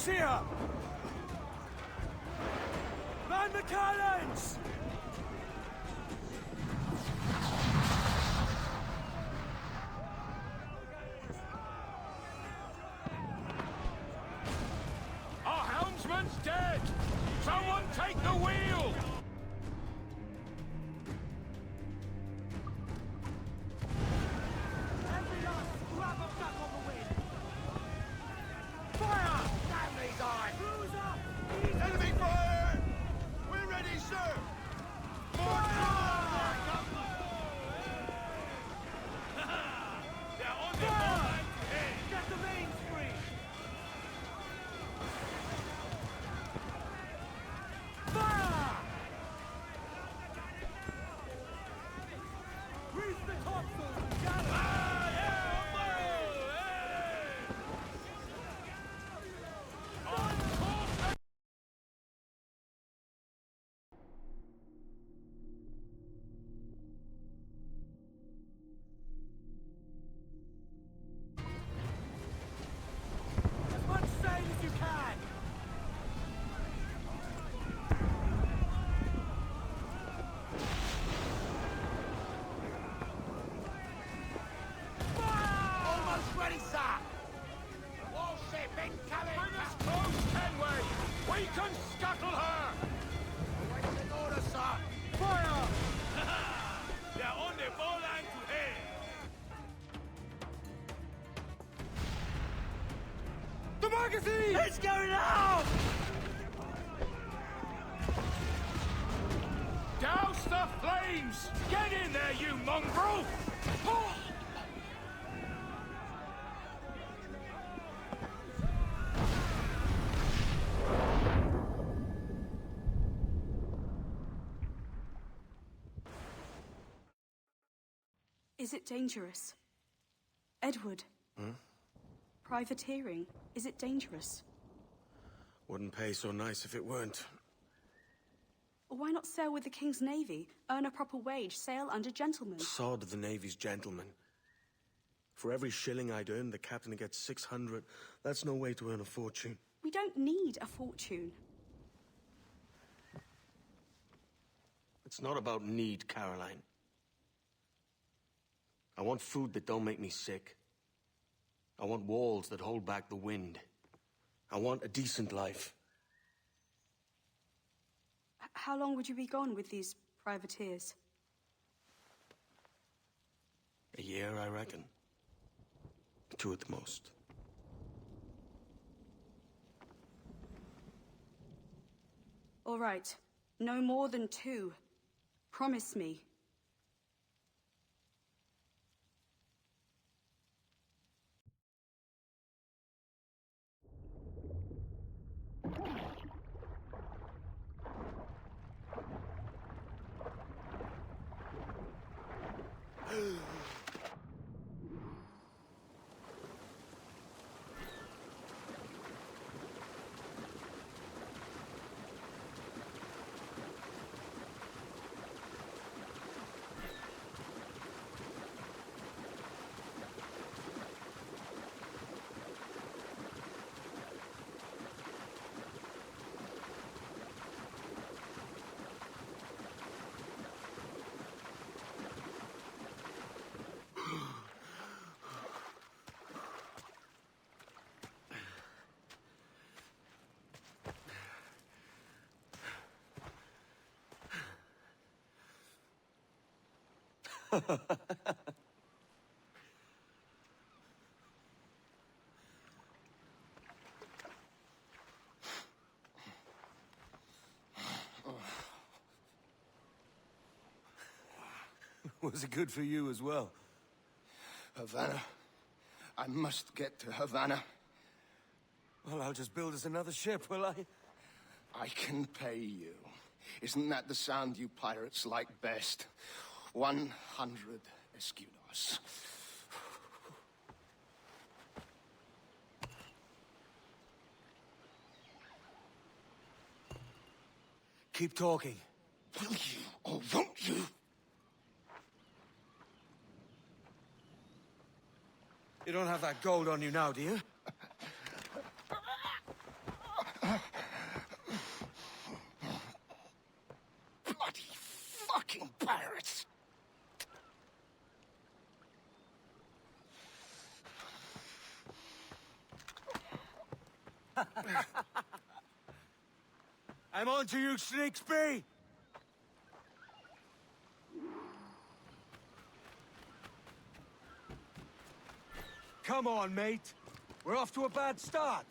Who's here? Man the cannons! Our helmsman's dead! Someone take the wheel! Every last scrap of back on the wind! Fire! Damn these eyes! Cruise up! Enemy fire! We're ready, sir! They're on the line! Get the main screen! Fire! Grease the topsails and galley! As much sail as you can! Almost ready, sir! Warship incoming! Bring us close, Kenway! We can scuttle her! Awaiting order, sir! Fire! They're on the bowline to air! The magazine! It's going out! Douse the flames! Get in there, you mongrel! Is it dangerous? Edward? Privateering, is it dangerous? Wouldn't pay so nice if it weren't. Why not sail with the King's Navy, earn a proper wage, sail under gentlemen? Sod the Navy's gentlemen. For every shilling I'd earn, the captain gets 600. That's no way to earn a fortune. We don't need a fortune. It's not about need, Caroline. I want food that don't make me sick. I want walls that hold back the wind. I want a decent life. How long would you be gone with these privateers? A year, I reckon. 2 at the most. All right, no more than 2. Promise me. Was it good for you as well? Havana. I must get to Havana. Well, I'll just build us another ship, will I? I can pay you. Isn't that the sound you pirates like best? 100 escudos. Keep talking. Will you or won't you? You don't have that gold on you now, do you? fucking pirates! I'm on to you, Snakesby! Come on, mate. We're off to a bad start.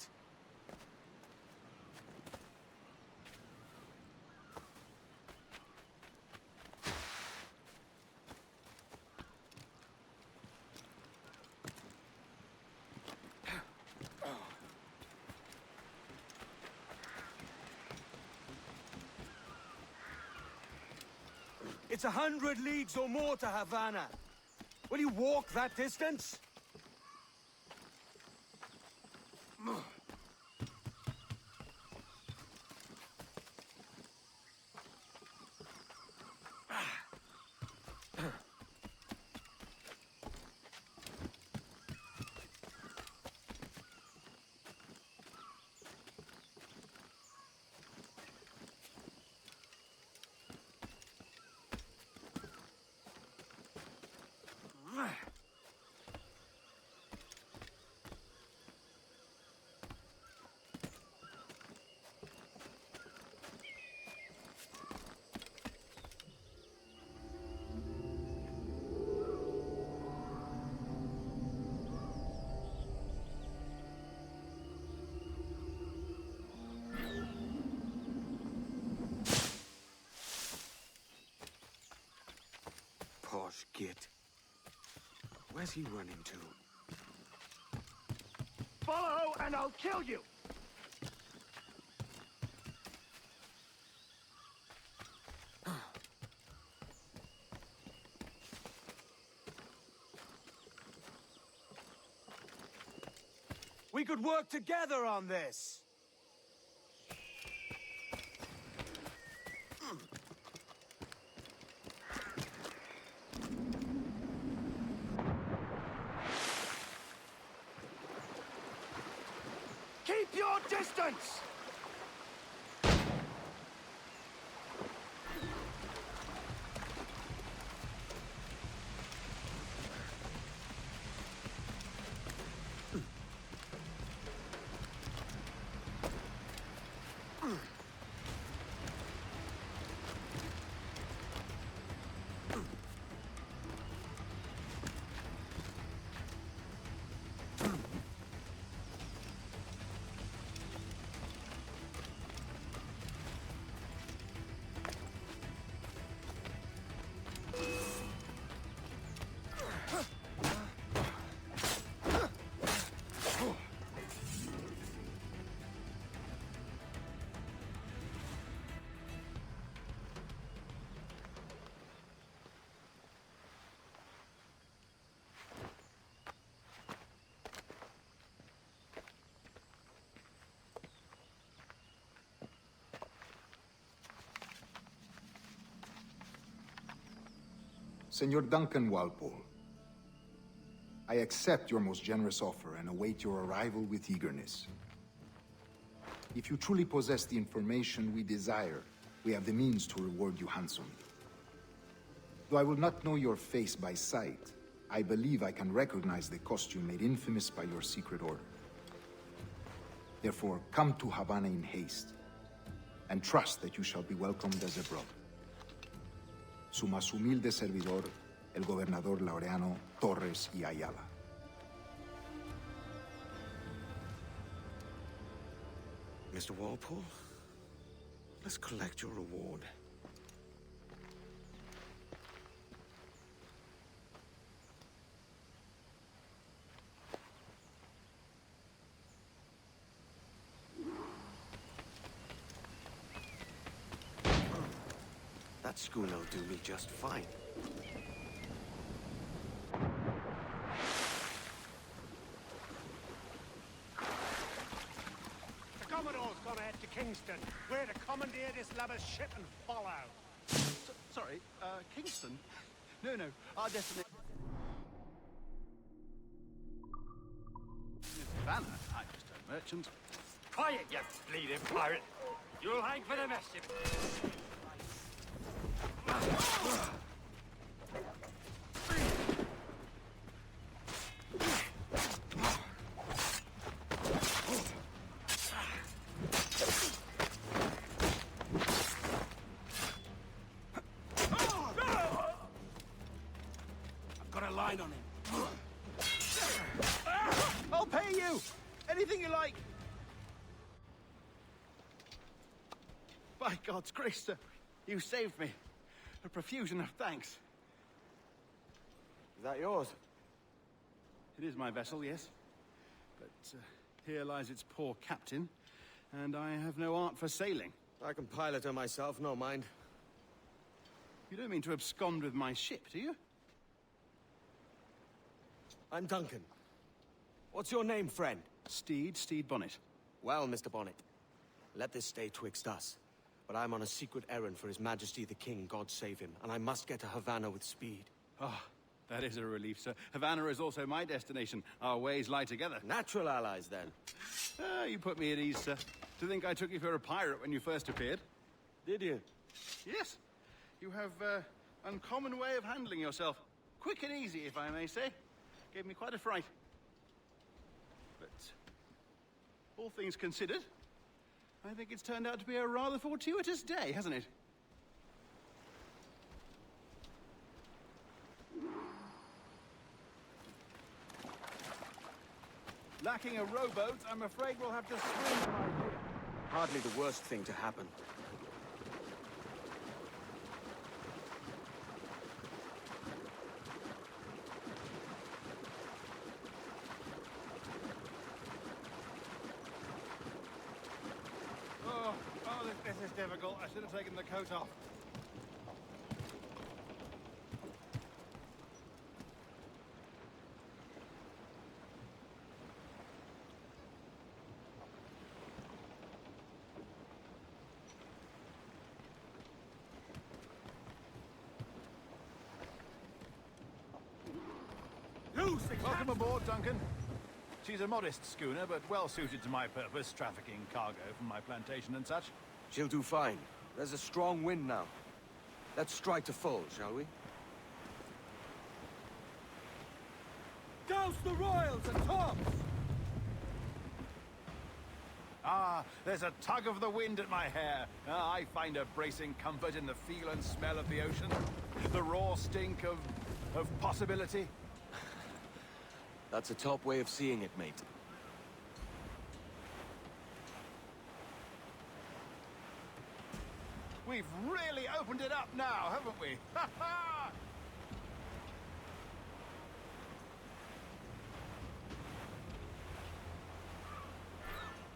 It's 100 leagues or more to Havana. Will you walk that distance? Posh git. Where's he running to? Follow, and I'll kill you! We could work together on this. Keep your distance! Senor Duncan Walpole, I accept your most generous offer and await your arrival with eagerness. If you truly possess the information we desire, we have the means to reward you handsomely. Though I will not know your face by sight, I believe I can recognize the costume made infamous by your secret order. Therefore, come to Havana in haste, and trust that you shall be welcomed as a brother. Su más humilde servidor, el gobernador Laureano Torres y Ayala. Mr. Walpole, let's collect your reward. That schooner'll do me just fine. The Commodore's gone ahead to Kingston. We're to commandeer this lavish ship and follow. Sorry, Kingston? No, our destination is Havana. I'm just a merchant. Quiet, you bleeding pirate! You'll hang for the mess. line on him. I'll pay you! Anything you like! By God's grace, sir, you saved me. A profusion of thanks. Is that yours? It is my vessel, yes. But here lies its poor captain, and I have no art for sailing. I can pilot her myself, no mind. You don't mean to abscond with my ship, do you? I'm Duncan. What's your name, friend? Steed Bonnet. Well, Mr. Bonnet, let this stay twixt us. But I'm on a secret errand for His Majesty the King, God save him, and I must get to Havana with speed. Ah, that is a relief, sir. Havana is also my destination. Our ways lie together. Natural allies, then. Ah, you put me at ease, sir. To think I took you for a pirate when you first appeared. Did you? Yes. You have uncommon way of handling yourself. Quick and easy, if I may say. Gave me quite a fright. But all things considered, I think it's turned out to be a rather fortuitous day, hasn't it? Lacking a rowboat, I'm afraid we'll have to swim from our gear. Hardly the worst thing to happen. Oh, this is difficult. I should have taken the coat off. Welcome aboard, Duncan. She's a modest schooner, but well suited to my purpose, trafficking cargo from my plantation and such. She'll do fine. There's a strong wind now. Let's strike to full, shall we? Douse the royals and tops! Ah, there's a tug of the wind at my hair. Ah, I find a bracing comfort in the feel and smell of the ocean. The raw stink of possibility. That's a top way of seeing it, mate. We've really opened it up now, haven't we? Ha ha!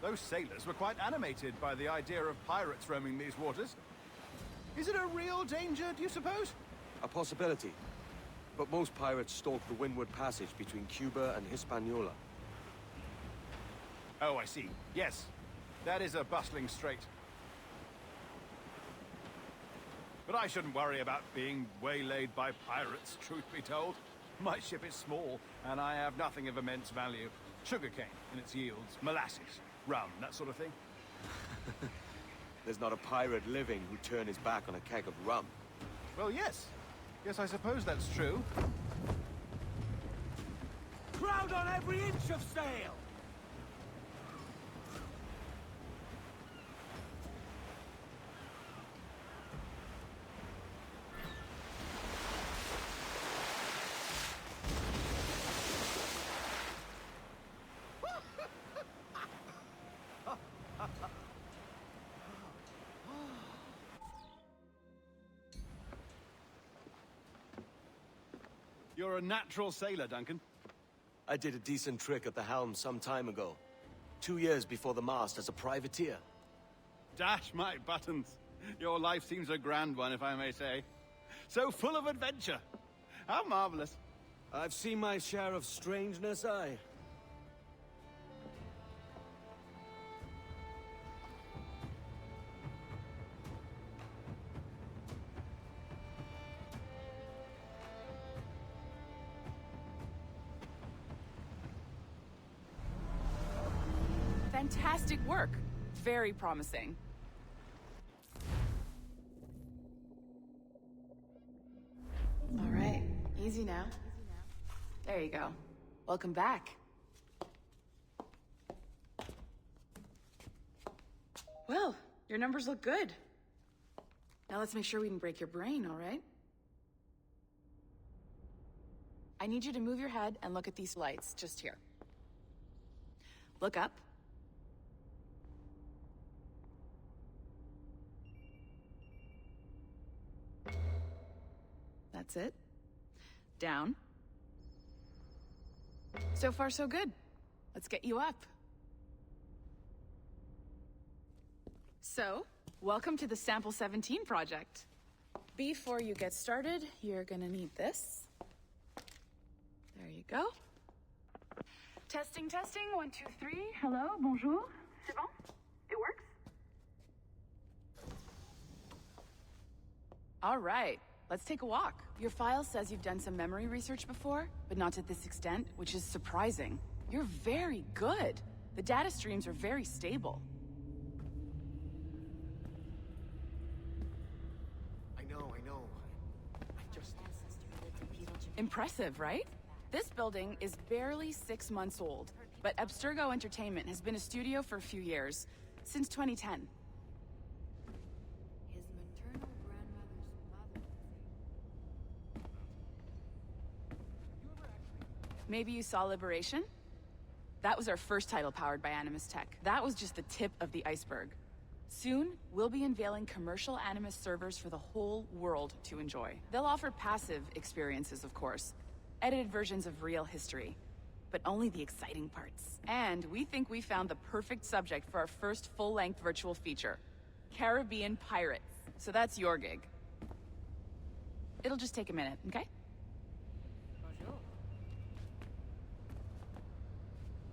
Those sailors were quite animated by the idea of pirates roaming these waters. Is it a real danger, do you suppose? A possibility. But most pirates stalk the windward passage between Cuba and Hispaniola. Oh, I see. Yes. That is a bustling strait. But I shouldn't worry about being waylaid by pirates, truth be told. My ship is small, and I have nothing of immense value. Sugarcane in its yields, molasses, rum, that sort of thing. There's not a pirate living who'd turn his back on a keg of rum. Well, yes. Yes, I suppose that's true. Crowd on every inch of sail! You're a natural sailor, Duncan. I did a decent trick at the helm some time ago. 2 years before the mast as a privateer. Dash my buttons. Your life seems a grand one, if I may say. So full of adventure. How marvelous. I've seen my share of strangeness, aye. Fantastic work. Very promising. All right, easy now. There you go. Welcome back. Well, your numbers look good. Now let's make sure we can break your brain, all right? I need you to move your head and look at these lights just here. Look up. That's it. Down. So far, so good. Let's get you up. So, welcome to the Sample 17 project. Before you get started, you're gonna need this. There you go. Testing, testing, 1, 2, 3. Hello, bonjour. C'est bon? It works? All right, let's take a walk. Your file says you've done some memory research before, but not to this extent, which is surprising. You're very good. The data streams are very stable. I know. Impressive, right? This building is barely 6 months old, but Abstergo Entertainment has been a studio for a few years, since 2010. His maternal grandmother's mother. Maybe you saw Liberation? That was our first title powered by Animus Tech. That was just the tip of the iceberg. Soon, we'll be unveiling commercial Animus servers for the whole world to enjoy. They'll offer passive experiences, of course. Edited versions of real history. But only the exciting parts. And we think we found the perfect subject for our first full-length virtual feature. Caribbean pirates. So that's your gig. It'll just take a minute, okay? Bonjour.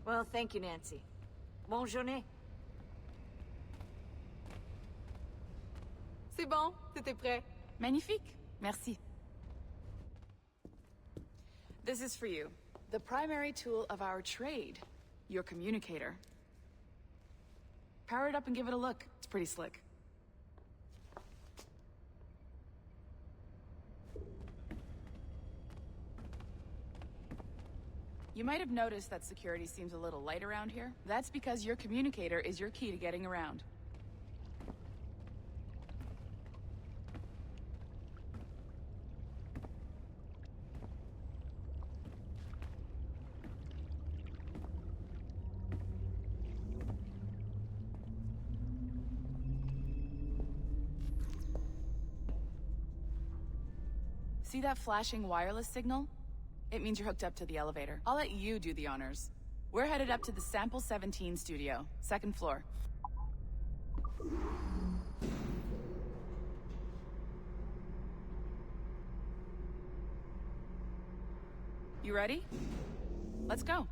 Well, thank you, Nancy. Bonne journée. C'est bon, c'était prêt. Magnifique. Merci. This is for you. The primary tool of our trade. Your communicator. Power it up and give it a look. It's pretty slick. You might have noticed that security seems a little light around here. That's because your communicator is your key to getting around. See that flashing wireless signal? It means you're hooked up to the elevator. I'll let you do the honors. We're headed up to the Sample 17 studio, 2nd floor. You ready? Let's go.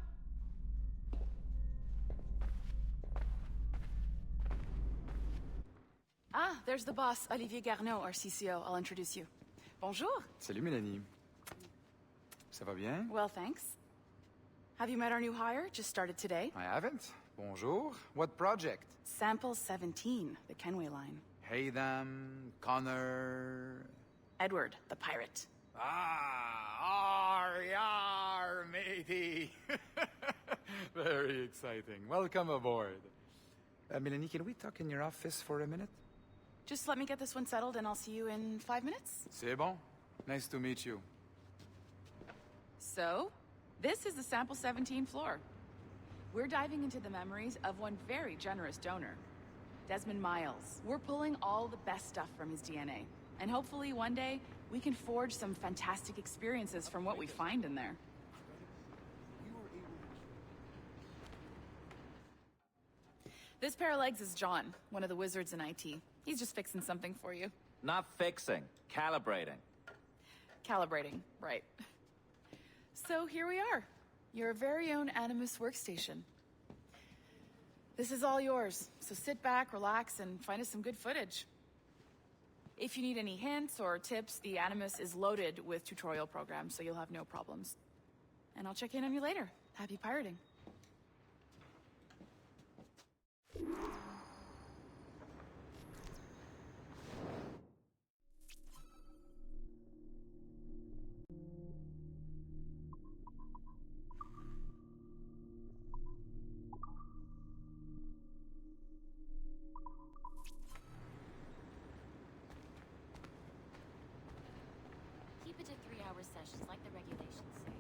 Ah, there's the boss, Olivier Garneau, our CCO. I'll introduce you. Bonjour. Salut Mélanie. Ça va bien? Well, thanks. Have you met our new hire? Just started today. I haven't. Bonjour. What project? Sample 17, the Kenway line. Haytham, Connor... Edward, the pirate. Yar, matey. Very exciting. Welcome aboard. Mélanie, can we talk in your office for a minute? Just let me get this one settled and I'll see you in 5 minutes. C'est bon. Nice to meet you. So, this is the Sample 17 floor. We're diving into the memories of one very generous donor, Desmond Miles. We're pulling all the best stuff from his DNA. And hopefully one day, we can forge some fantastic experiences from what we find in there. This pair of legs is John, one of the wizards in IT. He's just fixing something for you. Not fixing, calibrating. Calibrating, right. So here we are, your very own Animus workstation. This is all yours, so sit back, relax, and find us some good footage. If you need any hints or tips, the Animus is loaded with tutorial programs, so you'll have no problems. And I'll check in on you later. Happy pirating. Keep it to 3-hour sessions like the regulations say.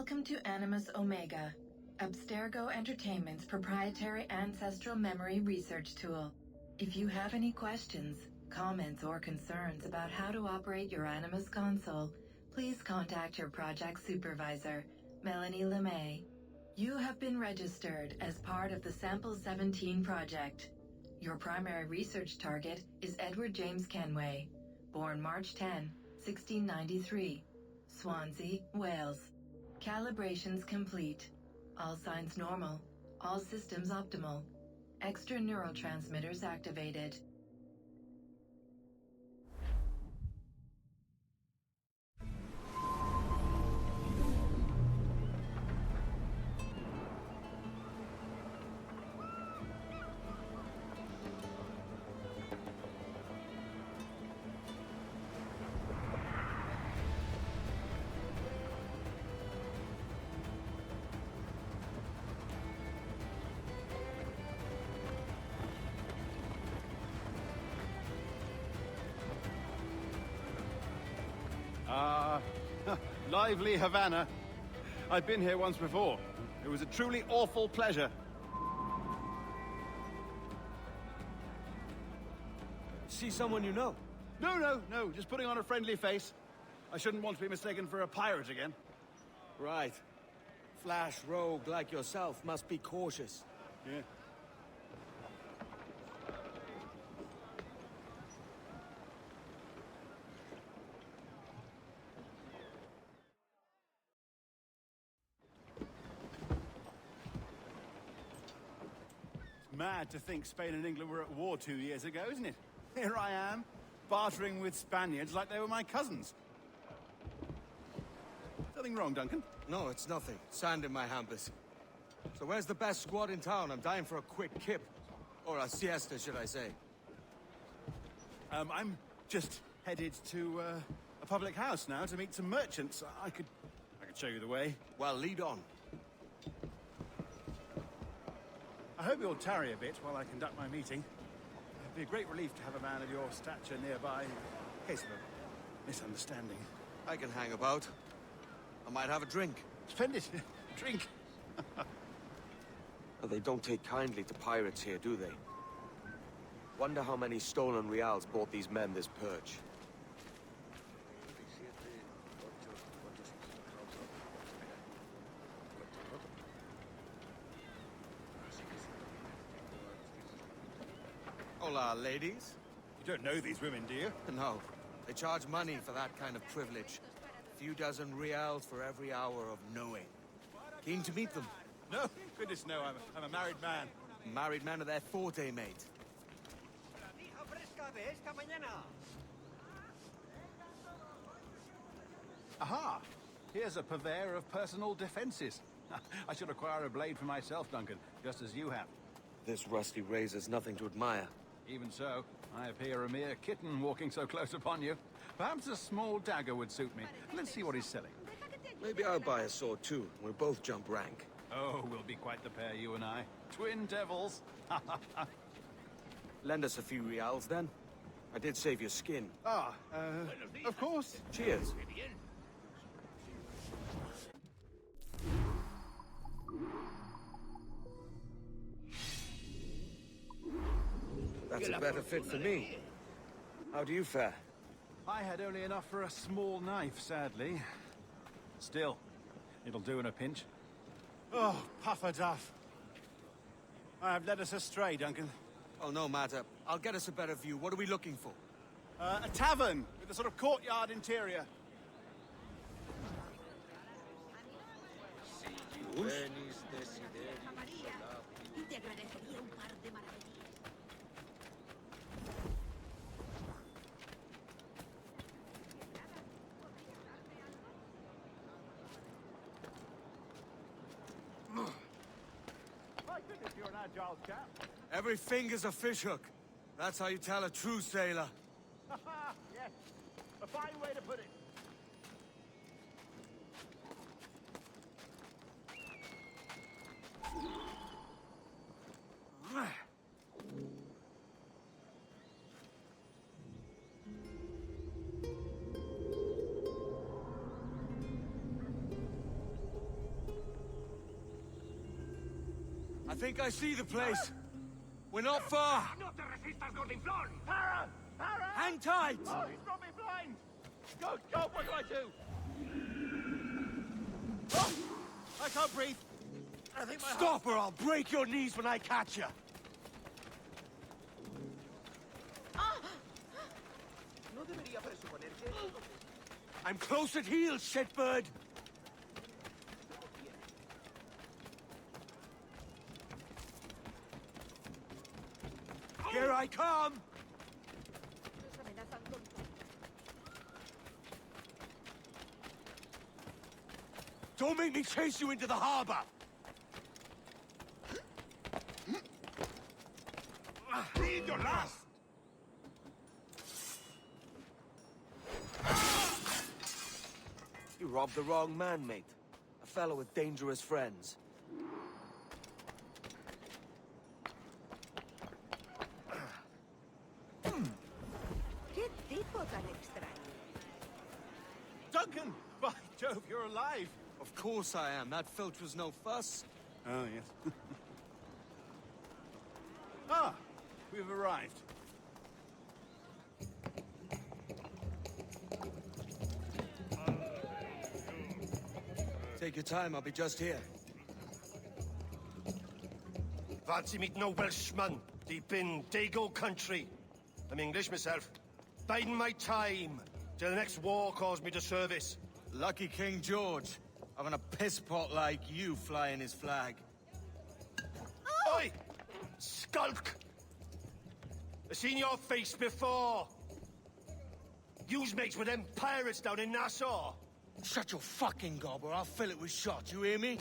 Welcome to Animus Omega, Abstergo Entertainment's proprietary ancestral memory research tool. If you have any questions, comments, or concerns about how to operate your Animus console, please contact your project supervisor, Melanie LeMay. You have been registered as part of the Sample 17 project. Your primary research target is Edward James Kenway, born March 10, 1693, Swansea, Wales. Calibrations complete. All signs normal. All systems optimal. Extra neurotransmitters activated. Lively Havana. I've been here once before. It was a truly awful pleasure. See someone you know? No, just putting on a friendly face. I shouldn't want to be mistaken for a pirate again. Right. Flash rogue like yourself must be cautious. Yeah. Mad to think Spain and England were at war 2 years ago, isn't it? Here I am, bartering with Spaniards like they were my cousins. Something wrong, Duncan? No, it's nothing. Sand in my hampers. So where's the best squad in town? I'm dying for a quick kip. Or a siesta, should I say. I'm just headed to a public house now to meet some merchants. I could show you the way. Well, lead on. I hope you'll tarry a bit while I conduct my meeting. It'd be a great relief to have a man of your stature nearby, in case of a misunderstanding. I can hang about. I might have a drink. Splendid. Drink. Well, they don't take kindly to pirates here, do they? Wonder how many stolen reals bought these men this purge. Hola, ladies. You don't know these women, do you? No. They charge money for that kind of privilege. A few dozen reals for every hour of knowing. Keen to meet them? No, goodness no, I'm a married man. Married men are their forte, mate. Aha! Here's a purveyor of personal defenses. I should acquire a blade for myself, Duncan, just as you have. This rusty razor's nothing to admire. Even so, I appear a mere kitten walking so close upon you. Perhaps a small dagger would suit me. Let's see what he's selling. Maybe I'll buy a sword too. We'll both jump rank. Oh, we'll be quite the pair, you and I. Twin devils. Lend us a few reals, then. I did save your skin. Of course. Cheers. That's a better fit for me. How do you fare? I had only enough for a small knife, sadly. Still, it'll do in a pinch. Oh, puffer duff. I have led us astray, Duncan. Oh, no matter. I'll get us a better view. What are we looking for? A tavern with a sort of courtyard interior. You're an agile chap. Every finger's a fishhook. That's how you tell a true sailor. Yes, a fine way to put it. I think I see the place. We're not far. Para! Para! Hang tight! Oh, he's brought me blind! God, God, what do I do? Oh! I can't breathe. I think my Stop or I'll break your knees when I catch you. I'm close at heel, shitbird. Here I come! Don't make me chase you into the harbor! Read your last! You robbed the wrong man, mate. A fellow with dangerous friends. ¿Qué tipo tan extraño? Duncan! By Jove, you're alive! Of course I am. That filch was no fuss. Oh, yes. Ah! We've arrived. Take your time, I'll be just here. Fancy meeting no Welshman deep in Dago country. I'm English myself. Biding my time till the next war calls me to service. Lucky King George, having a piss pot like you flying his flag. Oi! Skulk! I've seen your face before. You's mates with them pirates down in Nassau. Shut your fucking gob or I'll fill it with shot, you hear me?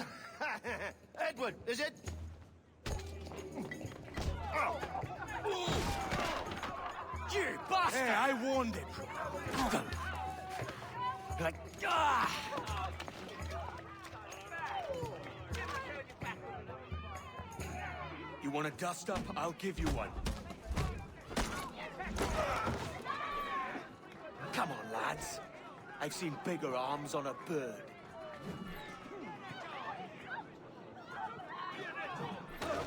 Edward, is it? You bastard! Hey, I warned him. You want a dust up? I'll give you one. Come on, lads. I've seen bigger arms on a bird.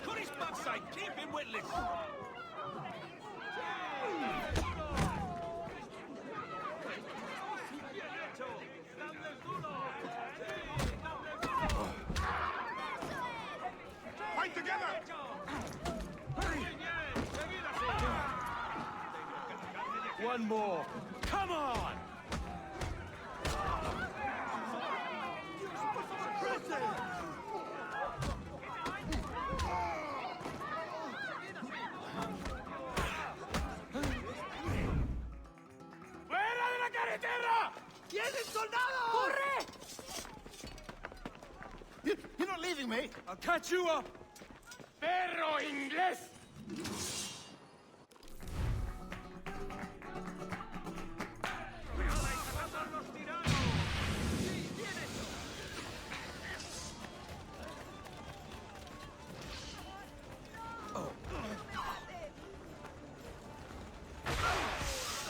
Put his backside, keep him witless! Fight together! One more. Come on! ¡Fuera de la carretera! ¡Tienen soldados! ¡Corre! You're not leaving me! I'll catch you up! ¡Perro inglés!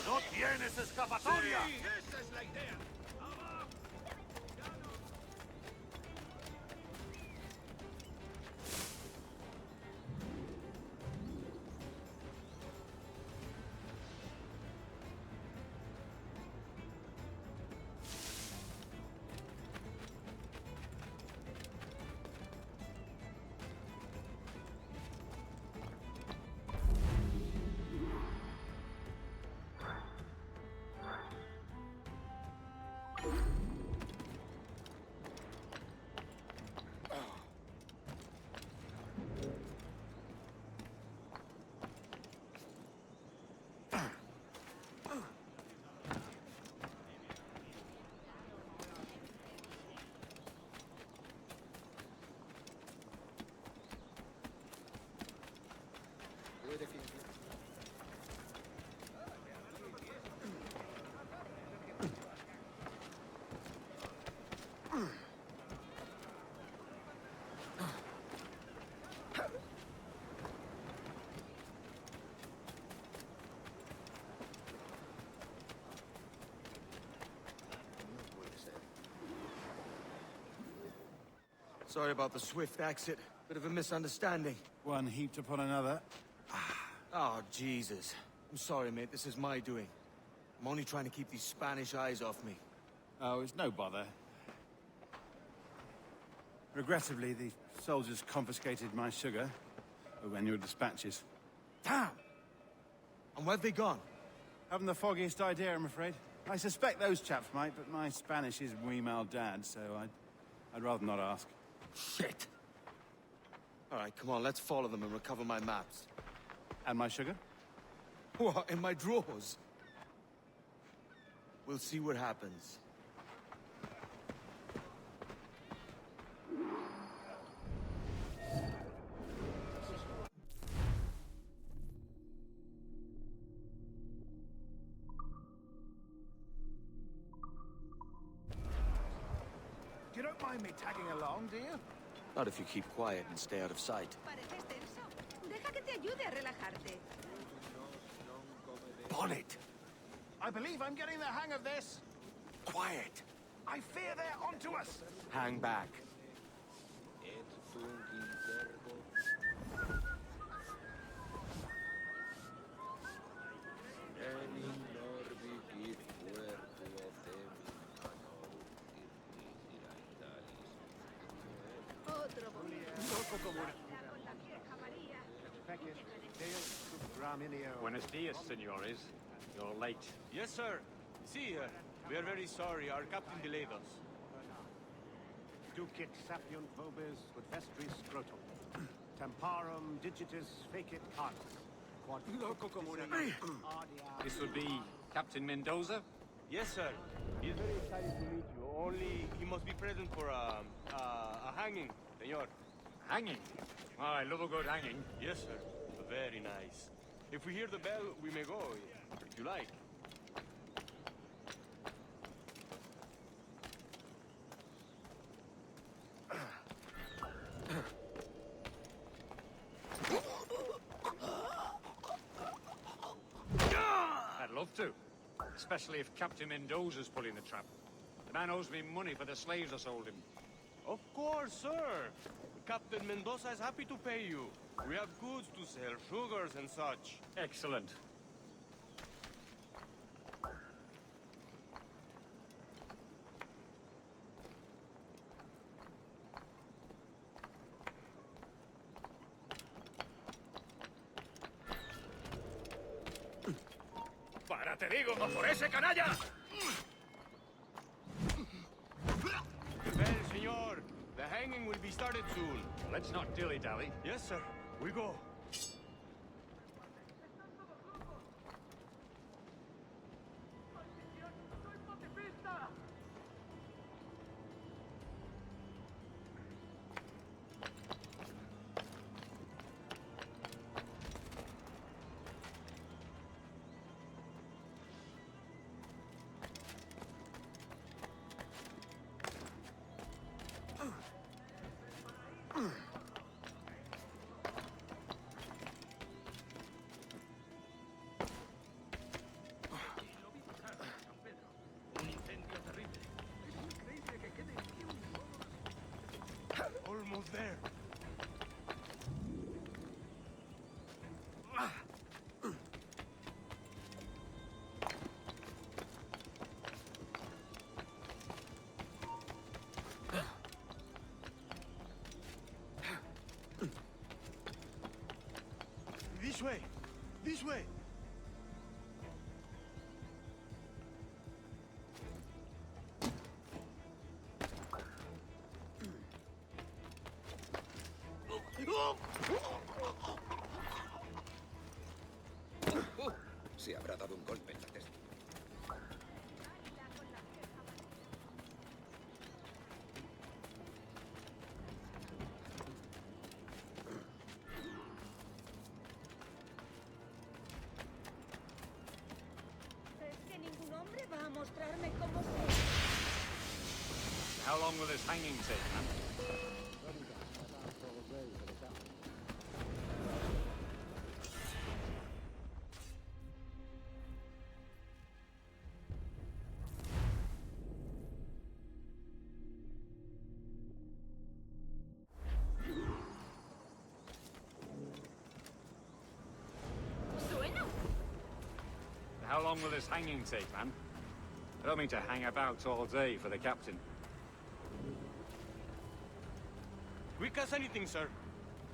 ¡No tienes escapatoria! ¡Esa es la idea! Sorry about the swift exit. Bit of a misunderstanding. One heaped upon another. Oh, Jesus. I'm sorry, mate. This is my doing. I'm only trying to keep these Spanish eyes off me. Oh, it's no bother. Regrettably, the soldiers confiscated my sugar when your dispatches. Damn! And where've they gone? Haven't the foggiest idea, I'm afraid. I suspect those chaps might, but my Spanish is muy mal dad, so I'd rather not ask. Shit! All right, come on, let's follow them and recover my maps. And my sugar? What, in my drawers? We'll see what happens. You don't mind me tagging along, do you? Not if you keep quiet and stay out of sight. Pareces tenso. Deja que te ayude a relajarte. Bonnet! I believe I'm getting the hang of this. Quiet! I fear they're onto us. Hang back. Otro Buenos dias, senores. You're late. Yes, sir. See, we are very sorry. Our captain delayed us. Ducit sapiunt vobis ut vestris scrotum. Temparum digitis fecit carnis. Quod Loco comune. This would be Captain Mendoza? Yes, sir. He is very excited to meet you. Only he must be present for a hanging, senor. Hanging? Oh, I love a good hanging. Yes, sir. Very nice. If we hear the bell, we may go, if you like. I'd love to. Especially if Captain Mendoza's pulling the trap. The man owes me money for the slaves I sold him. Of course, sir. Captain Mendoza is happy to pay you. We have goods to sell, sugars and such. Excellent. ¡Para, te digo, por ese canalla! Well, senor, the hanging will be started soon. Let's not dilly-dally. Yes, sir. We go. Almost there. This way! This way! Se habrá dado un golpe en la testa. Es que ningún hombre va a mostrarme cómo se... How long will this hanging take, man? long will this hanging take, man? I don't mean to hang about all day for the captain. Quick as anything, sir.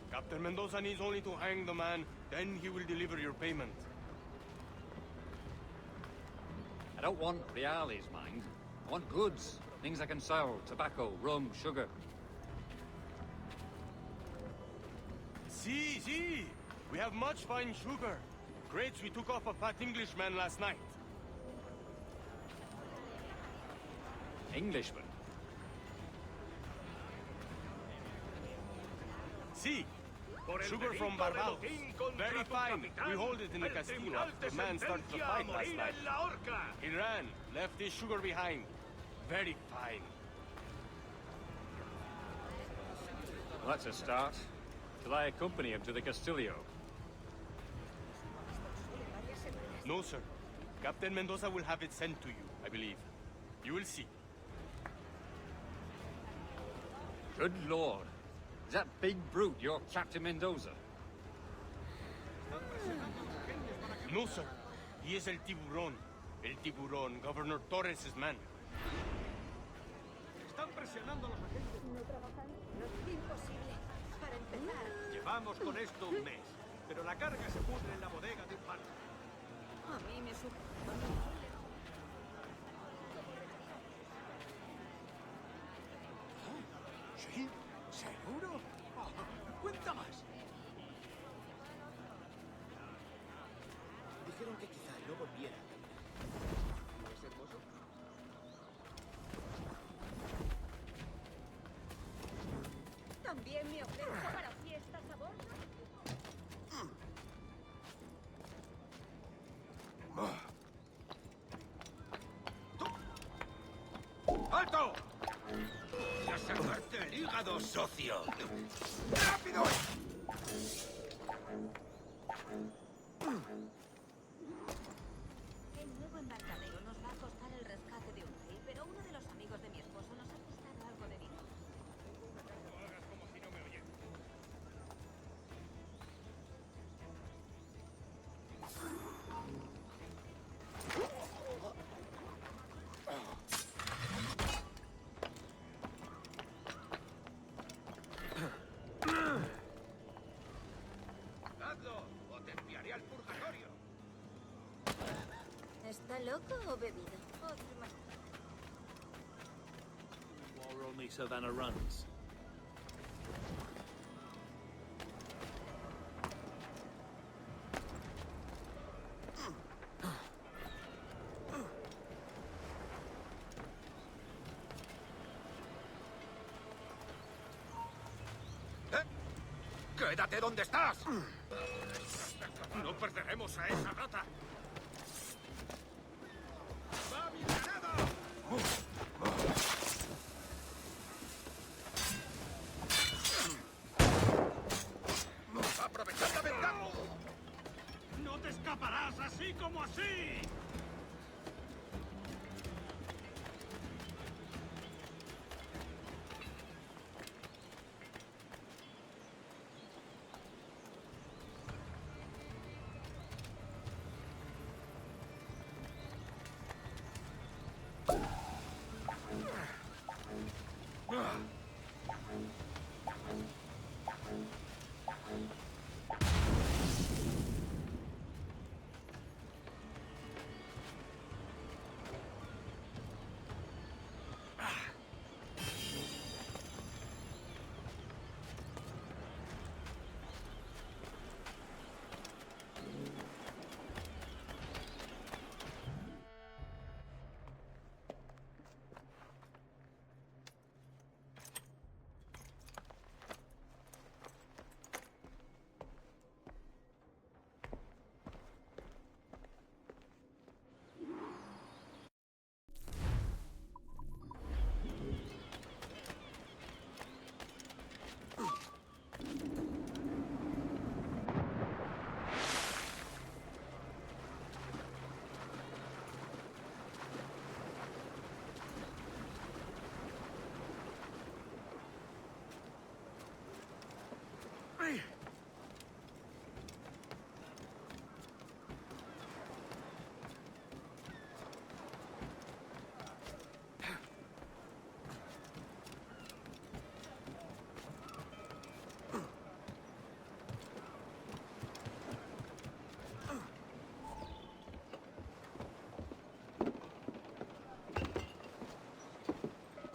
Captain Mendoza needs only to hang the man, then he will deliver your payment. I don't want reales, mind. I want goods. Things I can sell. Tobacco, rum, sugar. See. We have much fine sugar. Crates we took off a fat Englishman last night. Englishman? See. Sugar from Barbados. Very fine. We hold it in the castillo after the man started the fight last night. He ran. Left his sugar behind. Very fine. Well, that's a start. Shall I accompany him to the Castillo? No, sir. Captain Mendoza will have it sent to you, I believe. You will see. Good lord. Is that big brute your Captain Mendoza? No, sir. He is El Tiburón. El Tiburón, Governor Torres' man. Están presionando a los agentes. No trabajan. No es imposible. Para empezar. Llevamos con esto un mes, pero la carga se pudre en la bodega de un barco. A mí me supo. ¿Sí? ¿Seguro? Cuenta más. Dijeron que quizá no volviera. ¿No es hermoso? También me ofrece para fiestas a bordo. ¡Alto! ¡Ya se parte el hígado, socio! ¡Rápido! El nuevo embarcadero nos va a costar el rescate de un rey, pero uno de los amigos de mi esposo nos ha prestado algo de dinero. No hagas como si no me oyes. ¡Hazlo! ¡O te enviaré al purgatorio! ¿Está loco o bebido? Otro más. While only Savannah runs. ¡Quédate donde estás! ¡No perderemos a esa rata! ¡Va mi granada! ¡Aprovechad la ventaja! ¡No te escaparás así como así!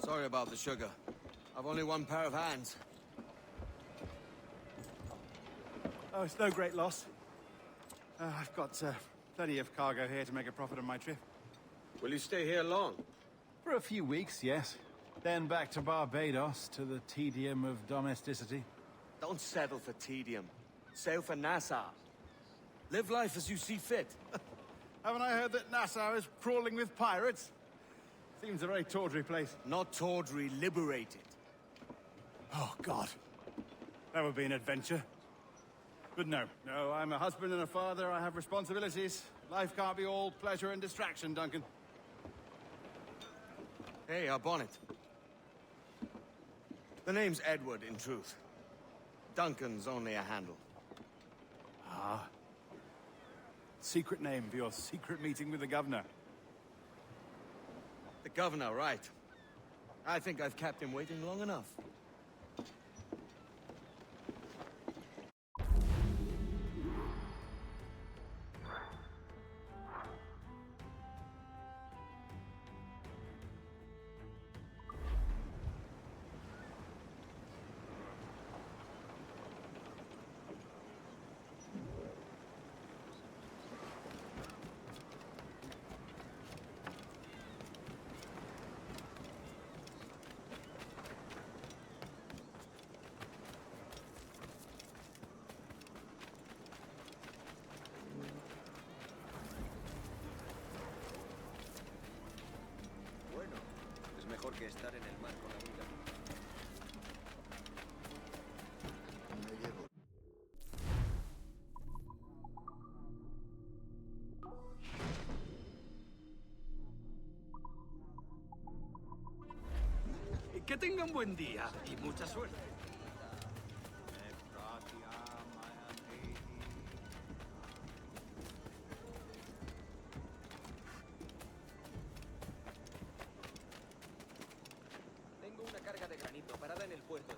Sorry about the sugar. I've only one pair of hands. Oh, it's no great loss. I've got plenty of cargo here to make a profit on my trip. Will you stay here long? For a few weeks, yes. Then back to Barbados, to the tedium of domesticity. Don't settle for tedium. Sail for Nassau. Live life as you see fit. Haven't I heard that Nassau is crawling with pirates? Seems a very tawdry place. Not tawdry, liberated. Oh, God. That would be an adventure. But no, I'm a husband and a father. I have responsibilities. Life can't be all pleasure and distraction, Duncan. Hey, our bonnet. The name's Edward, in truth. Duncan's only a handle. Ah. Secret name for your secret meeting with the governor. The governor, right. I think I've kept him waiting long enough. Que estar en el mar con la vida. Que tengan buen día y mucha suerte.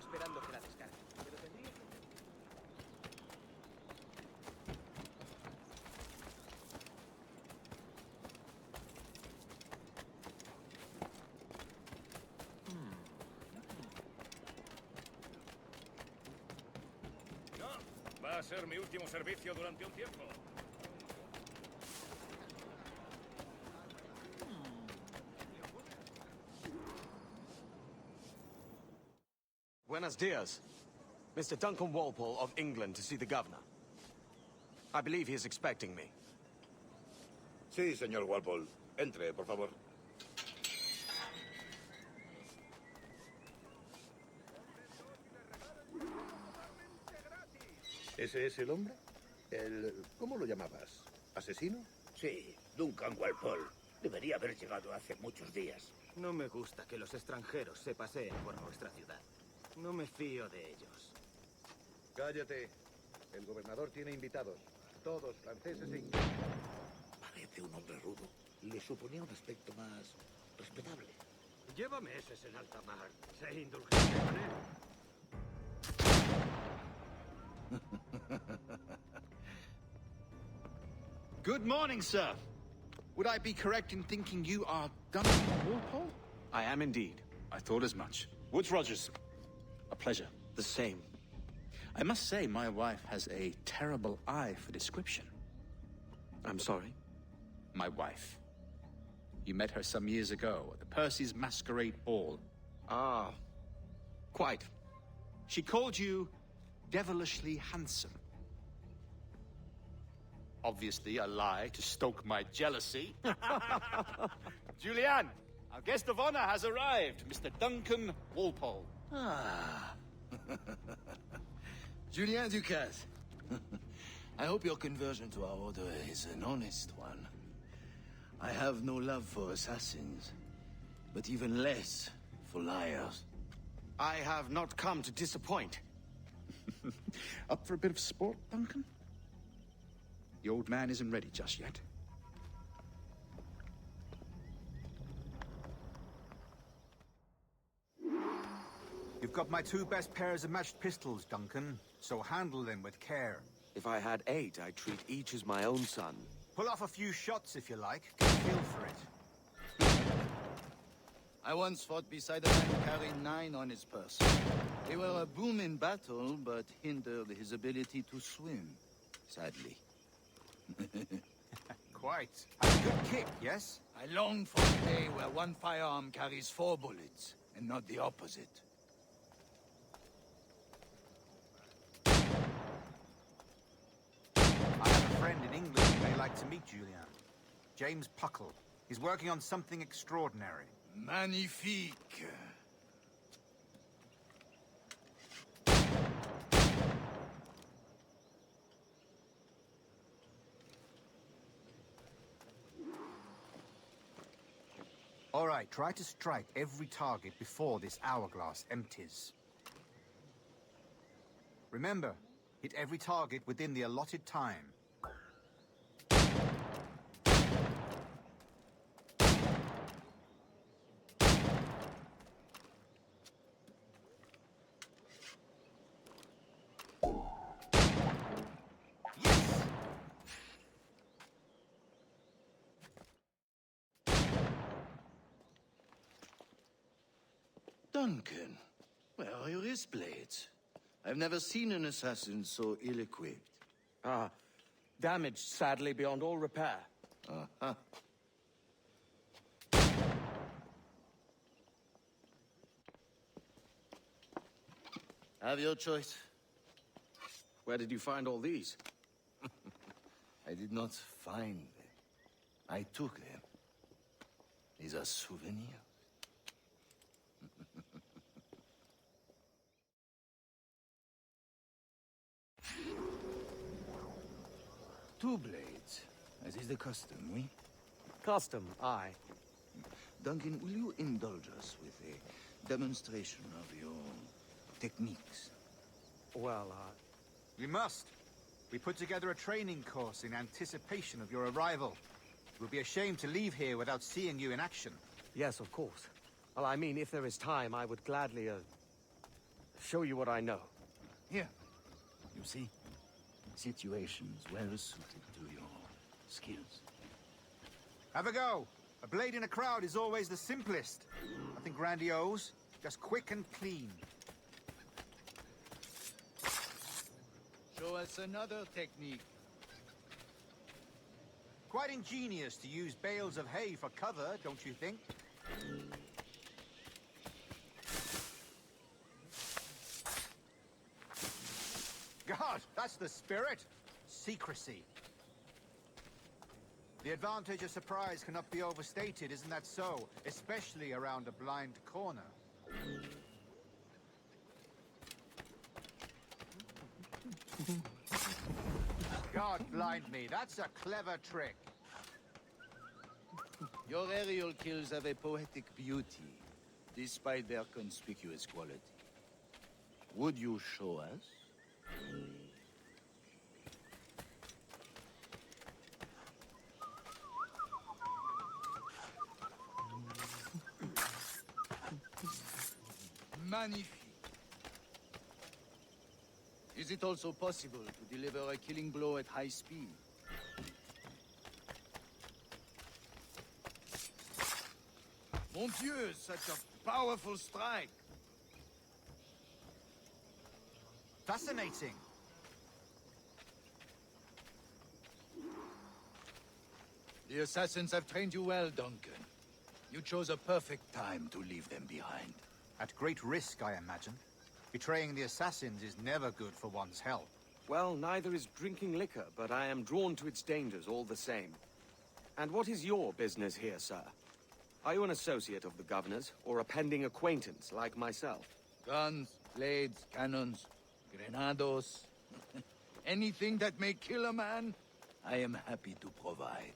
Esperando que la descargue. Pero tendría que... No, va a ser mi último servicio durante un tiempo. Buenos dias. Mr. Duncan Walpole of England to see the governor. I believe he is expecting me. Sí, señor Walpole. Entre, por favor. ¿Ese es el hombre? ¿Cómo lo llamabas? ¿Asesino? Sí, Duncan Walpole. Debería haber llegado hace muchos días. No me gusta que los extranjeros se paseen por nuestra ciudad. No me fío de ellos. Cállate. El gobernador tiene invitados. Todos franceses e ingleses. Parece un hombre rudo. Le suponía un aspecto más respetable. Lleva meses en alta mar. Sé indulgente con él. Good morning, sir. Would I be correct in thinking you are Duncan Walpole? I am indeed. I thought as much. Woods Rogers. A pleasure. The same. I must say, my wife has a terrible eye for description. I'm sorry? My wife. You met her some years ago at the Percy's Masquerade Ball. Ah, quite. She called you devilishly handsome. Obviously a lie to stoke my jealousy. Julianne, our guest of honor has arrived, Mr. Duncan Walpole. Ah. Julien Ducasse. I hope your conversion to our order is an honest one. I have no love for assassins, but even less for liars. I have not come to disappoint. Up for a bit of sport, Duncan? The old man isn't ready just yet. You've got my 2 best pairs of matched pistols, Duncan, so handle them with care. If I had 8, I'd treat each as my own son. Pull off a few shots if you like. Get a feel for it. I once fought beside a man carrying 9 on his person. They were a boom in battle, but hindered his ability to swim, sadly. Quite. That's a good kick, yes? I long for the day where one firearm carries 4 bullets, and not the opposite. I have a friend in England who may like to meet Julian. James Puckle. He's working on something extraordinary. Magnifique. All right, try to strike every target before this hourglass empties. Remember, hit every target within the allotted time. Duncan, where are your wrist blades? I've never seen an assassin so ill-equipped. Ah, damaged, sadly, beyond all repair. Uh-huh. Have your choice. Where did you find all these? I did not find them. I took them. These are souvenirs. Two blades, as is the custom, oui? Custom, aye. Duncan, will you indulge us with a demonstration of your techniques? Well, We must. We put together a training course in anticipation of your arrival. It would be a shame to leave here without seeing you in action. Yes, of course. Well, I mean, if there is time, I would gladly, show you what I know. Here. You see? Situations well suited to your skills. Have a go. A blade in a crowd is always the simplest. Nothing grandiose, just quick and clean. Show us another technique. Quite ingenious to use bales of hay for cover, don't you think? God, that's the spirit. Secrecy. The advantage of surprise cannot be overstated, isn't that so? Especially around a blind corner. God blind me, that's a clever trick. Your aerial kills have a poetic beauty, despite their conspicuous quality. Would you show us? Magnifique. Is it also possible to deliver a killing blow at high speed? Mon Dieu, such a powerful strike! Fascinating. The assassins have trained you well, Duncan. You chose a perfect time to leave them behind. At great risk, I imagine. Betraying the assassins is never good for one's health. Well, neither is drinking liquor, but I am drawn to its dangers all the same. And what is your business here, sir? Are you an associate of the governor's, or a pending acquaintance like myself? Guns, blades, cannons, grenados. Anything that may kill a man, I am happy to provide.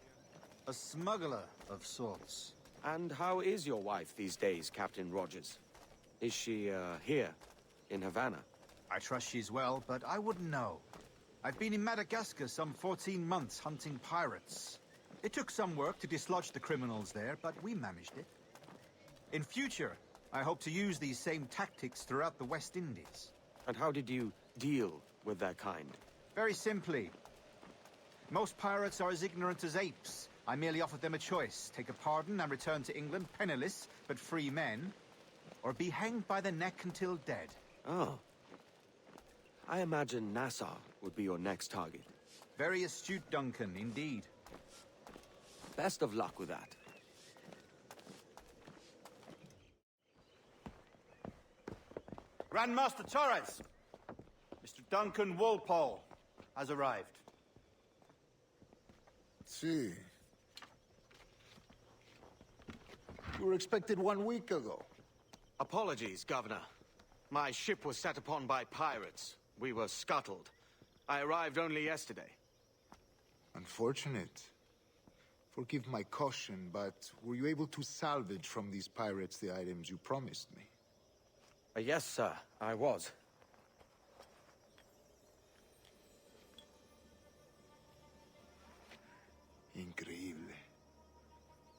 A smuggler of sorts. And how is your wife these days, Captain Rogers? Is she, here, in Havana? I trust she's well, but I wouldn't know. I've been in Madagascar some 14 months hunting pirates. It took some work to dislodge the criminals there, but we managed it. In future, I hope to use these same tactics throughout the West Indies. And how did you deal with that kind? Very simply. Most pirates are as ignorant as apes, I merely offered them a choice. Take a pardon and return to England penniless, but free men, or be hanged by the neck until dead. Oh. I imagine Nassau would be your next target. Very astute, Duncan, indeed. Best of luck with that. Grandmaster Torres! Mr. Duncan Walpole has arrived. See. You were expected 1 week ago. Apologies, Governor. My ship was set upon by pirates. We were scuttled. I arrived only yesterday. Unfortunate. Forgive my caution, but were you able to salvage from these pirates the items you promised me? Yes, sir, I was. Increíble.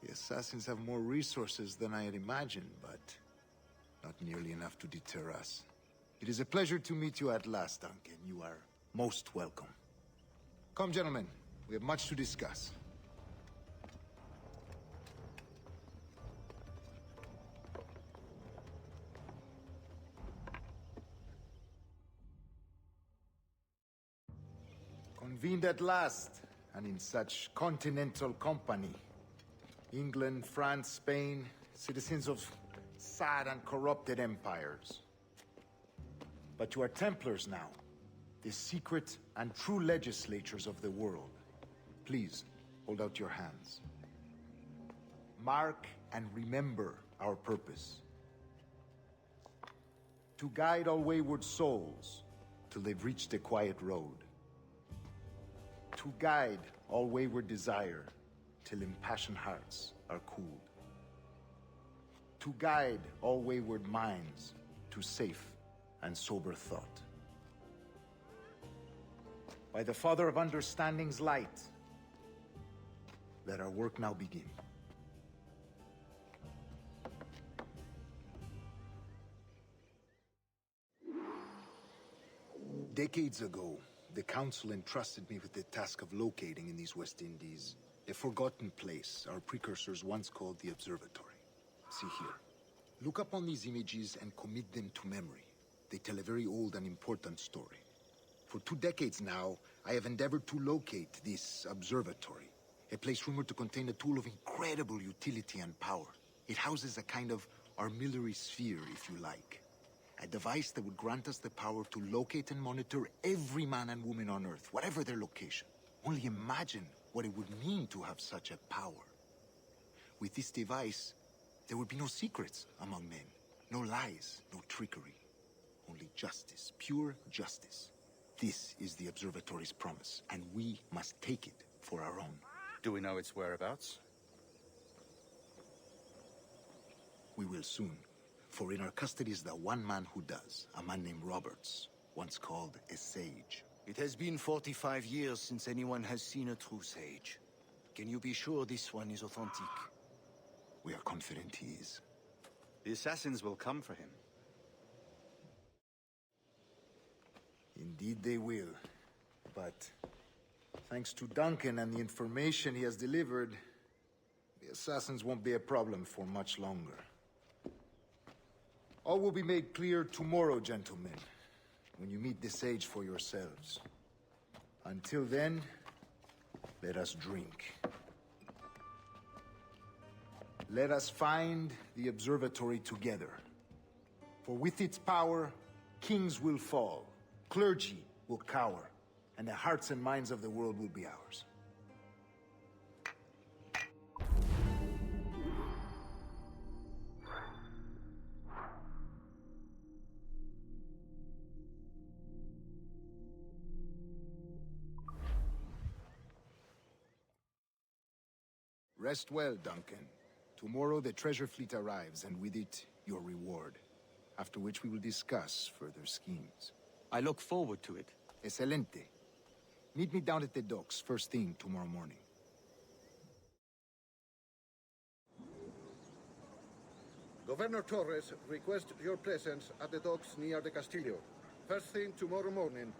The assassins have more resources than I had imagined, but not nearly enough to deter us. It is a pleasure to meet you at last, Duncan. You are most welcome. Come, gentlemen. We have much to discuss. Convened at last, and in such continental company. England, France, Spain, citizens of sad and corrupted empires. But you are Templars now, the secret and true legislators of the world. Please, hold out your hands. Mark and remember our purpose. To guide all wayward souls till they've reached the quiet road. To guide all wayward desire till impassioned hearts are cooled. To guide all wayward minds to safe and sober thought. By the Father of Understanding's light, let our work now begin. Decades ago, the Council entrusted me with the task of locating in these West Indies a forgotten place our precursors once called the Observatory. See here. Look up on these images and commit them to memory. They tell a very old and important story. For 2 decades now, I have endeavored to locate this observatory, a place rumored to contain a tool of incredible utility and power. It houses a kind of armillary sphere, if you like. A device that would grant us the power to locate and monitor every man and woman on Earth, whatever their location. Only imagine what it would mean to have such a power. With this device, there would be no secrets among men, no lies, no trickery. Only justice, pure justice. This is the Observatory's promise, and we must take it for our own. Do we know its whereabouts? We will soon. For in our custody is the one man who does, a man named Roberts, once called a sage. It has been 45 years since anyone has seen a true sage. Can you be sure this one is authentic? We are confident he is. The assassins will come for him. Indeed they will. But thanks to Duncan and the information he has delivered, the assassins won't be a problem for much longer. All will be made clear tomorrow, gentlemen, when you meet the sage for yourselves. Until then, let us drink. Let us find the observatory together. For with its power, kings will fall, clergy will cower, and the hearts and minds of the world will be ours. Rest well, Duncan. Tomorrow the treasure fleet arrives, and with it, your reward. After which we will discuss further schemes. I look forward to it. Excelente. Meet me down at the docks first thing tomorrow morning. Governor Torres requests your presence at the docks near the Castillo. First thing tomorrow morning.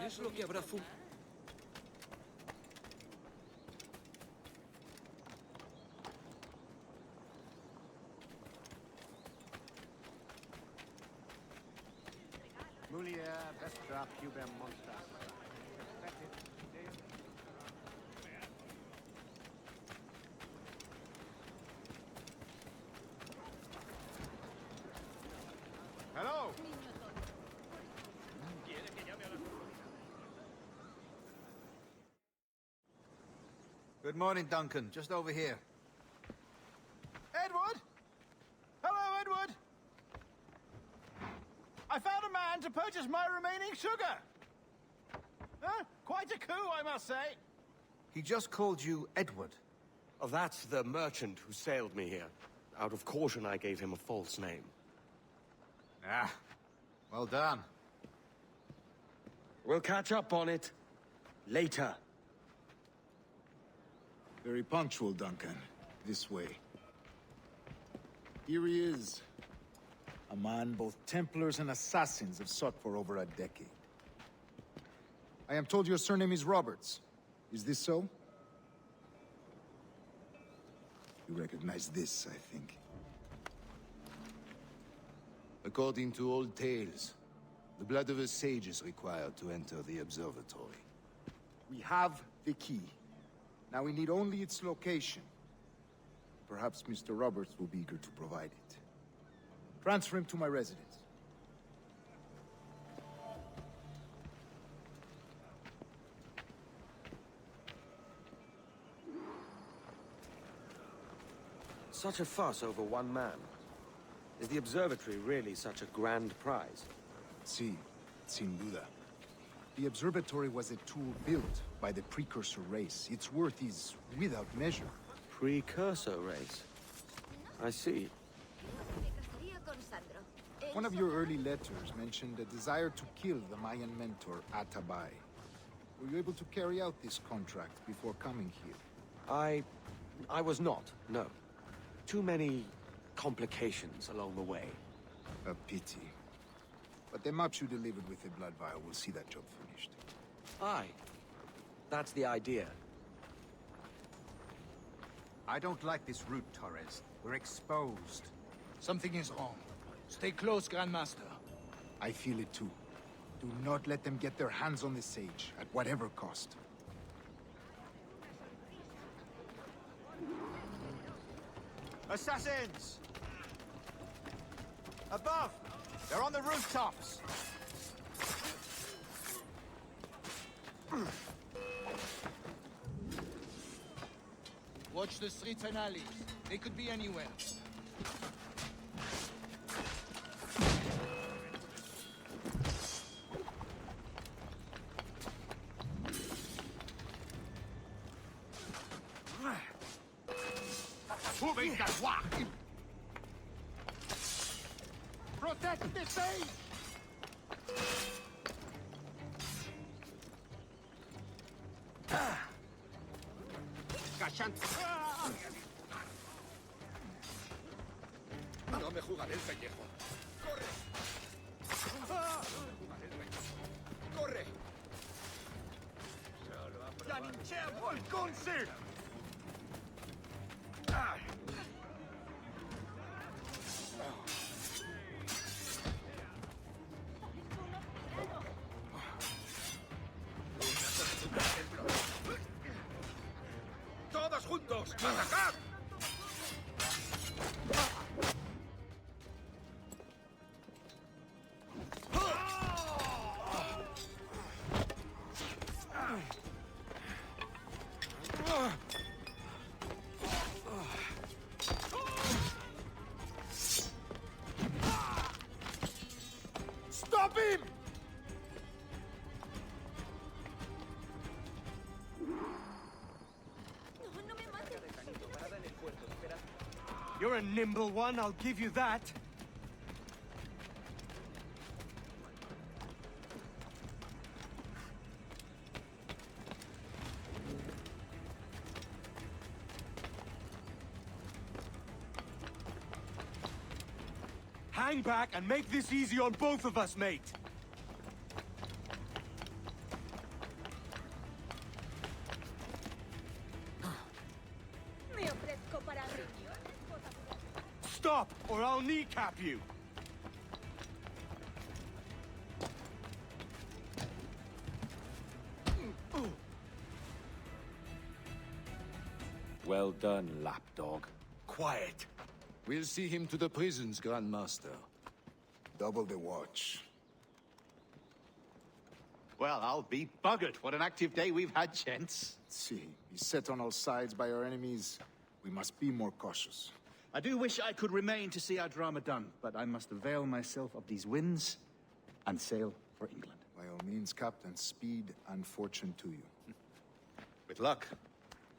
es lo que habrá Mulia, Vestra, Cubem, Monta. Hello! Good morning, Duncan. Just over here. Edward! Hello, Edward! I found a man to purchase my remaining sugar! Huh? Quite a coup, I must say. He just called you Edward. Oh, that's the merchant who sailed me here. Out of caution, I gave him a false name. Ah, well done. We'll catch up on it later. Very punctual, Duncan. This way. Here he is. A man both Templars and Assassins have sought for over a decade. I am told your surname is Roberts. Is this so? You recognize this, I think. According to old tales, the blood of a sage is required to enter the observatory. We have the key. Now we need only its location. Perhaps Mr. Roberts will be eager to provide it. Transfer him to my residence. Such a fuss over one man. Is the observatory really such a grand prize? Sí, sin duda. The observatory was a tool built by the precursor race. Its worth is without measure. Precursor race? I see. One of your early letters mentioned a desire to kill the Mayan mentor, Atabay. Were you able to carry out this contract before coming here? I was not, no. Too many complications along the way. A pity. But the maps you delivered with the blood vial will see that job finished. Aye. That's the idea. I don't like this route, Torres. We're exposed. Something is wrong. Stay close, Grandmaster. I feel it too. Do not let them get their hands on the sage, at whatever cost. Assassins! Above! They're on the rooftops! Watch the streets and alleys. They could be anywhere. Protect the stage! No me jugaré el pellejo. ¡Corre! ¡Corre! Ja niet cherpo il consul! ¡Todos juntos! ¡Atacad! Stop him! You're a nimble one, I'll give you that. Hang back and make this easy on both of us, mate. Stop, or I'll kneecap you! Well done, lapdog. Quiet. We'll see him to the prisons, Grandmaster. Double the watch. Well, I'll be buggered. What an active day we've had, gents. See, beset on all sides by our enemies, we must be more cautious. I do wish I could remain to see our drama done, but I must avail myself of these winds and sail for England. By all means, Captain, speed and fortune to you. With luck,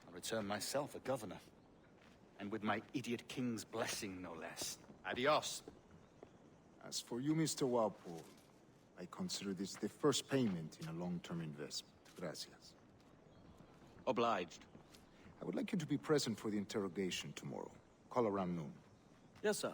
I'll return myself a governor. And with my idiot king's blessing, no less. Adios. As for you, Mr. Walpole, I consider this the first payment in a long-term investment. Gracias. Obliged. I would like you to be present for the interrogation tomorrow. Call around noon. Yes, sir.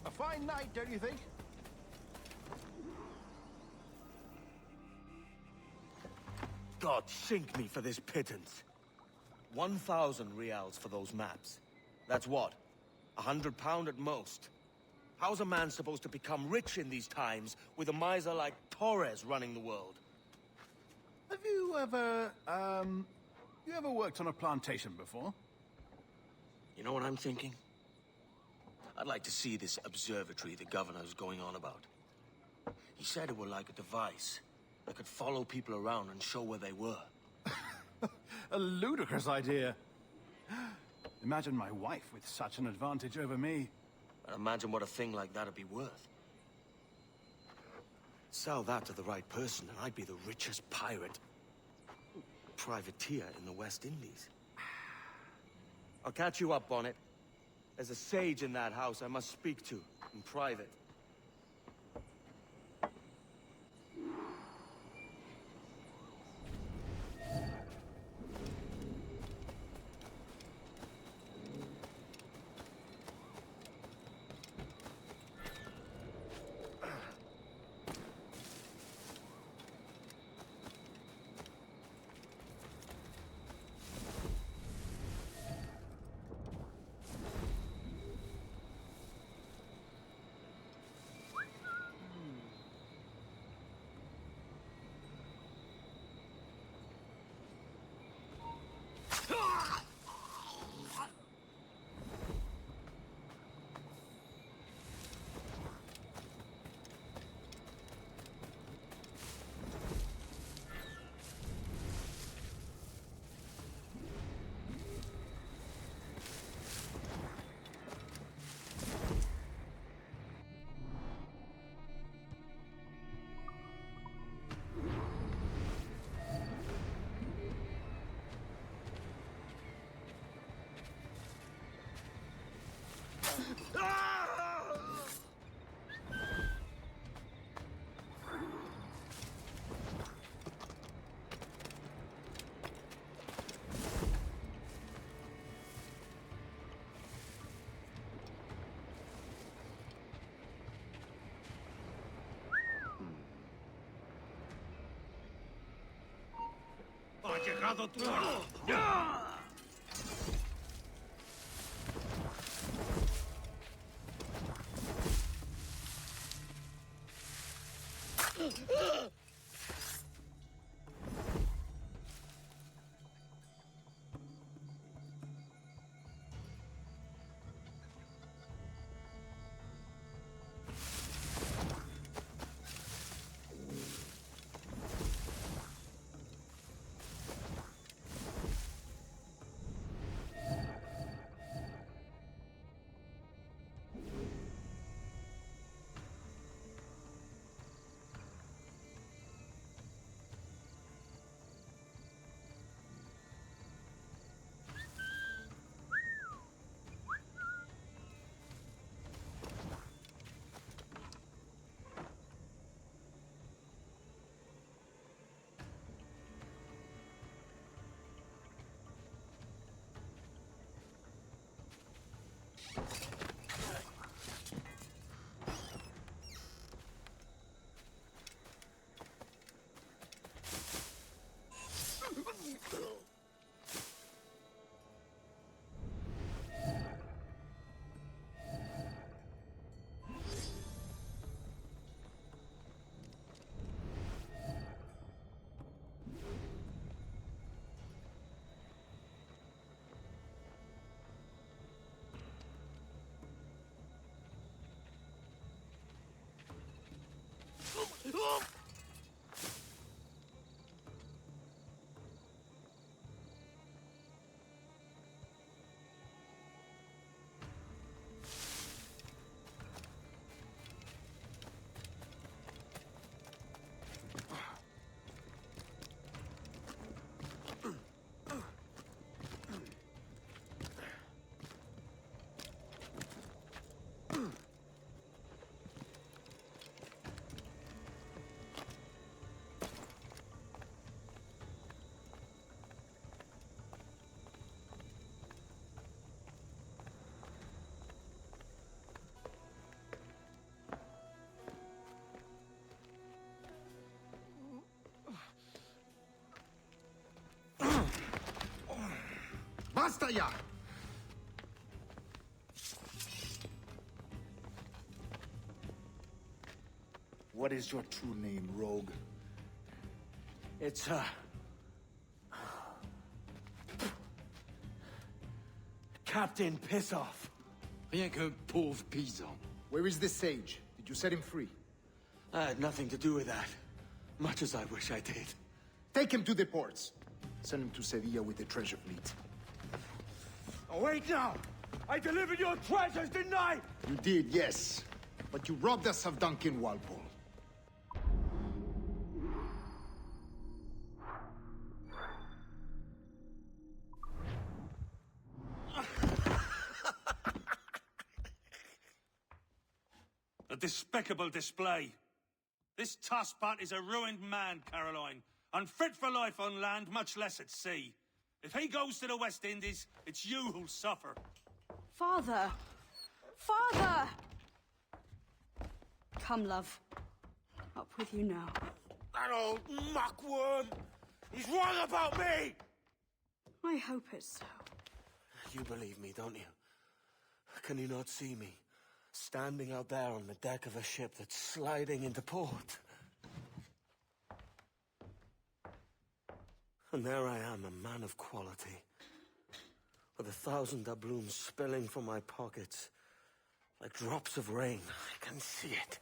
A fine night, don't you think? God sink me for this pittance. 1,000 reals for those maps. That's what? £100 at most. How's a man supposed to become rich in these times with a miser like Torres running the world? Have you ever worked on a plantation before? You know what I'm thinking? I'd like to see this observatory the governor's going on about. He said it were like a device that could follow people around and show where they were. A ludicrous idea. Imagine my wife with such an advantage over me. But imagine what a thing like that'd be worth. Sell that to the right person and I'd be the richest pirate, privateer in the West Indies. I'll catch you up on it. There's a sage in that house I must speak to, in private. ¡Ha llegado tu hora! ¡Ya! Basta ya! What is your true name, rogue? It's, Captain Pissoff. Rien qu'un pauvre paysan. Where is the sage? Did you set him free? I had nothing to do with that. Much as I wish I did. Take him to the ports. Send him to Sevilla with the treasure fleet. Oh, wait now! I delivered your treasures, didn't I? You did, yes. But you robbed us of Duncan Walpole. A despicable display. This Tosspot is a ruined man, Caroline. Unfit for life on land, much less at sea. If he goes to the West Indies, it's you who'll suffer. Father! Father! Come, love. Up with you now. That old muckworm! He's wrong about me! I hope it's so. You believe me, don't you? Can you not see me? Standing out there on the deck of a ship that's sliding into port. And there I am, a man of quality. With 1,000 doubloons spilling from my pockets. Like drops of rain. I can see it.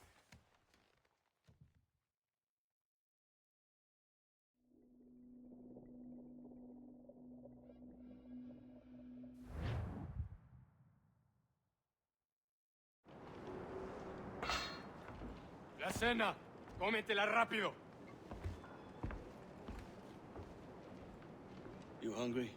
La cena. Cómetela rápido. You hungry?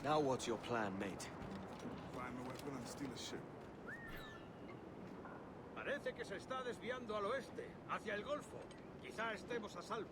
Now what's your plan, mate? Find a weapon and steal a ship. Parece que se está desviando al oeste, hacia el Golfo. Quizá estemos a salvo.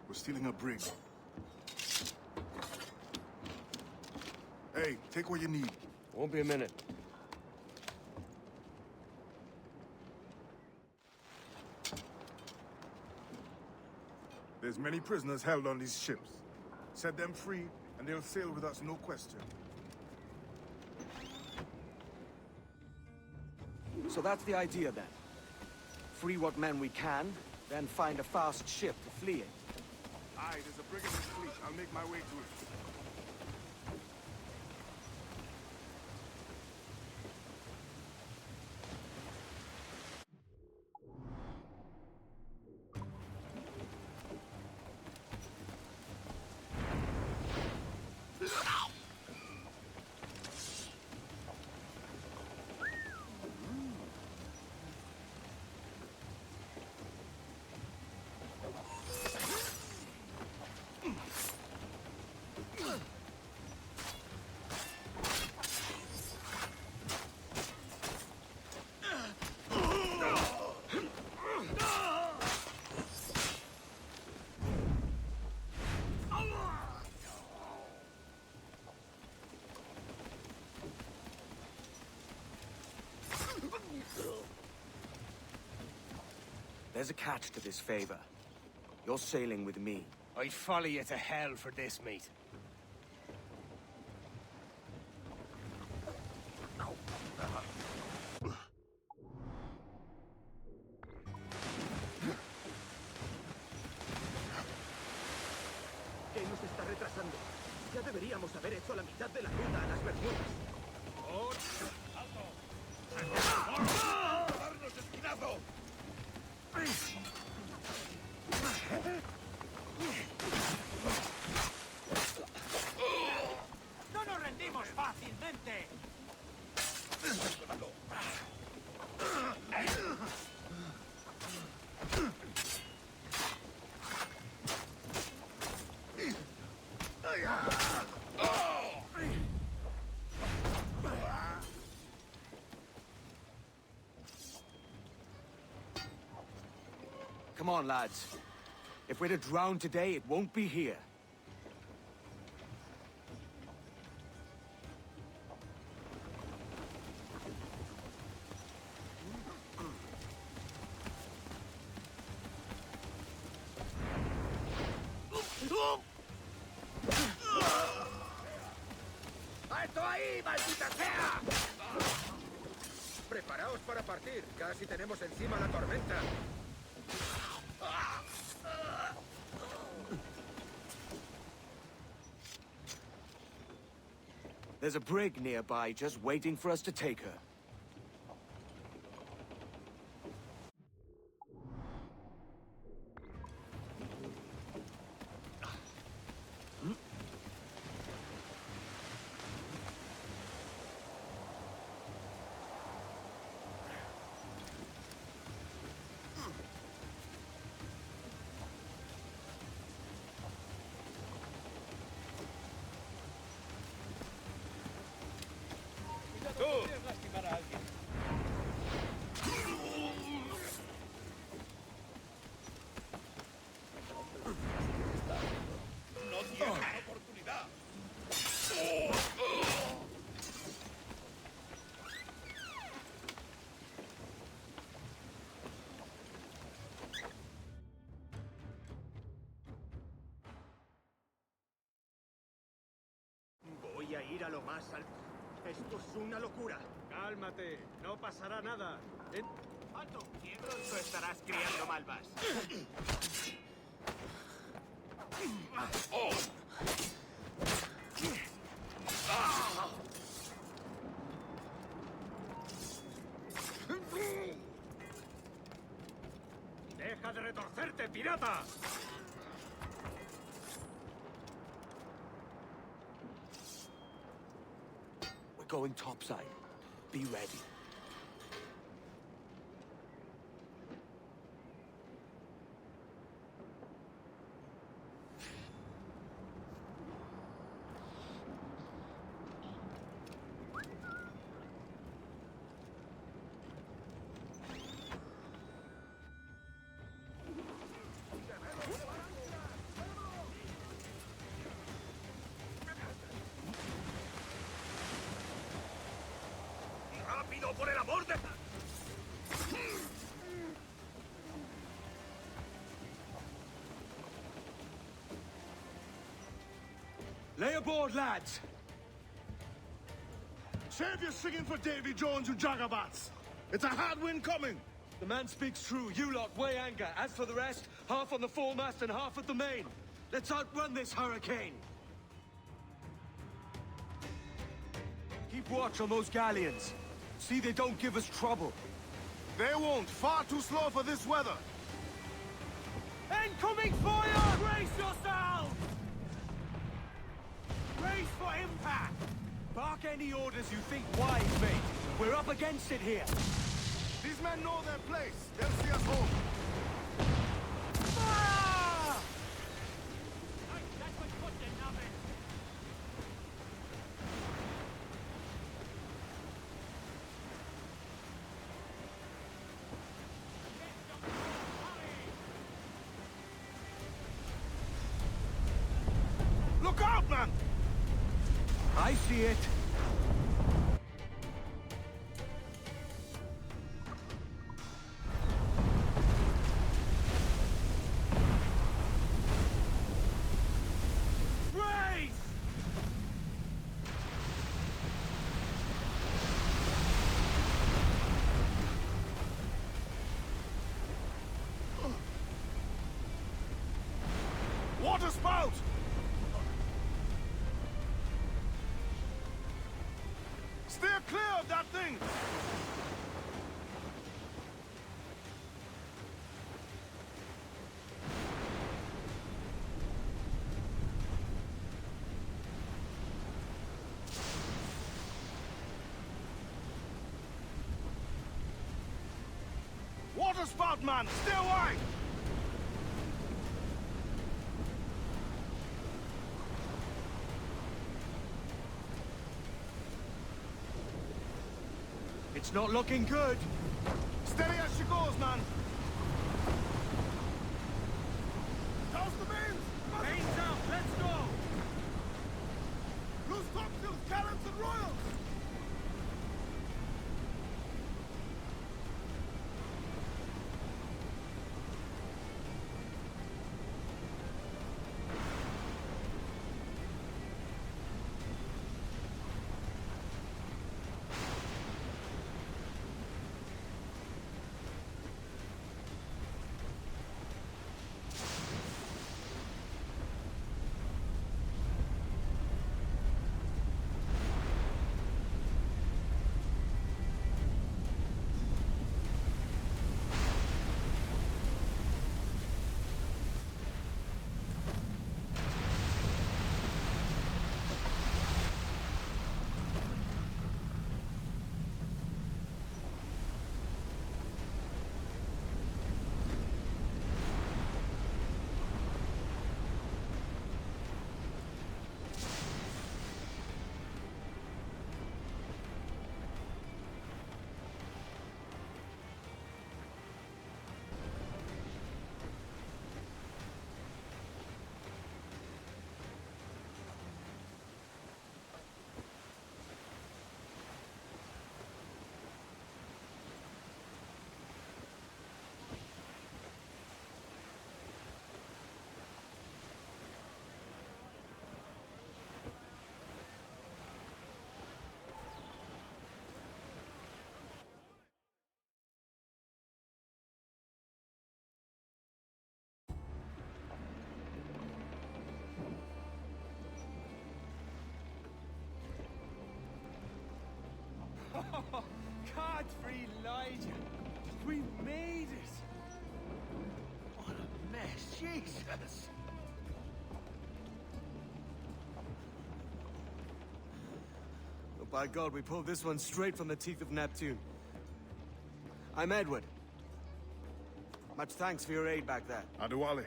We're stealing a brig. Hey, take what you need. Won't be a minute. There's many prisoners held on these ships. Set them free, and they'll sail with us, no question. So that's the idea, then. Free what men we can, then find a fast ship to flee in. Aye, there's a brigand in the fleet. I'll make my way to it. There's a catch to this favor. You're sailing with me. I'd follow you to hell for this, mate. ¿Qué nos está retrasando? Ya deberíamos haber hecho la mitad de la ruta a las Bermudas. ¡Oh! ¡Alto! ¡Darnos esquinazo! ¡No nos rendimos fácilmente! Come on, lads. If we're to drown today, it won't be here. ¡Alto ahí, maldita sea! Preparaos para partir. Casi tenemos encima la tormenta. There's a brig nearby just waiting for us to take her. ¡No tienes oportunidad! Voy a ir a lo más alto. Esto es una locura. Cálmate, no pasará nada. ¡Alto! Que pronto estarás criando malvas. ¡Deja de retorcerte, pirata! We're going topside. Be ready. Lay aboard, lads! Save your singing for Davy Jones, you jagabats! It's a hard wind coming! The man speaks true. You lot weigh anchor. As for the rest, half on the foremast and half at the main. Let's outrun this hurricane! Keep watch on those galleons. See they don't give us trouble. They won't. Far too slow for this weather. Incoming fire! Brace yourselves! Brace for impact! Bark any orders you think wise, mate. We're up against it here. These men know their place. They'll see us home. Fire! Look out, man! I see it. Brace! Water spout! Steer clear of that thing! Water spout, man! Stay wide! It's not looking good. Steady as she goes, man! Toss the mains! Mains out, let's go! Loose topsails, cannons and royals! Godfrey Elijah! We made it! What a mess, Jesus! Oh, by God, we pulled this one straight from the teeth of Neptune. I'm Edward. Much thanks for your aid back there. Adewale.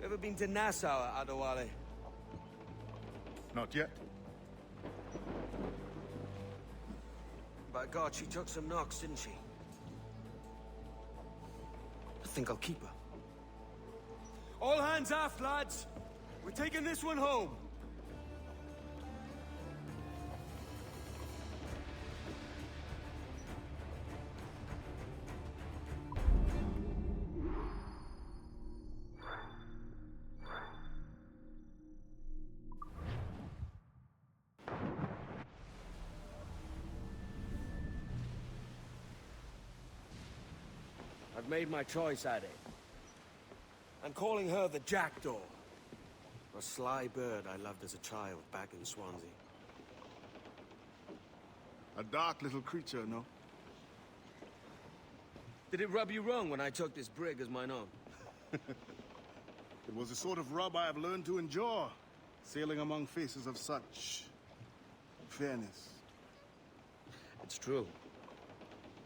Ever been to Nassau, Adewale? Not yet. By God, she took some knocks, didn't she? I think I'll keep her. All hands aft, lads! We're taking this one home! made my choice, Addy. I'm calling her the Jackdaw. A sly bird I loved as a child back in Swansea. A dark little creature, no? Did it rub you wrong when I took this brig as mine own? It was the sort of rub I have learned to endure, sailing among faces of such fairness. It's true.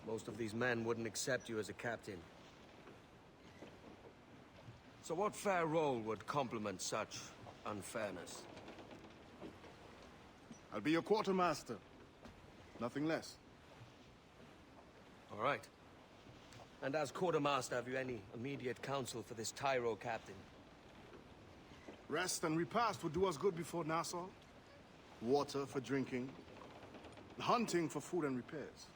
Most of these men wouldn't accept you as a captain. So what fair role would complement such unfairness? I'll be your quartermaster. Nothing less. All right. And as quartermaster, have you any immediate counsel for this Tyro captain? Rest and repast would do us good before Nassau. Water for drinking. Hunting for food and repairs.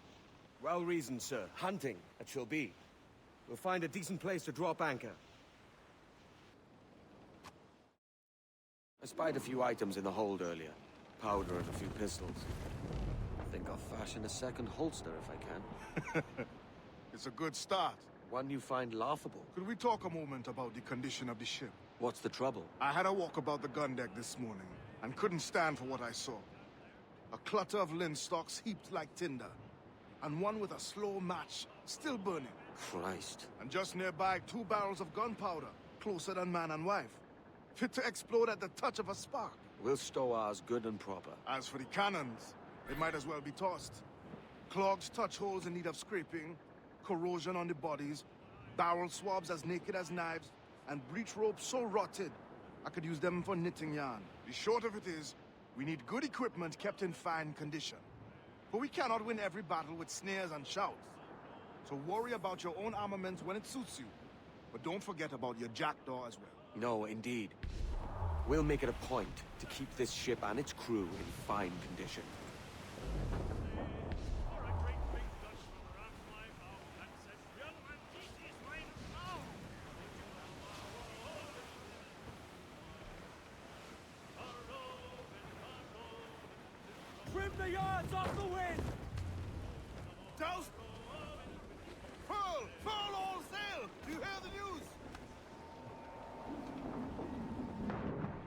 Well reasoned, sir. Hunting, it shall be. We'll find a decent place to drop anchor. I spied a few items in the hold earlier. Powder and a few pistols. I think I'll fashion a second holster if I can. It's a good start. One you find laughable. Could we talk a moment about the condition of the ship? What's the trouble? I had a walk about the gun deck this morning, and couldn't stand for what I saw. A clutter of linstocks heaped like tinder, and one with a slow match, still burning. Christ. And just nearby, 2 barrels of gunpowder, closer than man and wife. Fit to explode at the touch of a spark. We'll stow ours good and proper. As for the cannons, they might as well be tossed. Clogged touch holes in need of scraping, corrosion on the bodies, barrel swabs as naked as knives, and breech ropes so rotted, I could use them for knitting yarn. The short of it is, we need good equipment kept in fine condition. For we cannot win every battle with snares and shouts. So worry about your own armament when it suits you. But don't forget about your jackdaw as well. No, indeed. We'll make it a point to keep this ship and its crew in fine condition. Trim the yards off the wind! Douse! Furl! Furl all sail! Do you hear the news?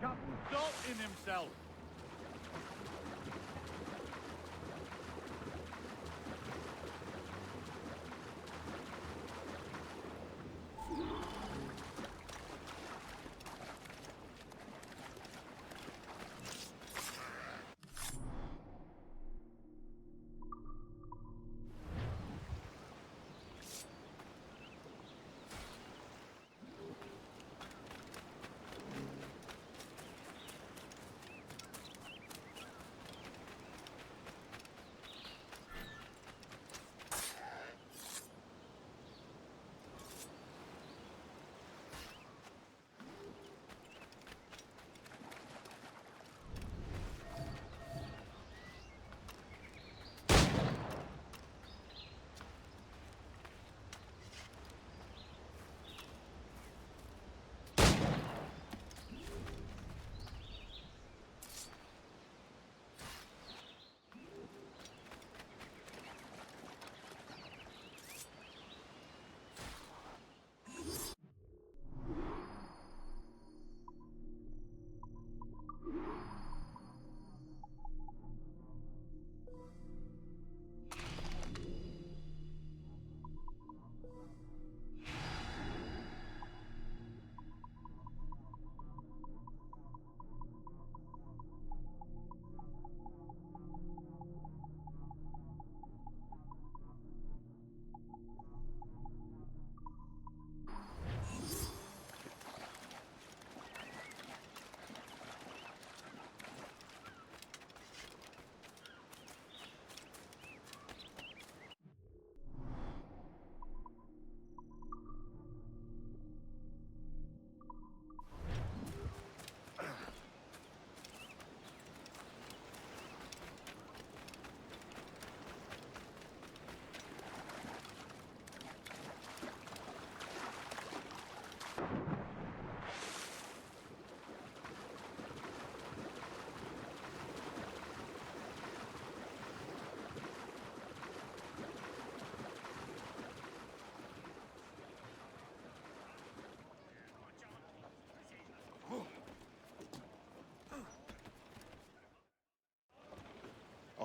Captain Salt in himself.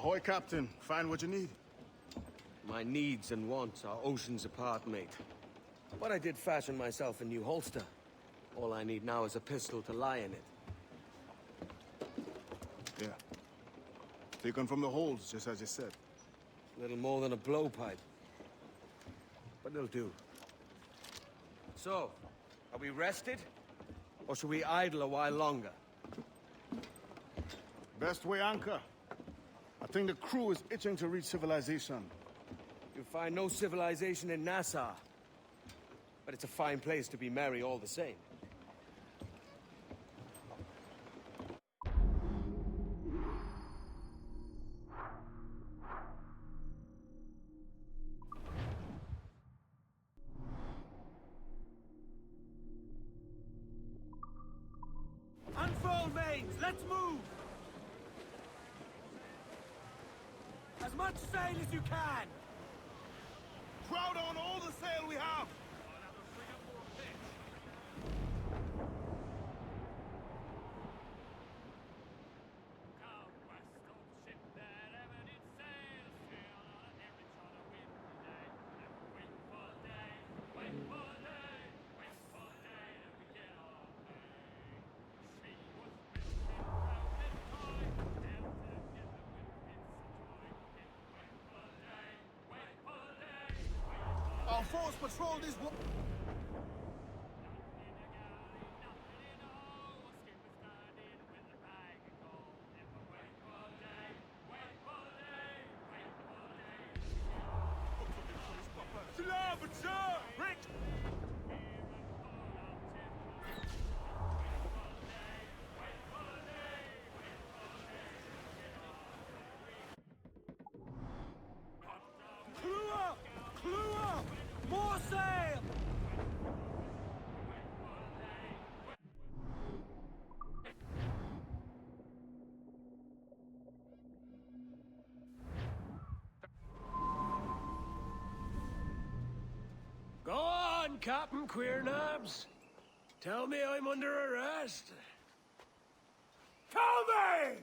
Ahoy, Captain. Find what you need. My needs and wants are oceans apart, mate. But I did fashion myself a new holster. All I need now is a pistol to lie in it. Yeah. Taken from the holds, just as you said. Little more than a blowpipe. But it'll do. So, are we rested? Or should we idle a while longer? Best way anchor. I think the crew is itching to reach civilization. You'll find no civilization in Nassau. But it's a fine place to be merry all the same. Unfold, mains! Let's move! As much sail as you can! Crowd on all the sail we have! Our force patrolled this wa- Crew up! Crew up! More sail! Go on, Captain Queernabs. Tell me I'm under arrest. Tell me!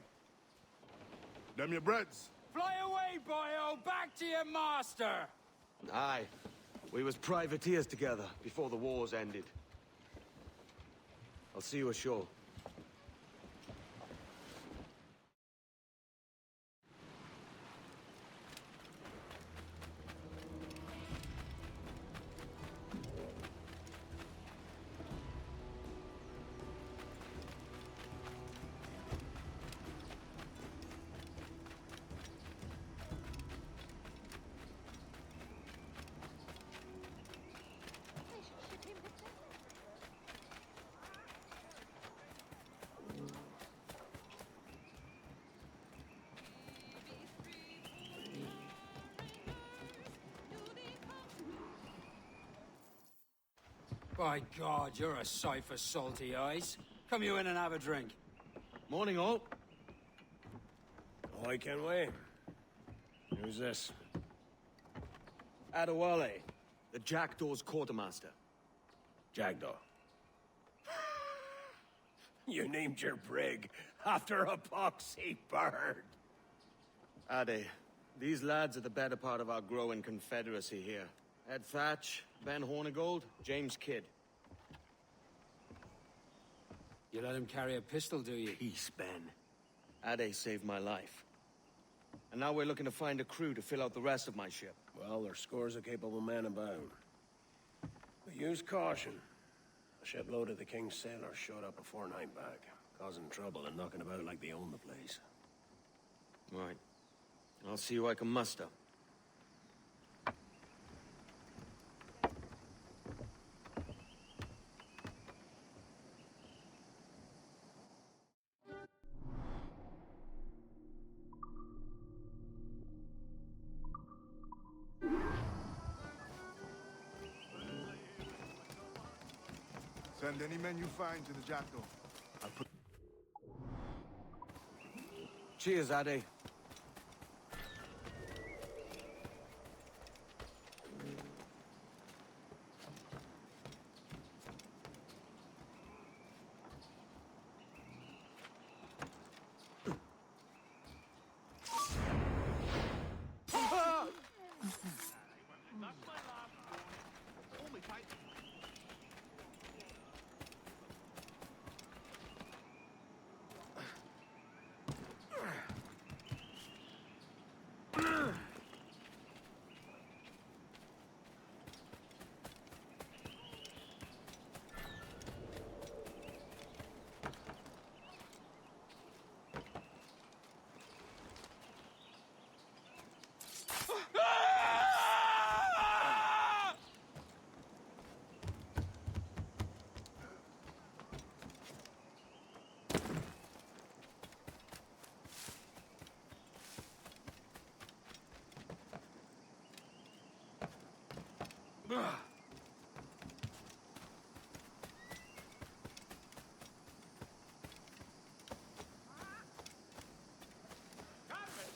Them your breads. Fly away, boyo! Back to your master! Aye. We was privateers together before the wars ended. I'll see you ashore. By God, you're a sight for salty eyes. Come you in and have a drink. Morning, all. I can wait. Who's this? Adewale, the Jackdaw's quartermaster. Jackdaw. You named your brig after a poxy bird. Ade, these lads are the better part of our growing confederacy here. Ed Thatch, Ben Hornigold, James Kidd. You let him carry a pistol, do you? Peace, Ben. Ade saved my life. And now we're looking to find a crew to fill out the rest of my ship. Well, there's scores of capable men about. But use caution. A shipload of the King's sailors showed up a fortnight back, causing trouble and knocking about like they own the place. Right. I'll see who I can muster. Send any men you find to the Jackdaw. I'll put... Cheers, Ade.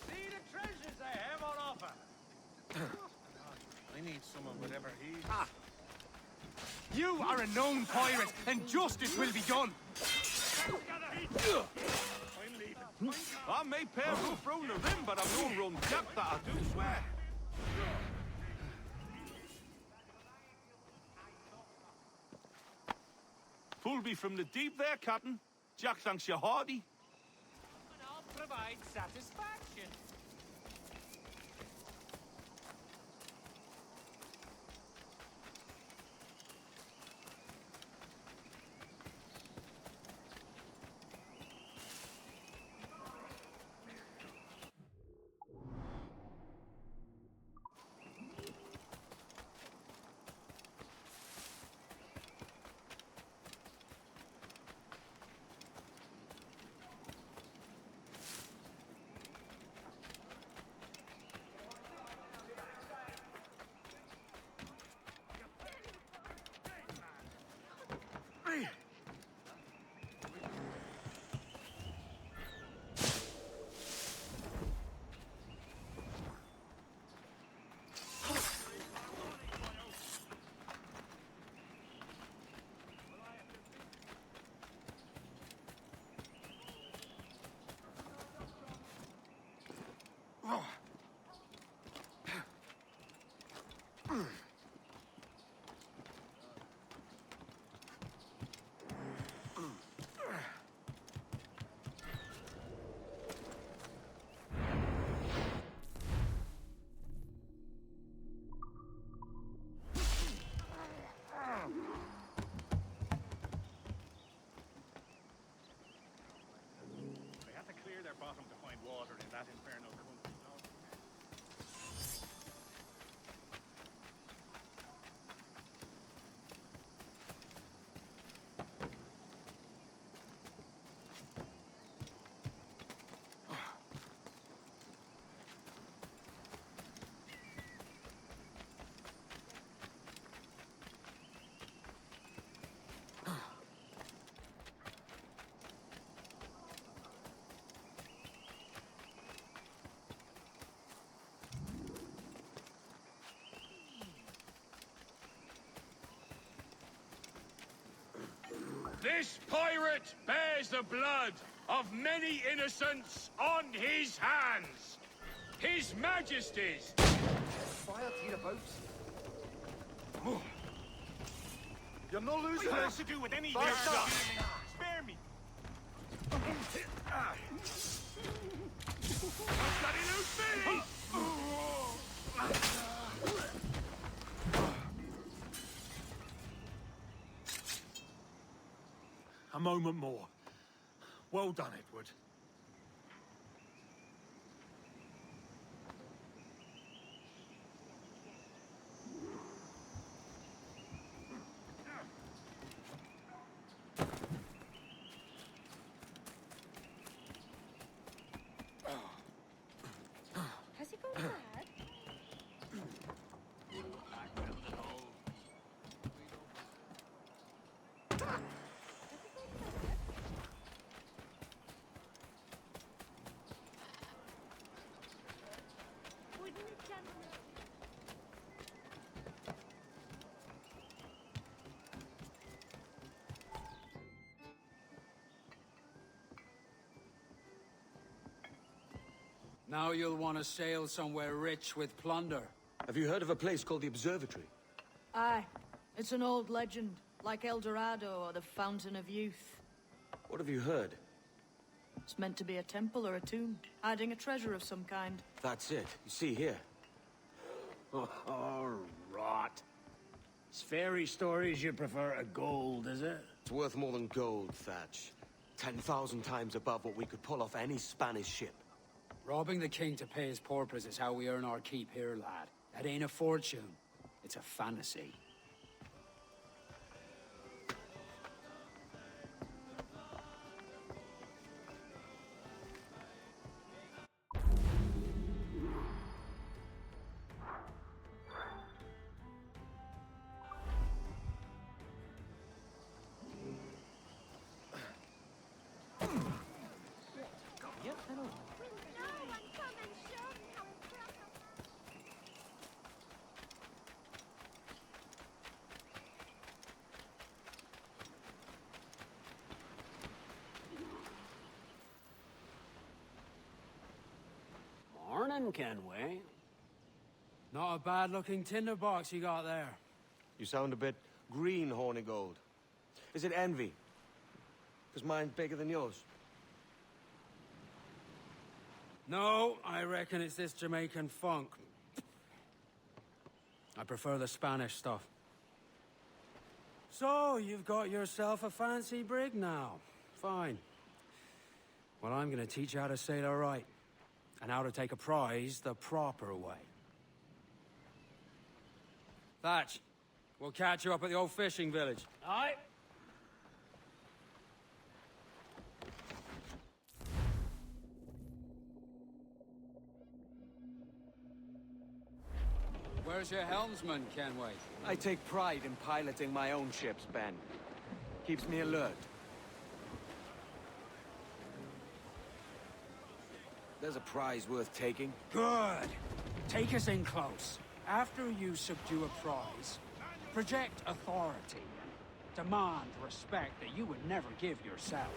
See the treasures I have on offer. I need someone with whatever he's... You are a known pirate, and justice will be done. I may pair rough round the rim, but I'm no rum jack, that I do swear. Pull me from the deep there, Captain. Jack thanks you hearty. And I'll provide satisfaction. They had to clear their bottom to find water in that infernal country. This pirate bears the blood of many innocents on his hands. His Majesty's. Fire to the boats. You're not losing What less to do with any Fire stop. Spare me. Bloody loose me! A moment more. Well done, Edward. Has he gone mad? Now you'll want to sail somewhere rich with plunder. Have you heard of a place called the Observatory? Aye. It's an old legend, like El Dorado or the Fountain of Youth. What have you heard? It's meant to be a temple or a tomb, hiding a treasure of some kind. That's it. You see here. Oh, rot. It's fairy stories you prefer to gold, is it? It's worth more than gold, Thatch. 10,000 times above what we could pull off any Spanish ship. Robbing the king to pay his porpoise is how we earn our keep here, lad. That ain't a fortune. It's a fantasy. Morning, Kenway. Not a bad-looking tinderbox you got there. You sound a bit green, Hornigold. Is it envy? Because mine's bigger than yours. No, I reckon it's this Jamaican funk. I prefer the Spanish stuff. So, you've got yourself a fancy brig now. Fine. Well, I'm gonna teach you how to sail her right. And how to take a prize the proper way. Thatch, we'll catch you up at the old fishing village. Aye. Where's your helmsman, Kenway? I take pride in piloting my own ships, Ben. Keeps me alert. There's a prize worth taking. Good. Take us in close. After you subdue a prize, project authority. Demand respect that you would never give yourself.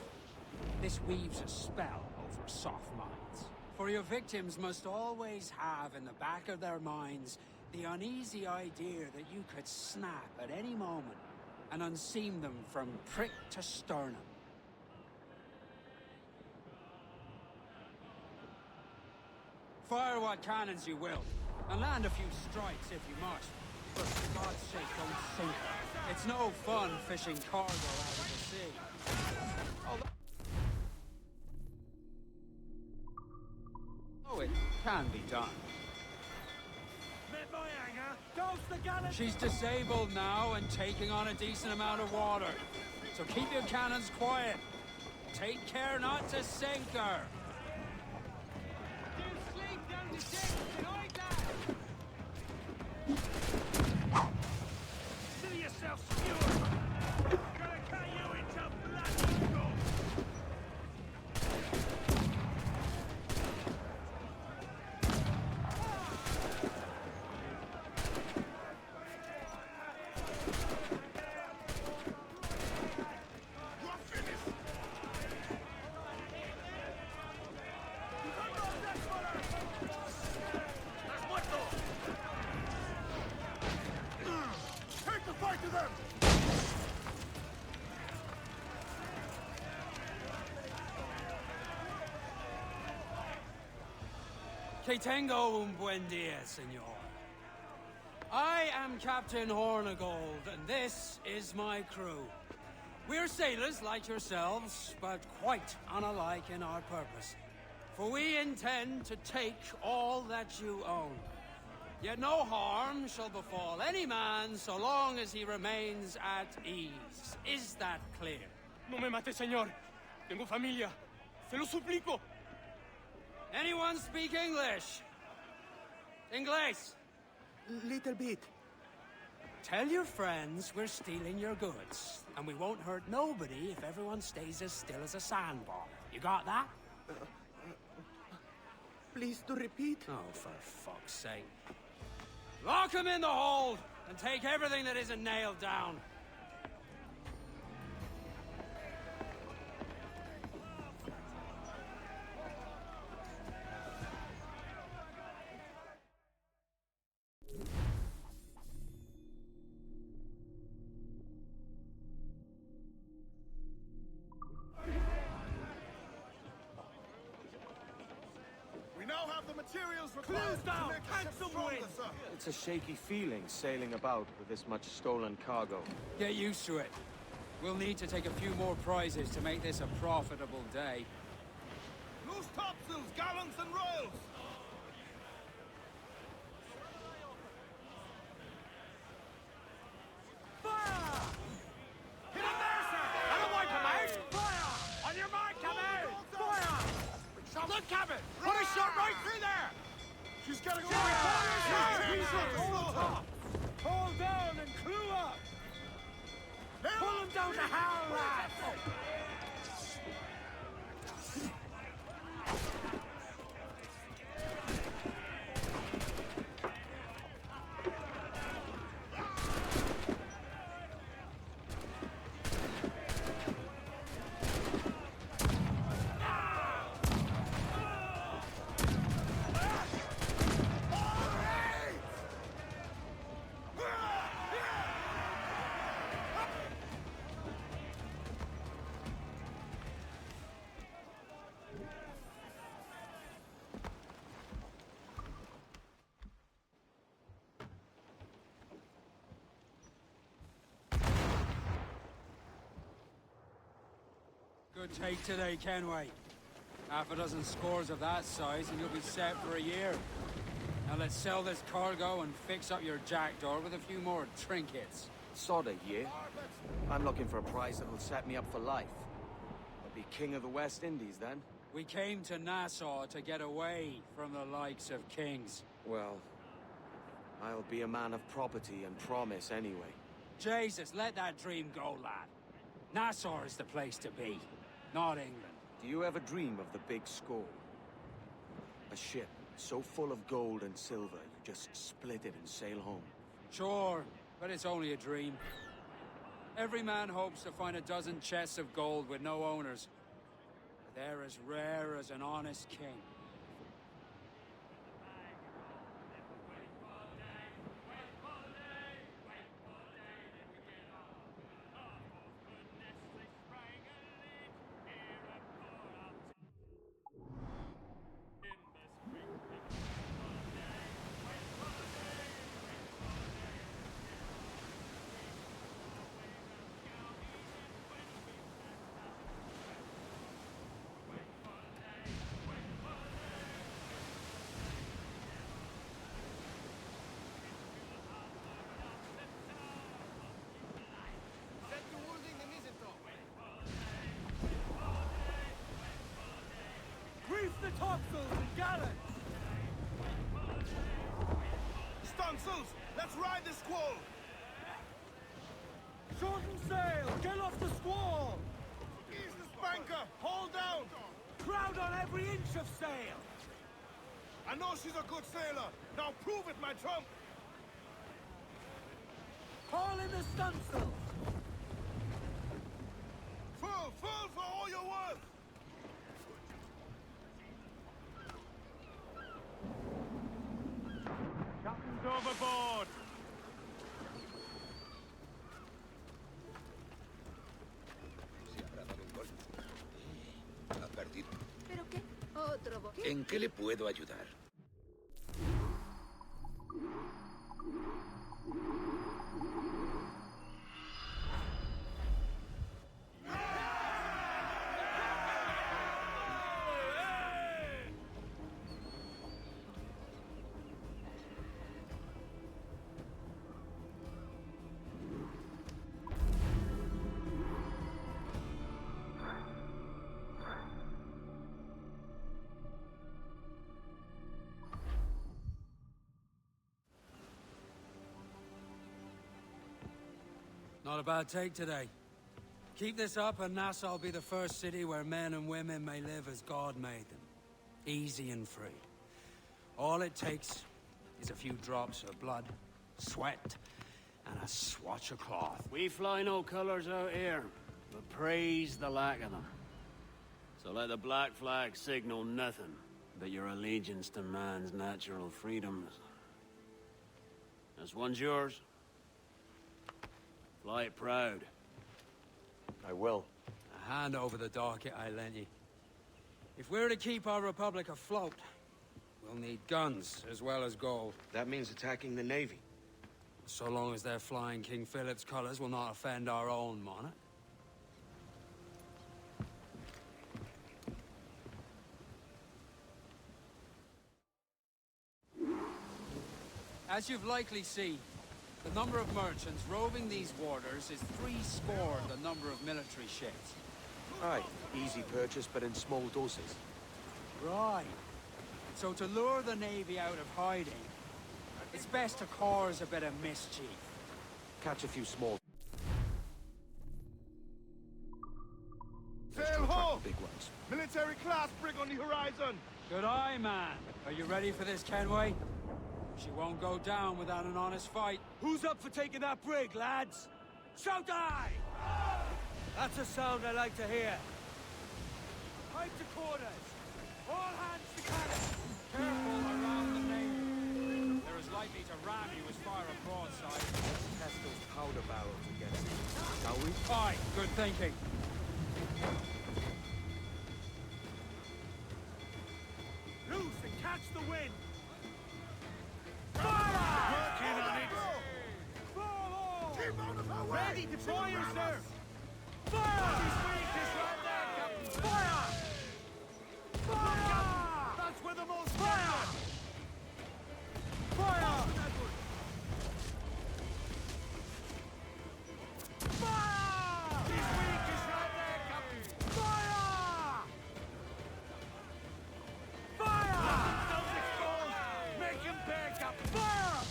This weaves a spell over soft minds. For your victims must always have in the back of their minds the uneasy idea that you could snap at any moment and unseam them from prick to sternum. Fire what cannons you will, and land a few strikes if you must. But for God's sake, don't sink her. It's no fun fishing cargo out of the sea. Oh, it can be done. Met my hanger. Dose the gallant. She's disabled now and taking on a decent amount of water. So keep your cannons quiet. Take care not to sink her. See yourself skewered. Gonna cut you into bloody gold. Take the fight to them! Que tengo un buen dia, senor. I am Captain Hornigold, and this is my crew. We're sailors like yourselves, but quite unalike in our purpose. For we intend to take all that you own. Yet no harm shall befall any man so long as he remains at ease. Is that clear? No me mate, señor. Tengo familia. Se lo suplico. Anyone speak English? Inglés? Little bit. Tell your friends we're stealing your goods, and we won't hurt nobody if everyone stays as still as a sandbar. You got that? Please to repeat. Oh, for fuck's sake. Lock him in the hold, and take everything that isn't nailed down. materials required to make the ship stronger, sir. It's a shaky feeling sailing about with this much stolen cargo. Get used to it. We'll need to take a few more prizes to make this a profitable day. Loose topsails, gallants, and royals! Fire! Hit him there, sir! I don't want him out! Fire! On your mark, come out! Fire! Look, Captain! Put a shot right through there! She's getting away! Hold down and clue up! Pull him down to hell, lads! Good take today, Kenway. Half a dozen scores of that size and you'll be set for a year. Now let's sell this cargo and fix up your jackdaw with a few more trinkets. Sod a year. I'm looking for a prize that'll set me up for life. I'll be king of the West Indies then. We came to Nassau to get away from the likes of kings. Well, I'll be a man of property and promise anyway. Jesus, let that dream go, lad. Nassau is the place to be, not England. Do you ever dream of the big score? A ship so full of gold and silver, you just split it and sail home. Sure, but it's only a dream. Every man hopes to find a dozen chests of gold with no owners. They're as rare as an honest king. Reef the topsails and gallants! Stunsails, let's ride the squall! Shorten sail! Get off the squall! Ease the spanker! Hold down! Crowd on every inch of sail! I know she's a good sailor. Now prove it, my trump! Haul in the stunsails! Full for all you're worth! Captain's overboard! Ha perdido. ¿Pero qué? ¿Otro boquete? ¿En qué le puedo ayudar? Not a bad take today. Keep this up and Nassau will be the first city where men and women may live as God made them. Easy and free. All it takes is a few drops of blood, sweat, and a swatch of cloth. We fly no colors out here, but praise the lack of them. So let the black flag signal nothing but your allegiance to man's natural freedoms. This one's yours. Fly it proud. I will. A hand over the docket I lent you. If we're to keep our republic afloat, We'll need guns as well as gold. That means attacking the Navy. So long as they're flying King Philip's colors will not offend our own monarch. As you've likely seen, the number of merchants roving these waters is 80 the number of military ships. Aye, easy purchase, but in small doses. Right. So to lure the Navy out of hiding, it's best to cause a bit of mischief. Catch a few small... Sail ho! Big ones. Military class brig on the horizon! Good eye, man. Are you ready for this, Kenway? She won't go down without an honest fight. Who's up for taking that brig, lads? Shout aye! That's a sound I like to hear. Pipe to quarters. All hands to cannon. Careful around the Navy. They're as likely to ram you as fire a broadside. Let's test those powder barrels against them, shall we? Aye, good thinking. Loose and catch the wind. Working on it. Keep out of our way! Ready, deployers, sir. Fire! He's weak, is right there, Captain. Fire! Fire! That's where the most Fire! Fire! Fire! He's weak, is right there, Captain. Fire! Fire! Themselves exposed. Make him pay, Captain. Fire!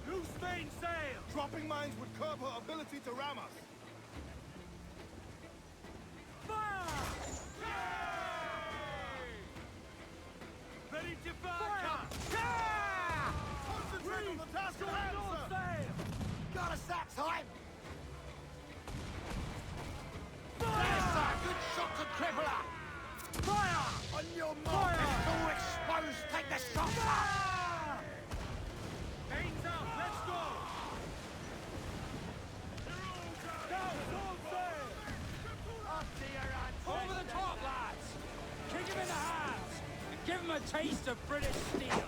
Loose main sail. Dropping mines would curb her ability to ram us. Ready to fire, Captain. Concentrate on the task at hand, sir! Got a sack time. There's a good shot to cripple her. Fire! On your mark, all exposed. Take the shot. Fire! Mains out. Let's go. Over the top, lads! Kick him in the hands! And give him a taste of British steel!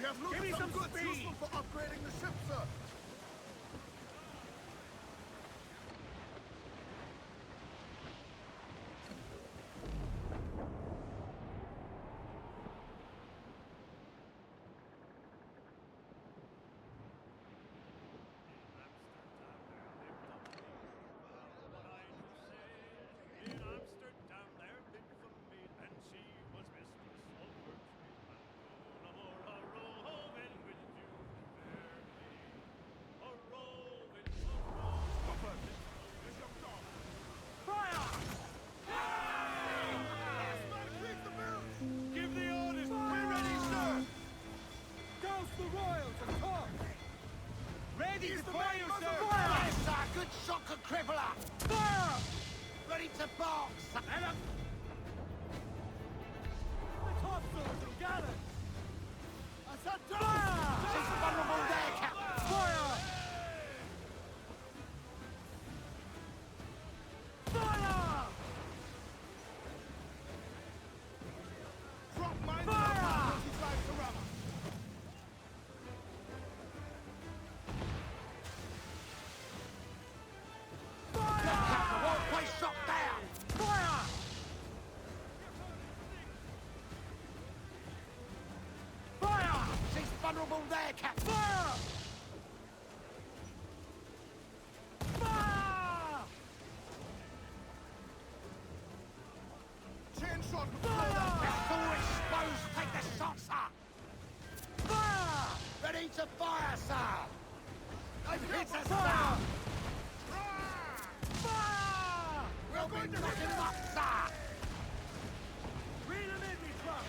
We have looked Give me at some some goods speed. useful for upgrading the ship, sir. Give the orders. We're ready, sir. Douse the royals and talk. Ready to fire, sir. Yes, sir. Good shot to cripple her. Fire! Ready to box. And up. The topsails and gallant. I said fire! She's vulnerable there, Captain. Fire! Fire! Drop mines in our path, he's like to ram us. down there, Captain! Fire! Fire! Chain shot! Fire! We're exposed! Take the shot, sir! Fire! Ready to fire, sir! They've hit us, sir! Fire! We'll be knocking them up, sir! Reel them in, me truck!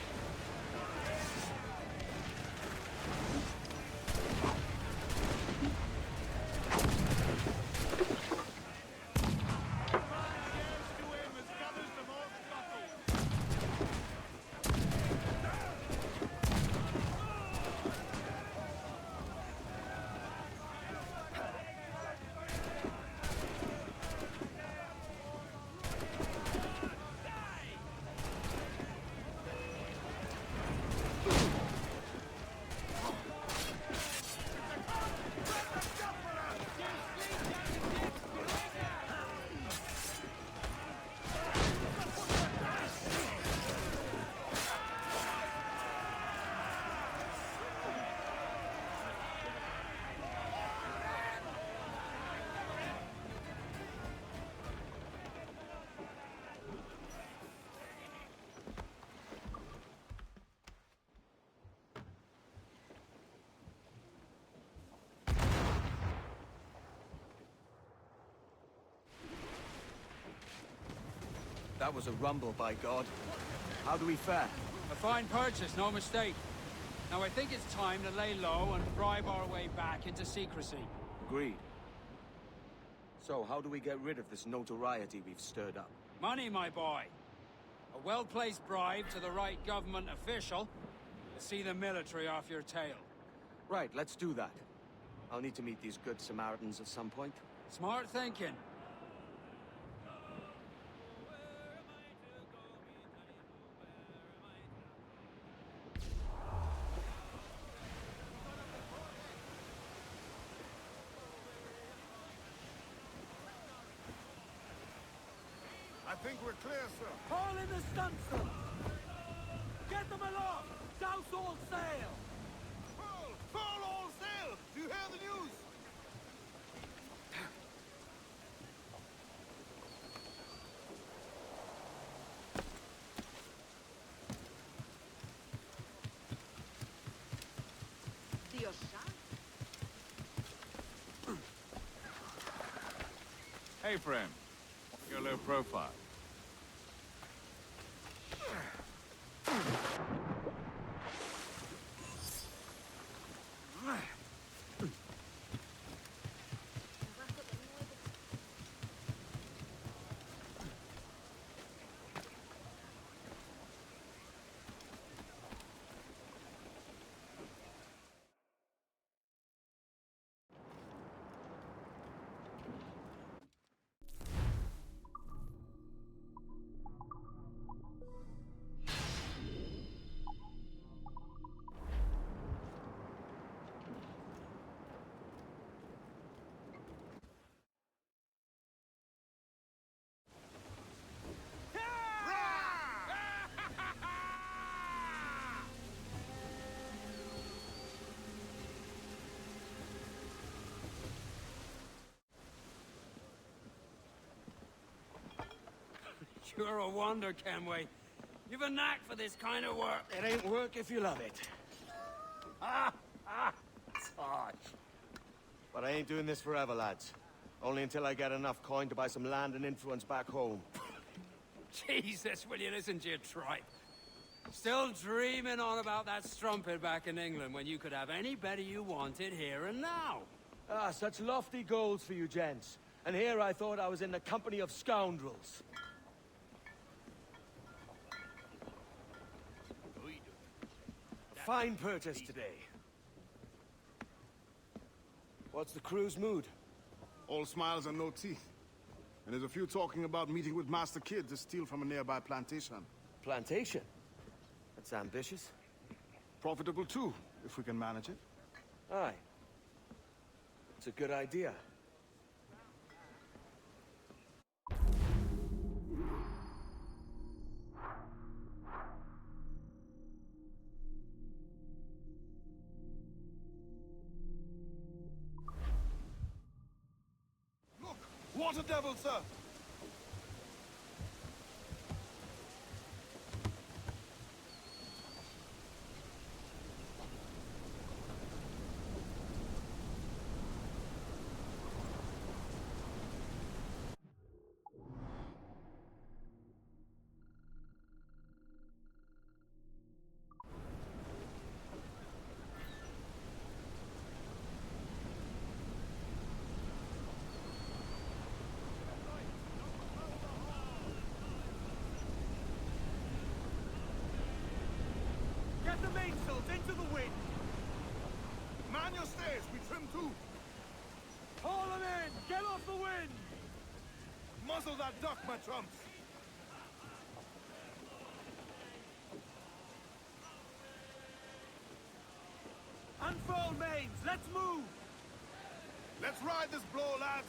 That was a rumble, by God. How do we fare? A fine purchase, no mistake. Now I think it's time to lay low and bribe our way back into secrecy. Agreed. So, how do we get rid of this notoriety we've stirred up? Money, my boy. A well-placed bribe to the right government official will see the military off your tail. Right, let's do that. I'll need to meet these good Samaritans at some point. Smart thinking. I think we're clear, sir. Haul in the stunsails! Get them aloft! Douse all sail! Furl all sail! Do you hear the news? Dios Hey, friend. You're low profile. You're a wonder, Kenway. You've a knack for this kind of work. It ain't work if you love it. Tosh. But I ain't doing this forever, lads. Only until I get enough coin to buy some land and influence back home. Jesus, will you listen to your tripe? Still dreaming on about that strumpet back in England when you could have any better you wanted here and now. Ah, such lofty goals for you gents. And here I thought I was in the company of scoundrels. A fine purchase today. What's the crew's mood? All smiles and no teeth. And there's a few talking about meeting with Master Kid to steal from a nearby plantation. Plantation? That's ambitious. Profitable too, if we can manage it. Aye. It's a good idea. Water devil, sir! Get the mainsails into the wind! Man your stays, we trim too! Haul them in! Get off the wind! Muzzle that duck, my trumps! Unfurl mains! Let's move! Let's ride this blow, lads!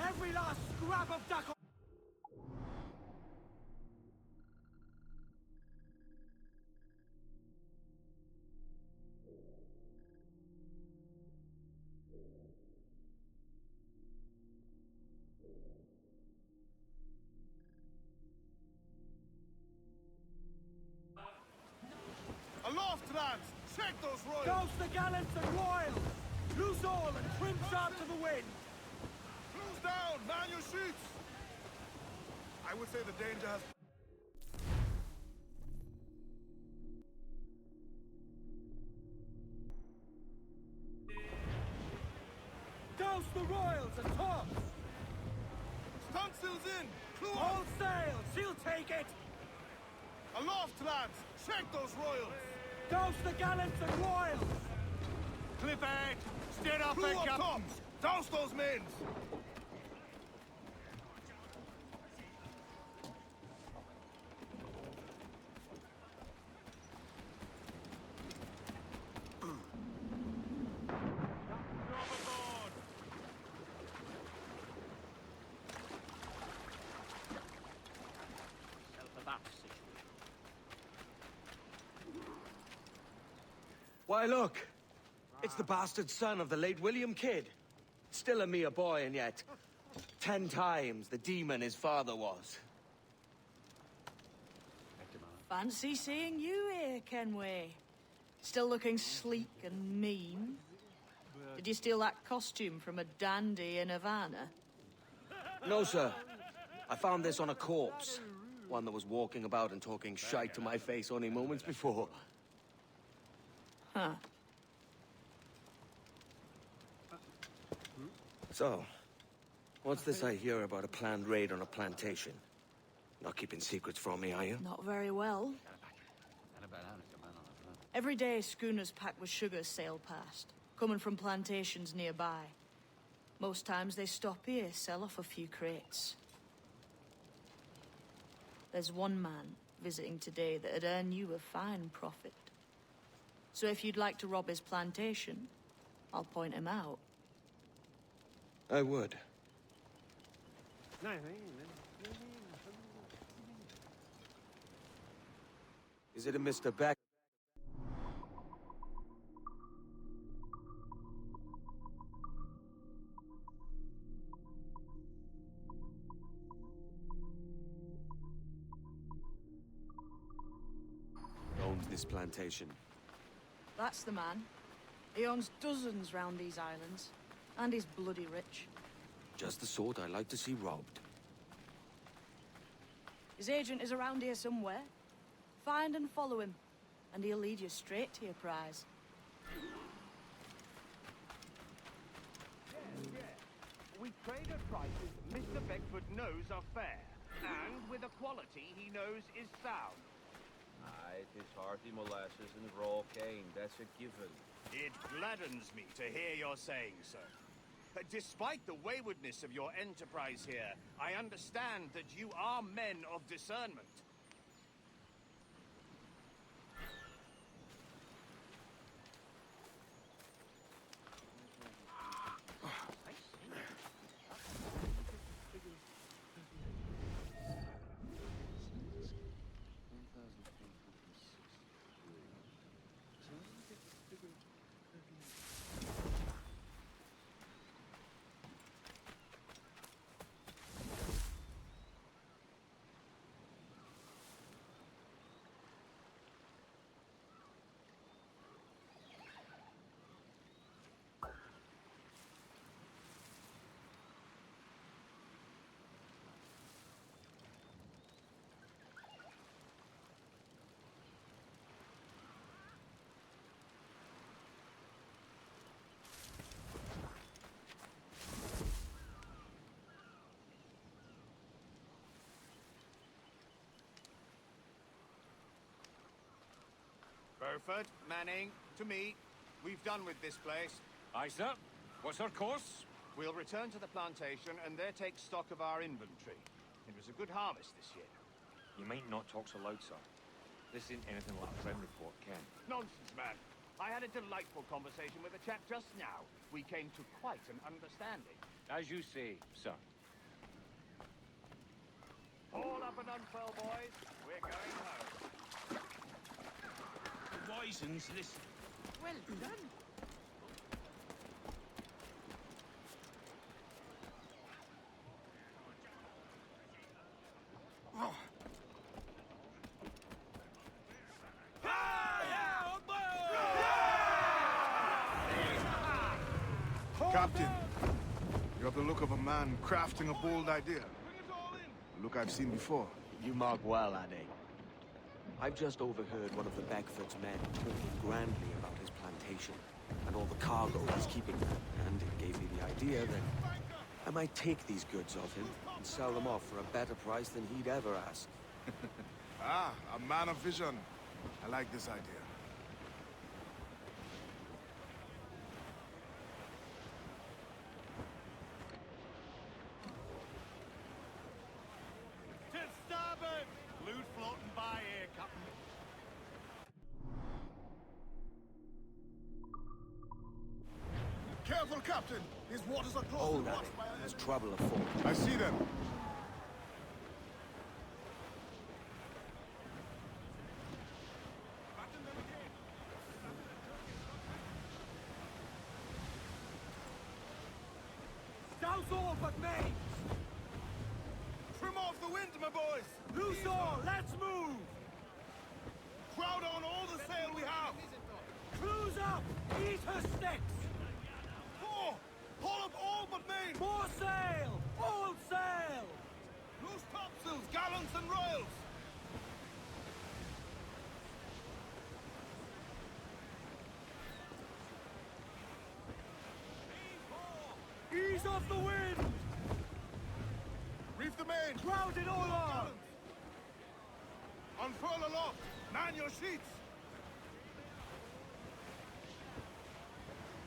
Every last scrap of duck... Aloft, lads! Check those royals! Douse the gallants and royals! Loose all and trim sharp to the wind! Close down! Man your sheets! I would say the danger has... Douse the royals and tops! Stunsails in! Clew All sail! She'll take it! Aloft, lads! Check those royals! Douse the gallants and royals! Clip ahead! Steer up, Clew up Captain! tops! Douse those mains! Why, look! It's the bastard son of the late William Kidd. Still a mere boy, and yet 10 times the demon his father was. Fancy seeing you here, Kenway. Still looking sleek and mean. Did you steal that costume from a dandy in Havana? No, sir. I found this on a corpse. One that was walking about and talking shite to my face only moments before. Huh. So, what's this I hear about a planned raid on a plantation? Not keeping secrets from me, are you? Not very well. Every day, schooners packed with sugar sail past, coming from plantations nearby. Most times they stop here, sell off a few crates. There's one man visiting today that'd earn you a fine profit. So if you'd like to rob his plantation, I'll point him out. I would. Is it a Mr. Beck? Owns this plantation. That's the man. He owns dozens round these islands. And he's bloody rich. Just the sort I like to see robbed. His agent is around here somewhere. Find and follow him, and he'll lead you straight to your prize. We trade at prices Mr. Beckford knows are fair, and with a quality he knows is sound. Aye, it is hearty molasses and raw cane, that's a given. It gladdens me to hear you're saying so. Despite the waywardness of your enterprise here, I understand that you are men of discernment. Hereford, Manning, to me. We've done with this place. Aye, sir. What's our course? We'll return to the plantation and there take stock of our inventory. It was a good harvest this year. You might not talk so loud, sir. This ain't anything like a friendly port, Ken. Nonsense, man. I had a delightful conversation with a chap just now. We came to quite an understanding. As you say, sir. All up and unfurl, boys. We're going home. The Wisens listen. Well done. Captain, you have the look of a man crafting a bold idea. A look I've seen before. You mark well, Ade. I've just overheard one of the Beckford's men talking grandly about his plantation and all the cargo he's keeping there, and it gave me the idea that I might take these goods off him and sell them off for a better price than he'd ever ask. Ah, a man of vision. I like this idea. To starboard! Loot floating by here, Captain. Careful, Captain! These waters are close. Hold on, there's trouble afoot. I see them. Douse all but mains! Trim off the wind, my boys! Loose all, let's move! Crowd on all the sail we have! Cruise up! Eat her sticks! Four! Haul up all but main! More sail! All sail! Loose topsails, gallants and royals! Ease off the wind! Reef the main! Crowd it all on! Unfurl aloft! Man your sheets!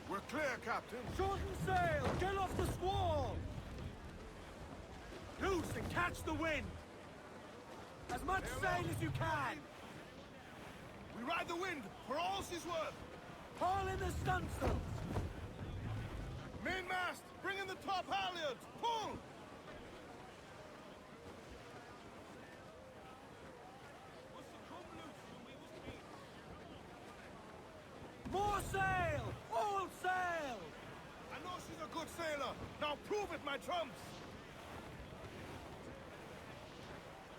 We're clear, Captain. Shorten sail! Get off the squall! Loose and catch the wind! As much sail as you can! We ride the wind for all she's worth! Haul in the stunsails! Mainmast! Bring in the top halyards! Pull! More sail! All sail! I know she's a good sailor! Now prove it, my trumps!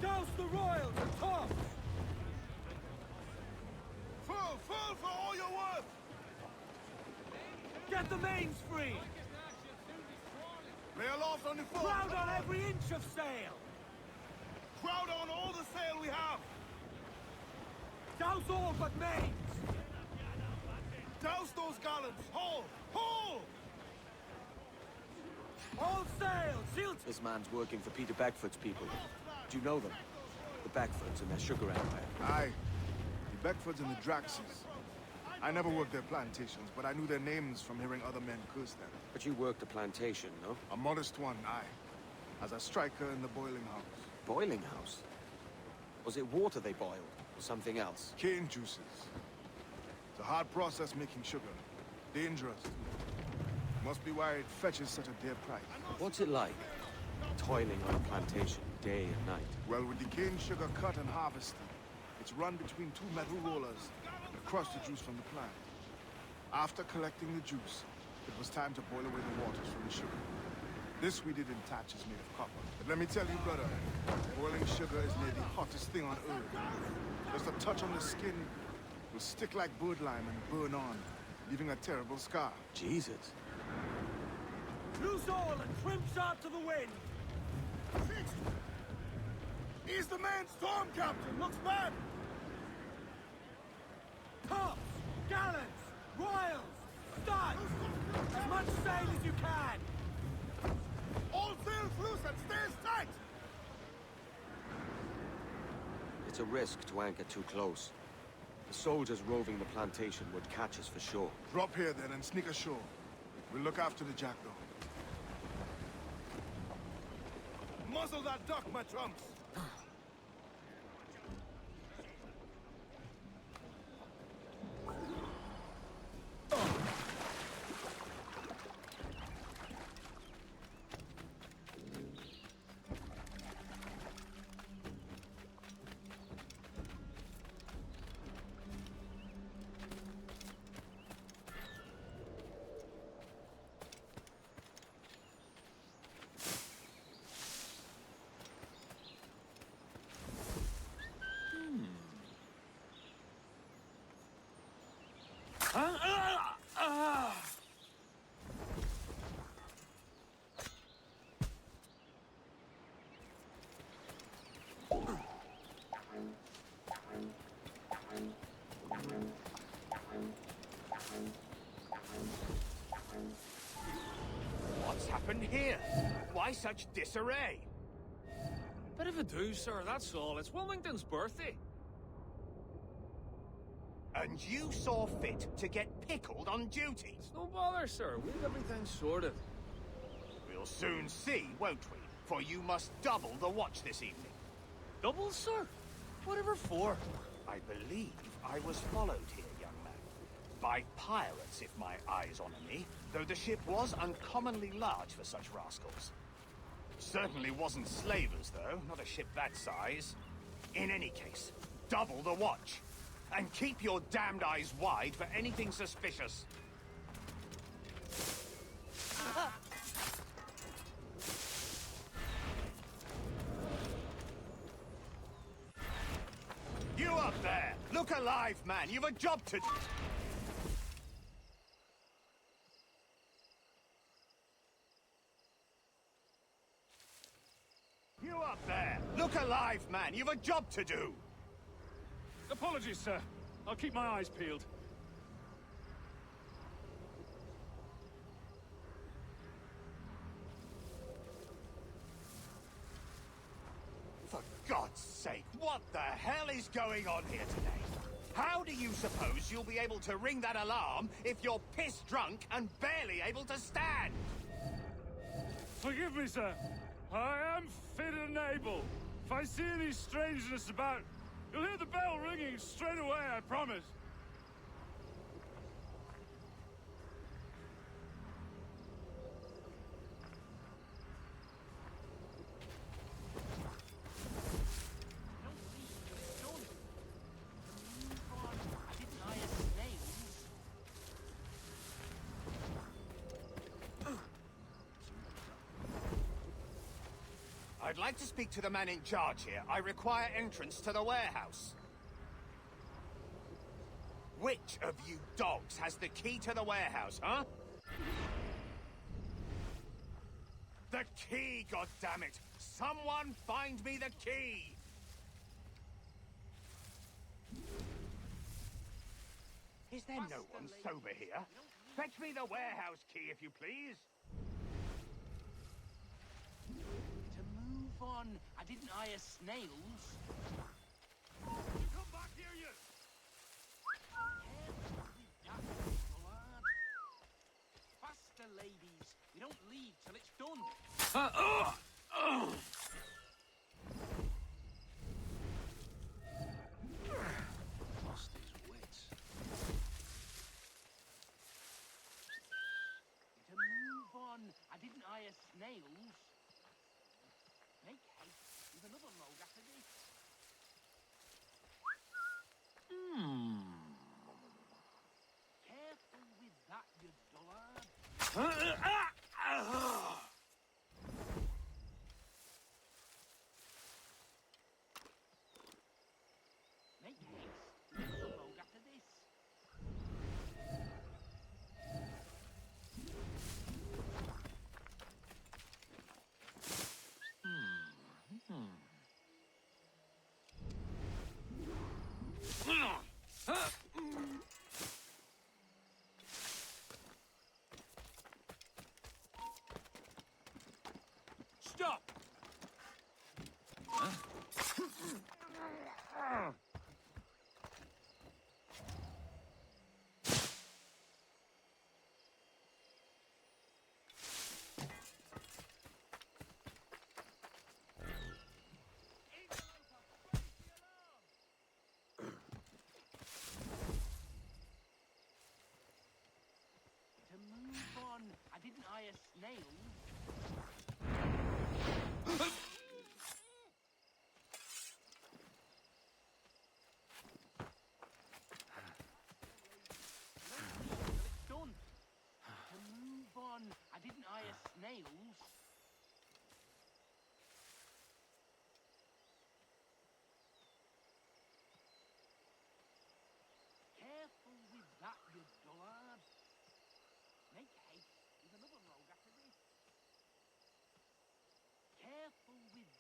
Douse the royals and tops! Full for all you're worth! Get the mains free! Lay aloft on the fore! Crowd on every inch of sail! Crowd on all the sail we have! Douse all but mains! Douse those gallants! Haul! Haul! All sail! Seal... This man's working for Peter Beckford's people. Do you know them? The Beckfords and their sugar empire. Aye. The Beckfords and the Draxes. I never worked their plantations, but I knew their names from hearing other men curse them. But you worked a plantation, no? A modest one, aye. As a striker in the boiling house. Boiling house? Was it water they boiled, or something else? Cane juices. It's a hard process making sugar. Dangerous. Must be why it fetches such a dear price. What's it like, toiling on a plantation day and night? Well, with the cane sugar cut and harvested, it's run between two metal rollers and crush the juice from the plant. After collecting the juice, it was time to boil away the waters from the sugar. This we did in thatches made of copper. But let me tell you, brother, boiling sugar is near the hottest thing on earth. Just a touch on the skin will stick like birdlime and burn on, leaving a terrible scar. Jesus. Loose all and trim sharp to the wind! Fixed! Ease the main storm, Captain! Looks bad! Tops! Gallants! Royals! Start! As much sail as you can! All sails loose and stays tight! It's a risk to anchor too close. The soldiers roving the plantation would catch us for sure. Drop here then and sneak ashore. We'll look after the jackdaw. Muzzle that duck, my trumps! What's happened here? Why such disarray? Bit of a do, sir, that's all. It's Wilmington's birthday. And you saw fit to get pickled on duty? It's no bother, sir. We've everything sorted. We'll soon see, won't we? For you must double the watch this evening. Double, sir? Whatever for? I believe I was followed here, young man. By pirates, if my eyes honour me. Though the ship was uncommonly large for such rascals. Certainly wasn't slavers, though. Not a ship that size. In any case, double the watch. And keep your damned eyes wide for anything suspicious. You up there! Look alive, man! You've a job to do! You up there! Look alive, man! You've a job to do! Apologies, sir. I'll keep my eyes peeled. For God's sake, what the hell is going on here today? How do you suppose you'll be able to ring that alarm if you're piss-drunk and barely able to stand? Forgive me, sir. I am fit and able. If I see any strangeness about, you'll hear the bell ringing straight away, I promise. I'd like to speak to the man in charge here. I require entrance to the warehouse. Which of you dogs has the key to the warehouse, huh? The key, goddammit! Someone find me the key! Is there no one sober here? Fetch me the warehouse key, if you please. On. I didn't hire snails. Come back here, you! Faster, ladies. We don't leave till it's done. Lost his wits. To move on. I didn't hire snails. Make haste with another load after this. Careful with that, you dullard. Make haste with another load after this. Stop!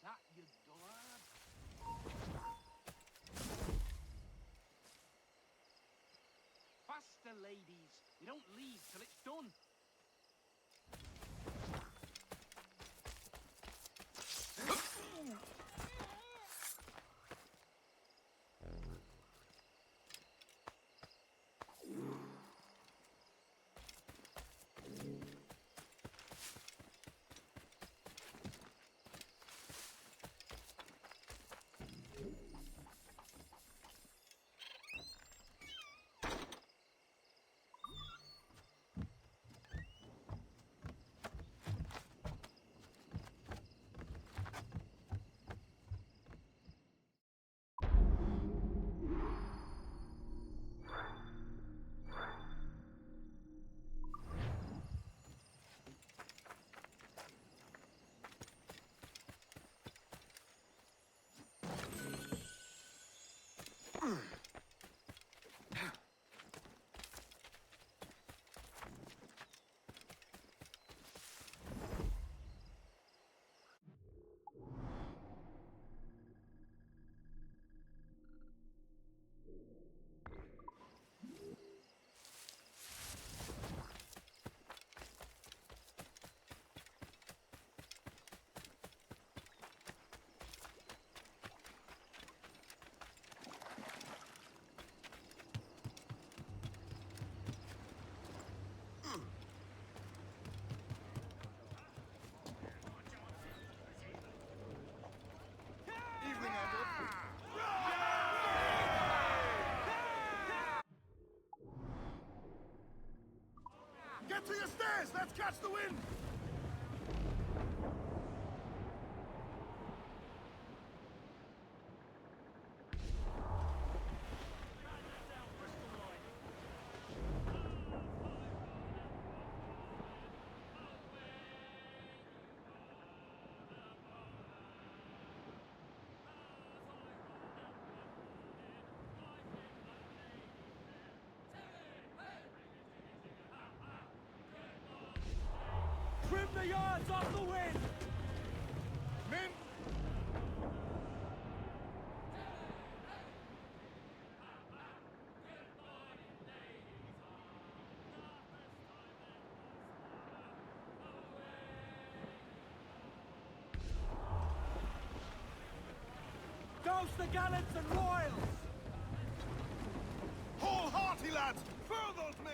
that, you dullard? Faster, ladies. We don't leave till it's done. Get to your stairs! Let's catch the wind! Trim the yards off the wind! Men! Douse the gallants and royals! Hold hearty, lads! Furl those men!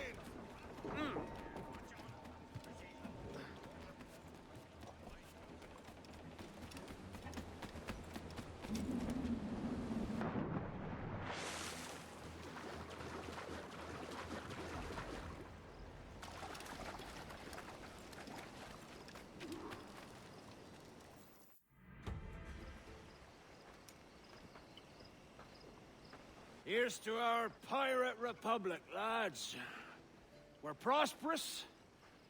Here's to our pirate republic, lads. We're prosperous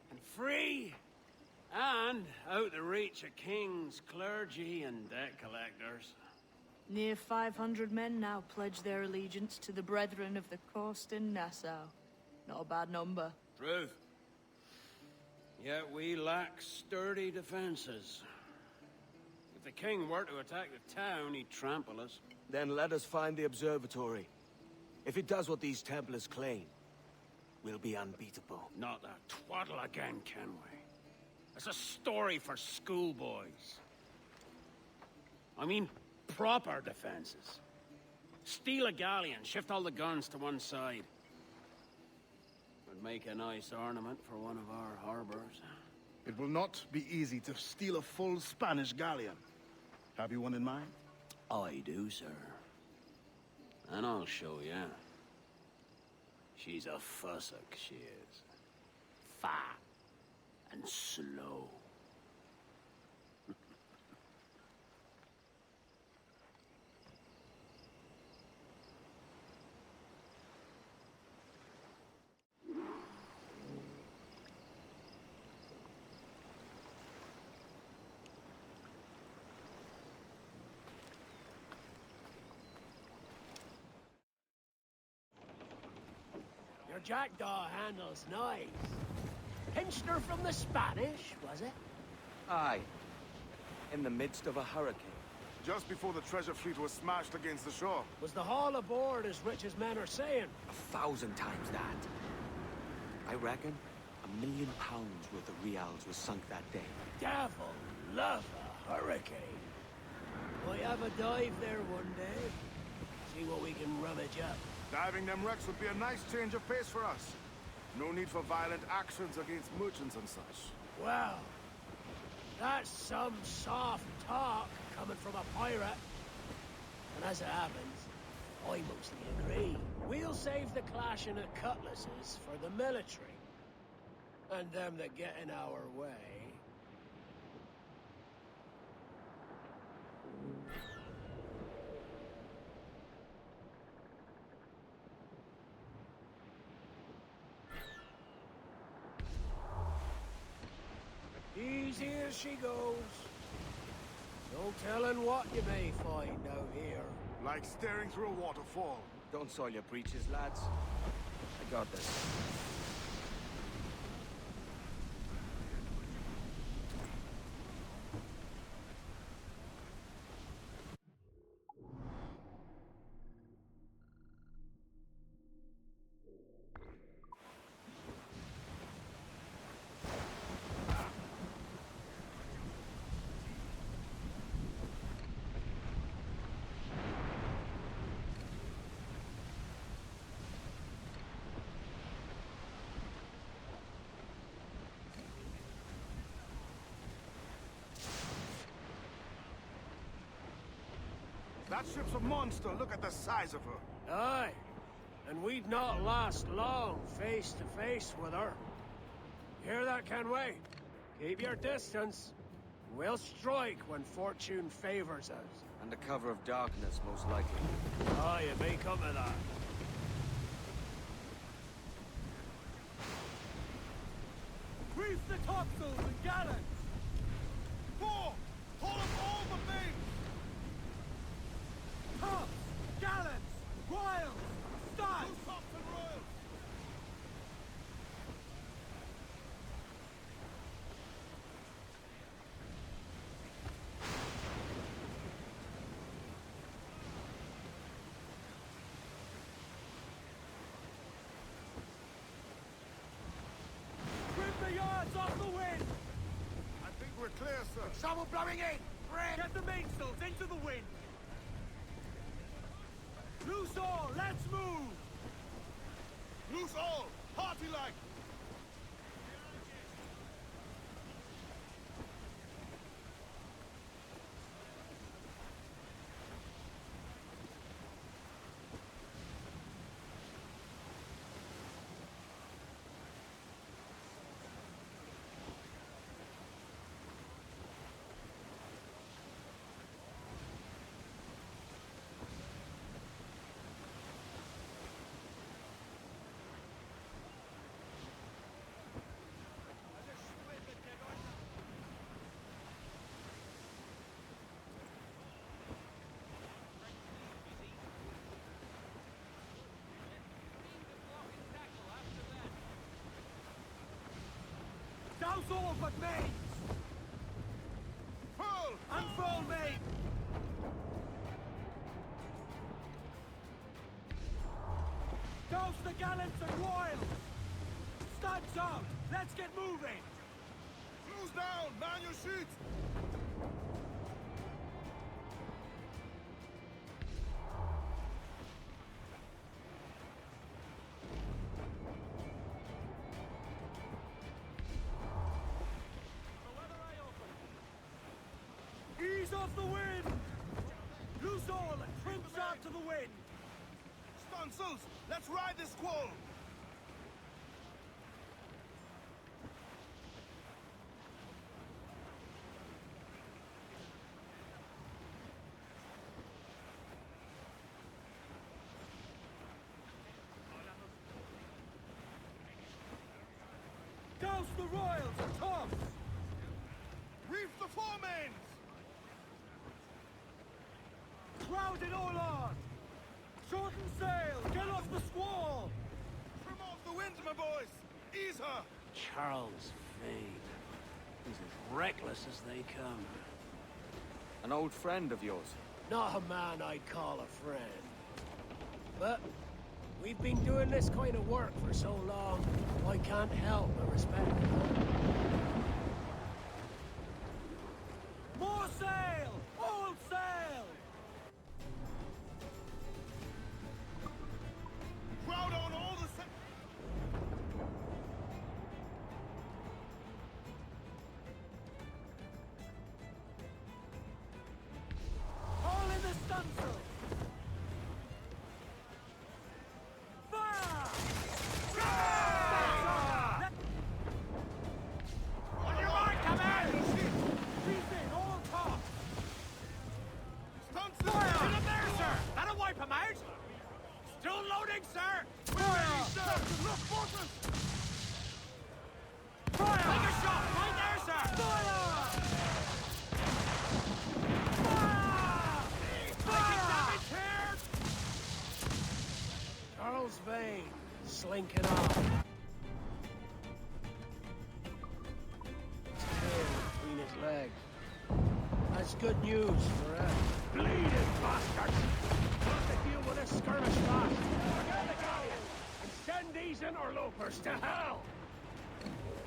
and free and out the reach of kings, clergy, and debt collectors. Near 500 men now pledge their allegiance to the Brethren of the Coast in Nassau. Not a bad number. Truth. Yet we lack sturdy defenses. If the king were to attack the town, he'd trample us. Then let us find the observatory. If it does what these Templars claim, we'll be unbeatable. Not that twaddle again, Kenway. It's a story for schoolboys. I mean, proper defenses. Steal a galleon, shift all the guns to one side. Would make a nice ornament for one of our harbors. It will not be easy to steal a full Spanish galleon. Have you one in mind? I do, sir. And I'll show you. She's a fussock, she is. Fat and slow. Your jackdaw handle's nice. Pinched her from the Spanish, was it? Aye. In the midst of a hurricane. Just before the treasure fleet was smashed against the shore. Was the haul aboard as rich as men are saying? 1,000 times that. I reckon £1 million worth of reals was sunk that day. Devil love a hurricane. Might have a dive there one day. See what we can rummage up. Diving them wrecks would be a nice change of pace for us. No need for violent actions against merchants and such. Well, that's some soft talk coming from a pirate. And as it happens, I mostly agree. We'll save the clashing of cutlasses for the military. And them that get in our way. Easy as she goes. No telling what you may find out here. Like staring through a waterfall. Don't soil your breeches, lads. I got this. That ship's a monster. Look at the size of her. Aye. And we'd not last long face to face with her. Hear that, Kenway? Keep your distance. We'll strike when fortune favors us. Under cover of darkness, most likely. Aye, it may come to that. Reef the topsails and gallants! Four! Haul up all the main! Tops! Gallants! Royals! Studs! Two tops and royals! Trim the yards off the wind! I think we're clear, sir. Trouble blowing in! Get the mainsails into the wind! Loose all! Let's move! Loose all! Party like! Douse all but mains! Furl! Unfurl main! Douse the gallants and royals! Studs out! Let's get moving! Close down! Man your sheets! Ease off the wind! Loose all and trim sharp to the wind! Stunsails! Let's ride this squall! Douse the royals and tops! Reef the foremains! Crowd it all on! Shorten sail! Get off the squall! Trim off the winds, my boys! Ease her! Charles Vane. He's as reckless as they come. An old friend of yours. Not a man I'd call a friend. But we've been doing this kind of work for so long, I can't help but respect him. More sail! All sail! Crowd on all the All in the stunsail! Fire! On your mark, come out! Reef in, all top! Fire! Get him there, sir! That'll wipe him out! Still loading, sir! Fire! Look, fortress! Fire! Take a shot! Right there, sir! Fire! Taking damage here! Charles Vane, slinking off. His tail between his legs. That's good news for us. Bleeding bastards! Got to deal with a skirmish fast. Forget the galleon and send these interlopers to hell!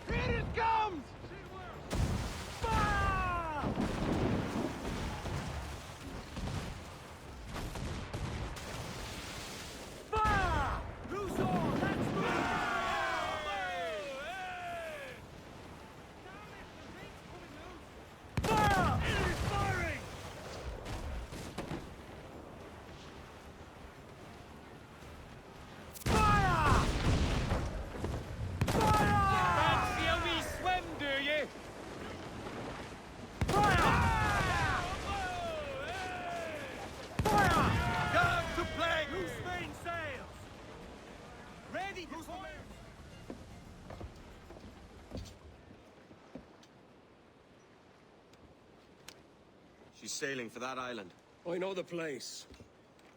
Here it comes! Fire! Fire! Who's on? Let's move! Fire! Enemy's firing! Fire! Fire! Fancy a wee swim, do you? Fire! Fire! Down to play! Loose main sails! Ready to fire! She's sailing for that island. I know the place.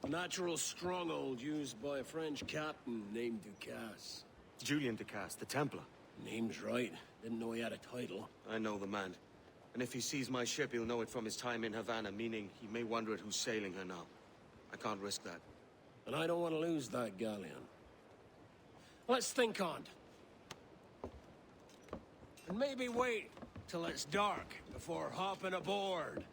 A natural stronghold used by a French captain named Ducasse. Julian Ducasse, the Templar. Name's right. Didn't know he had a title. I know the man. And if he sees my ship, he'll know it from his time in Havana, meaning he may wonder at who's sailing her now. I can't risk that. And I don't want to lose that galleon. Let's think on it. And maybe wait till it's dark before hopping aboard.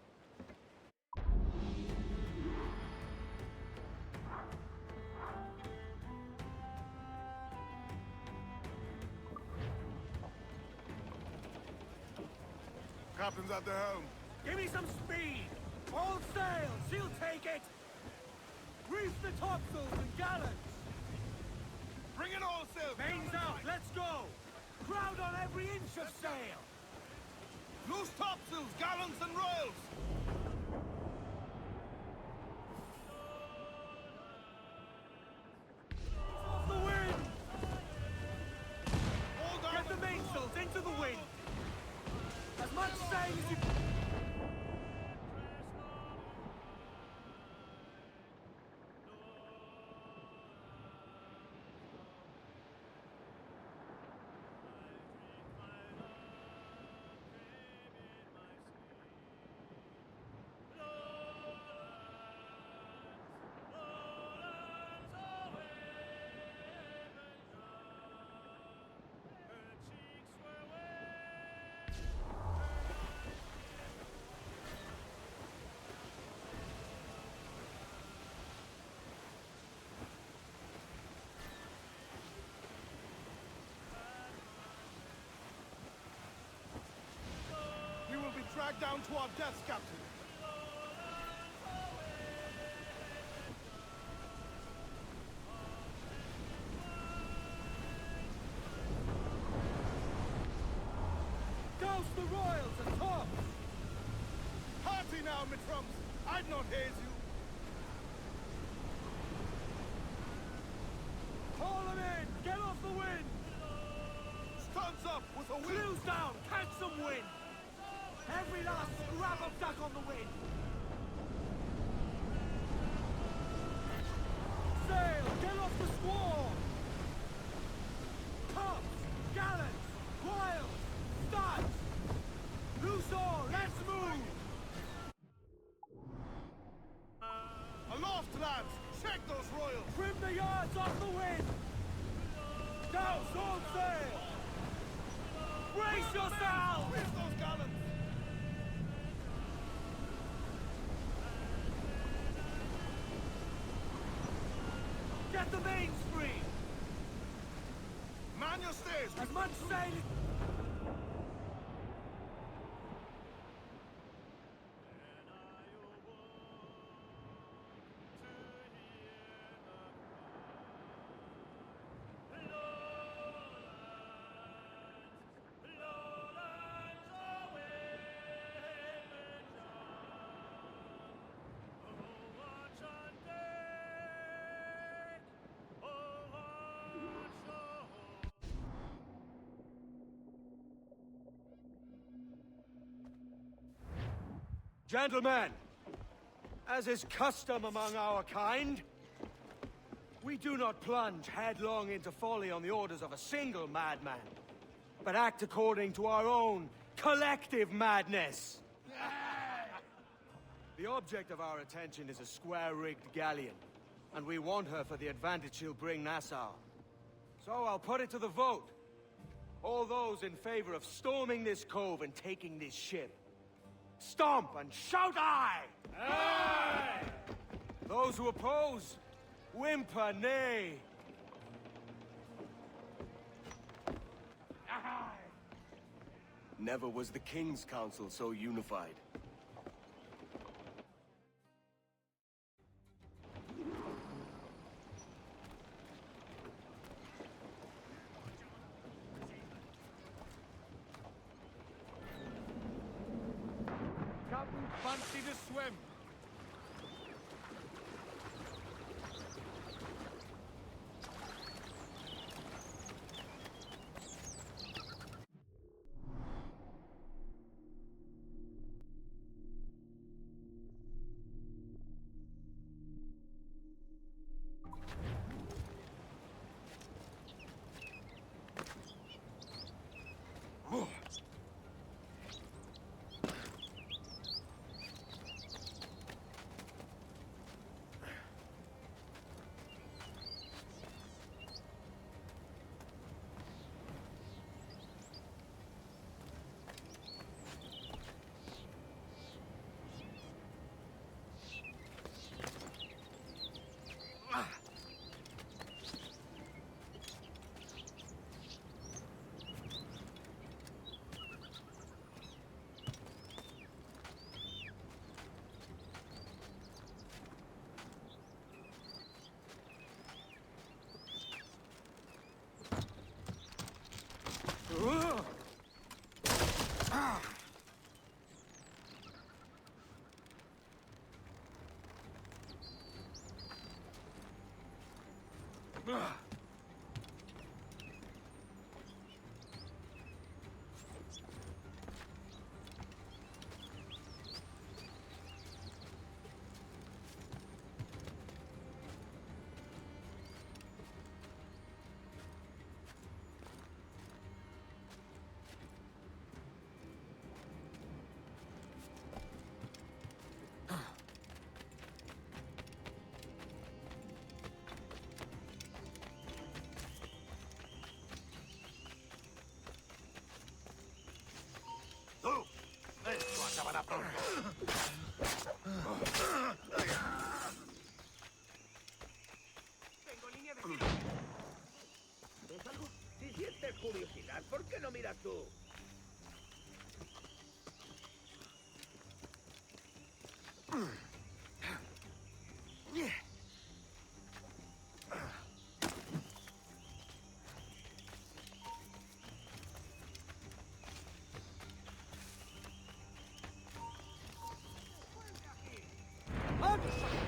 Captain's at the helm. Give me some speed! All sail! She'll take it! Reef the topsails and gallants! Bring it all sail! Mains out! Let's go! Crowd on every inch of sail! Loose topsails, gallants and royals! Off the wind! Hold down Get the mainsails into the wind! As much sail as you... We will be dragged down to our deaths, Captain. Douse the royals and tops! Hearty now, Mitrums. I'd not haze you. Haul them in! Get off the wind! Stuns up with a wind. Clews down! Catch some wind! Every last scrap of duck on the wind! Sail! Get off the squall! Tops! Gallants! Royals! Studs! Loose all! Let's move! lads! Check those royals! Trim the yards off the wind! Douse all sail! Brace yourselves! Squeeze those gallants! Get the mains free! Man your stays! As much sailing... Gentlemen, as is custom among our kind, we do not plunge headlong into folly on the orders of a single madman, but act according to our own collective madness. The object of our attention is a square-rigged galleon, and we want her for the advantage she'll bring Nassau. So I'll put it to the vote. All those in favor of storming this cove and taking this ship, stomp and shout aye! Aye! Those who oppose, whimper nay. Aye! Never was the King's Council so unified. Captain, fancy the swim! Esto acabará pronto. Tengo línea de tiro. ¿Ves algo? Si sientes curiosidad, ¿por qué no miras tú?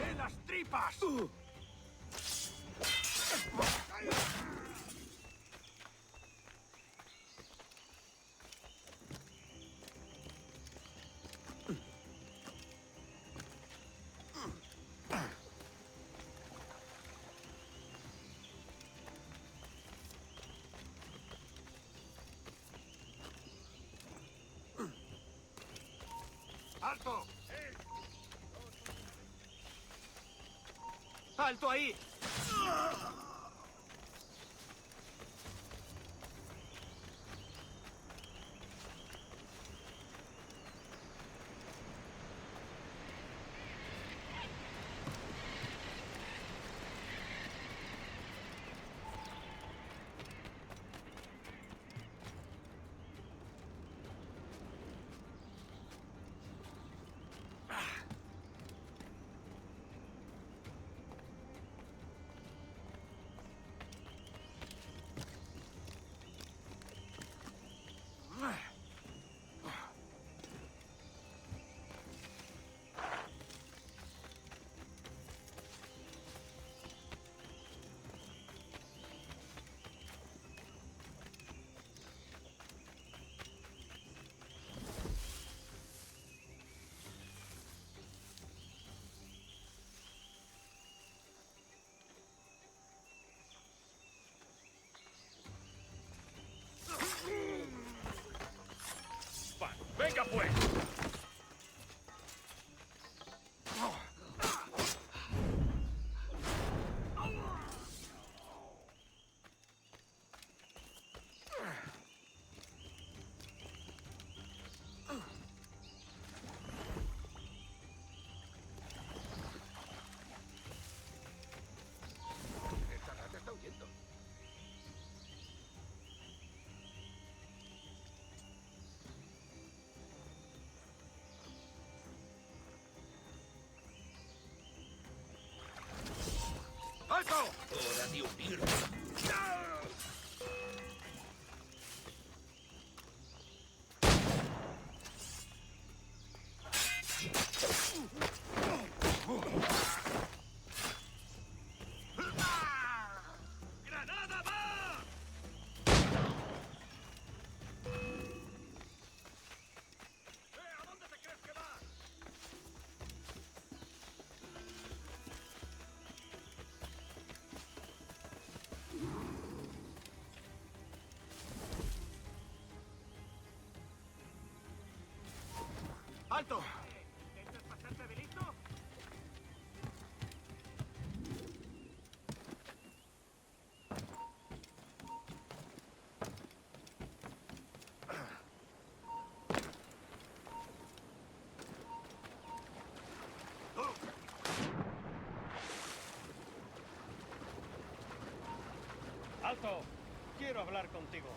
¡En las tripas! ¡Alto! ¡Alto ahí! ¡Venga, pues! Esta rata está huyendo. ¡Alto! Hora de huir. ¡Granada va! ¿A dónde te crees que vas? ¡Alto! ¿Intentas pasarte de listo? ¡Alto! Quiero hablar contigo.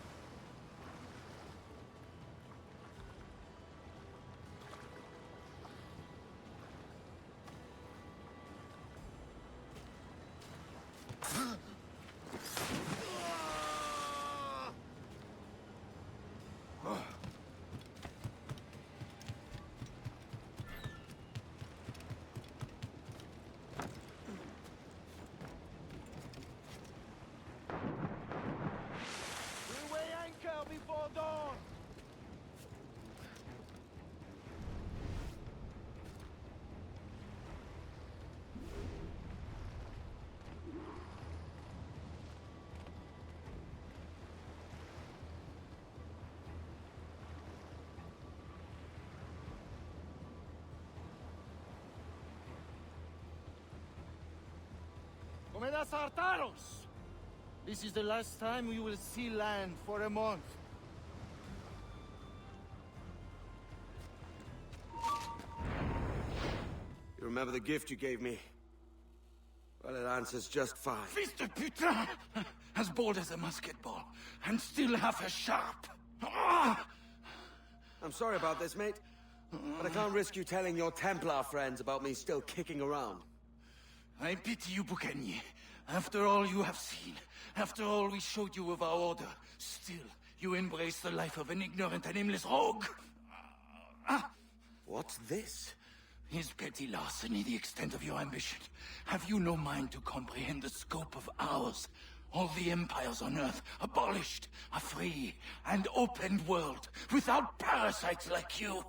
We weigh anchor before dawn. Comedas hartaros! This is the last time we will see land for a month. You remember the gift you gave me? Well, it answers just fine. Fils de putain! As bold as a musket ball, and still half as sharp. Ah! I'm sorry about this, mate. But I can't risk you telling your Templar friends about me still kicking around. I pity you, Boucanier. After all you have seen, after all we showed you of our order, still you embrace the life of an ignorant and aimless rogue. What's this? Is petty larceny the extent of your ambition? Have you no mind to comprehend the scope of ours? All the empires on Earth abolished, a free and open world, without parasites like you.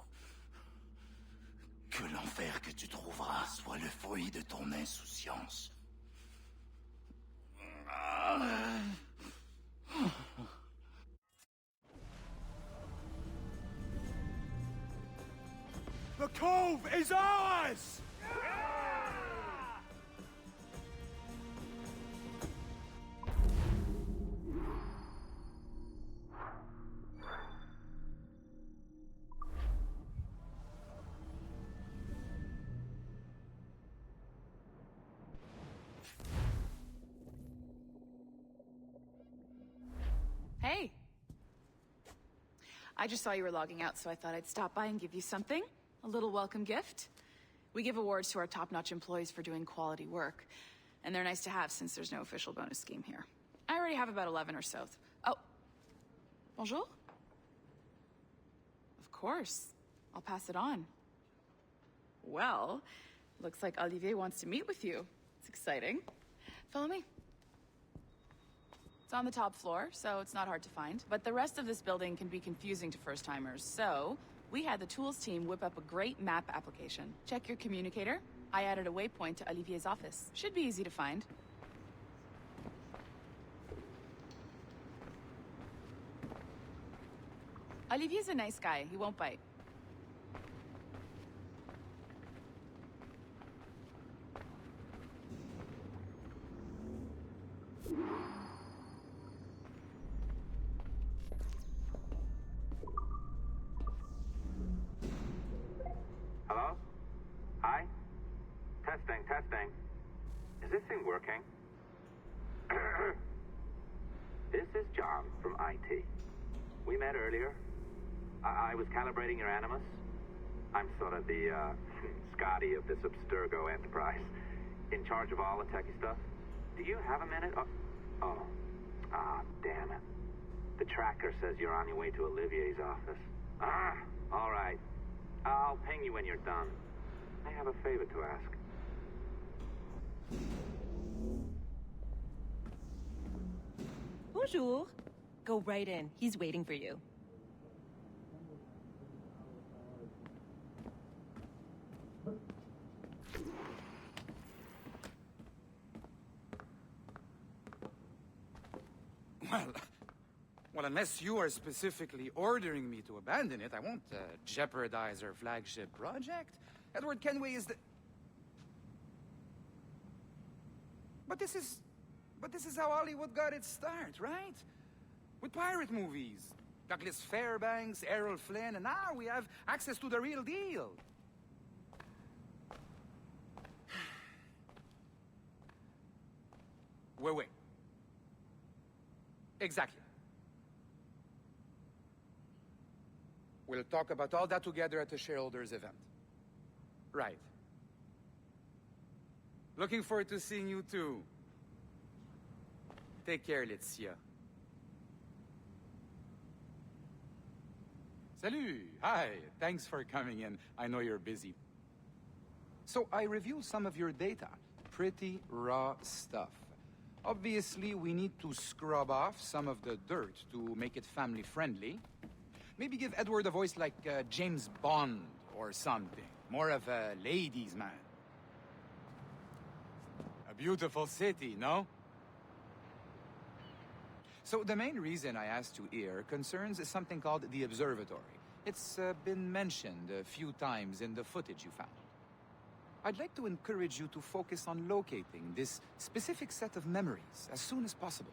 Que l'enfer que tu trouveras soit le fruit de ton insouciance. The cove is ours! I just saw you were logging out, so I thought I'd stop by and give you something. A little welcome gift. We give awards to our top-notch employees for doing quality work. And they're nice to have since there's no official bonus scheme here. I already have about 11 or so. Oh. Bonjour? Of course. I'll pass it on. Well, looks like Olivier wants to meet with you. It's exciting. Follow me. It's on the top floor, so it's not hard to find. But the rest of this building can be confusing to first-timers, so we had the tools team whip up a great map application. Check your communicator. I added a waypoint to Olivier's office. Should be easy to find. Olivier's a nice guy. He won't bite. Hello? Hi? Testing, testing. Is this thing working? This is John from IT. We met earlier. I was calibrating your Animus. I'm sort of the, Scotty of this Abstergo enterprise. In charge of all the techie stuff. Do you have a minute? Damn it. The tracker says you're on your way to Olivier's office. All right. I'll ping you when you're done. I have a favor to ask. Bonjour. Go right in. He's waiting for you. Well, unless you are specifically ordering me to abandon it, I won't jeopardize our flagship project. Edward Kenway is the... But this is how Hollywood got its start, right? With pirate movies. Douglas Fairbanks, Errol Flynn, and now we have access to the real deal. Wait. Exactly. We'll talk about all that together at the shareholders event. Right. Looking forward to seeing you too. Take care, Laetitia. Salut! Hi! Thanks for coming in. I know you're busy. So I reviewed some of your data. Pretty raw stuff. Obviously, we need to scrub off some of the dirt to make it family-friendly. Maybe give Edward a voice like James Bond or something. More of a ladies' man. A beautiful city, no? So the main reason I asked you here concerns something called the observatory. It's been mentioned a few times in the footage you found. I'd like to encourage you to focus on locating this specific set of memories as soon as possible.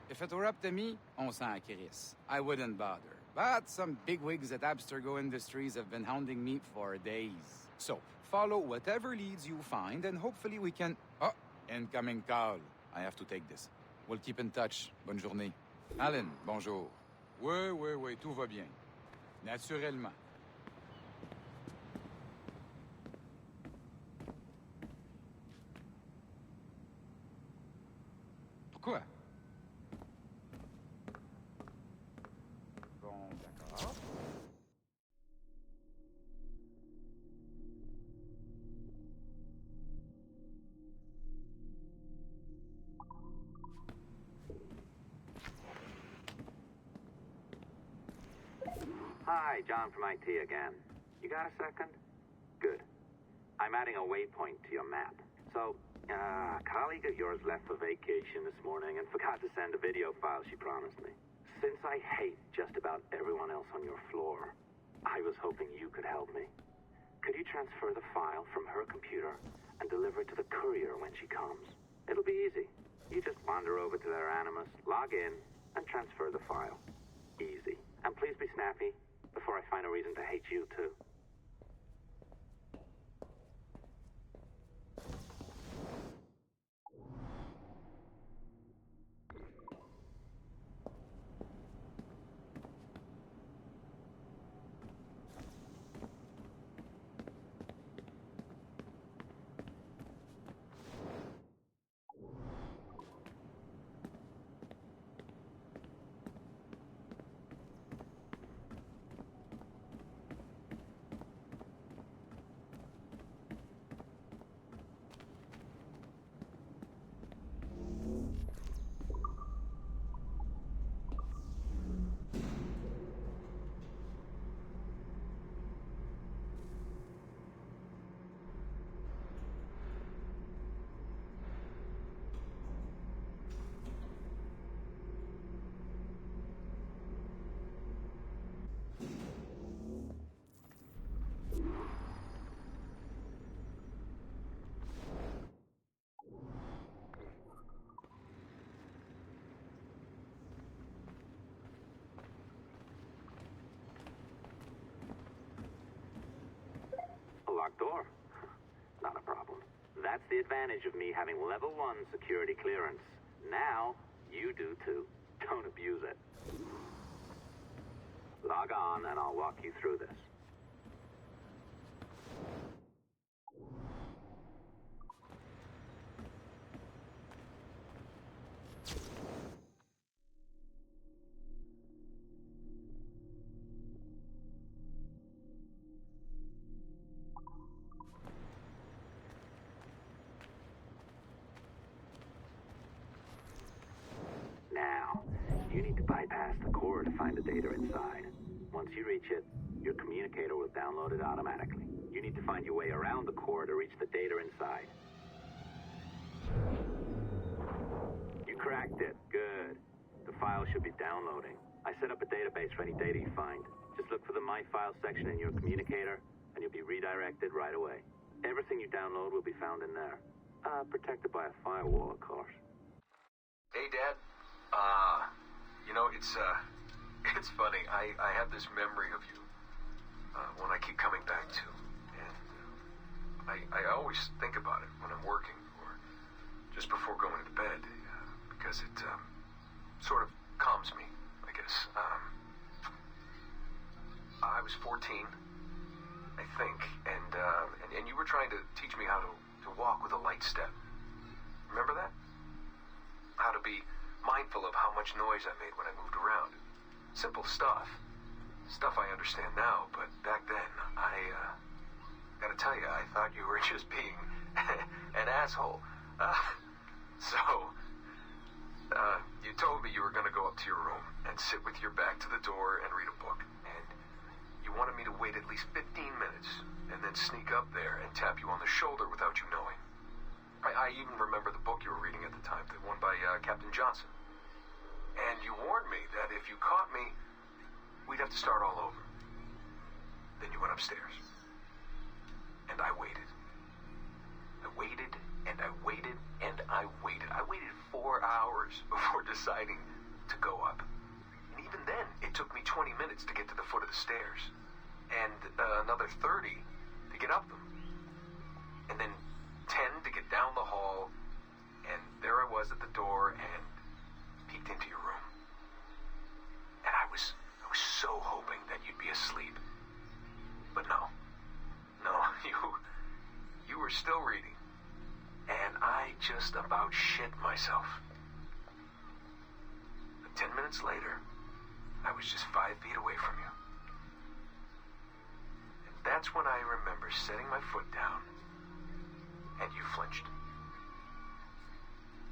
If it were up to me, on s'en crisse. I wouldn't bother. But some bigwigs at Abstergo Industries have been hounding me for days. So, follow whatever leads you find, and hopefully we can... Oh, incoming call. I have to take this. We'll keep in touch. Bonne journée. Alan, bonjour. Oui, tout va bien. Naturellement. Pourquoi? Bon, d'accord. Hi, John from IT again. You got a second? Good. I'm adding a waypoint to your map. So, a colleague of yours left for vacation this morning and forgot to send a video file she promised me. Since I hate just about everyone else on your floor, I was hoping you could help me. Could you transfer the file from her computer and deliver it to the courier when she comes? It'll be easy. You just wander over to their Animus, log in, and transfer the file. Easy. And please be snappy before I find a reason to hate you too. door? Not a problem. That's the advantage of me having level 1 security clearance. Now, you do too. Don't abuse it. Log on and I'll walk you through this. Now, you need to bypass the core to find the data inside. Once you reach it, your communicator will download it automatically. You need to find your way around the core to reach the data inside. You cracked it. Good. The file should be downloading. I set up a database for any data you find. Just look for the My File section in your communicator, and you'll be redirected right away. Everything you download will be found in there. Protected by a firewall, of course. Hey, Dad. It's funny. I have this memory of you, one I keep coming back to. And I always think about it when I'm working or just before going to bed, because it sort of calms me, I guess. I was 14, I think, and you were trying to teach me how to walk with a light step. Remember that? How to be mindful of how much noise I made when I moved around. Simple stuff. Stuff I understand now, but back then, I gotta tell you, I thought you were just being an asshole. You told me you were gonna go up to your room and sit with your back to the door and read a book. And you wanted me to wait at least 15 minutes and then sneak up there and tap you on the shoulder without you knowing. I even remember the book you were reading at the time, the one by Captain Johnson. And you warned me that if you caught me, we'd have to start all over. Then you went upstairs. And I waited. I waited, and I waited, and I waited. I waited 4 hours before deciding to go up. And even then, it took me 20 minutes to get to the foot of the stairs. And another 30 to get up them. And then 10 to get down the hall, and there I was at the door and peeked into your room. And I was so hoping that you'd be asleep. But no, you were still reading, and I just about shit myself. But 10 minutes later, I was just 5 feet away from you. And that's when I remember setting my foot down. And you flinched.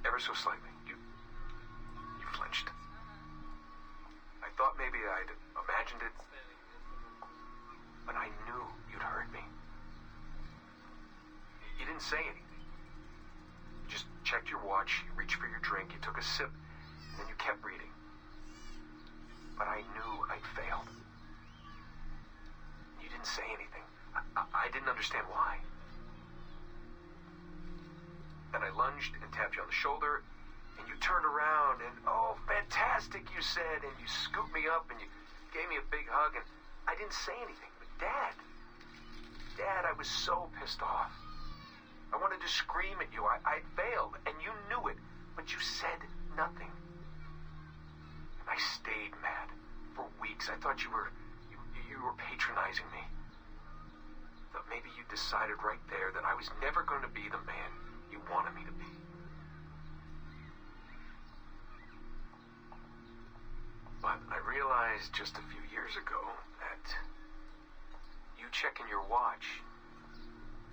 Ever so slightly. You flinched. I thought maybe I'd imagined it, but I knew you'd heard me. You didn't say anything. You just checked your watch, you reached for your drink, you took a sip, and then you kept reading. But I knew I'd failed. You didn't say anything. I didn't understand why. Then I lunged and tapped you on the shoulder, and you turned around, and oh, fantastic, you said, and you scooped me up, and you gave me a big hug, and I didn't say anything. But Dad, I was so pissed off. I wanted to scream at you. I failed, and you knew it, but you said nothing. And I stayed mad for weeks. I thought you were patronizing me. But maybe you decided right there that I was never going to be the man you wanted me to be. But I realized just a few years ago that you checking your watch,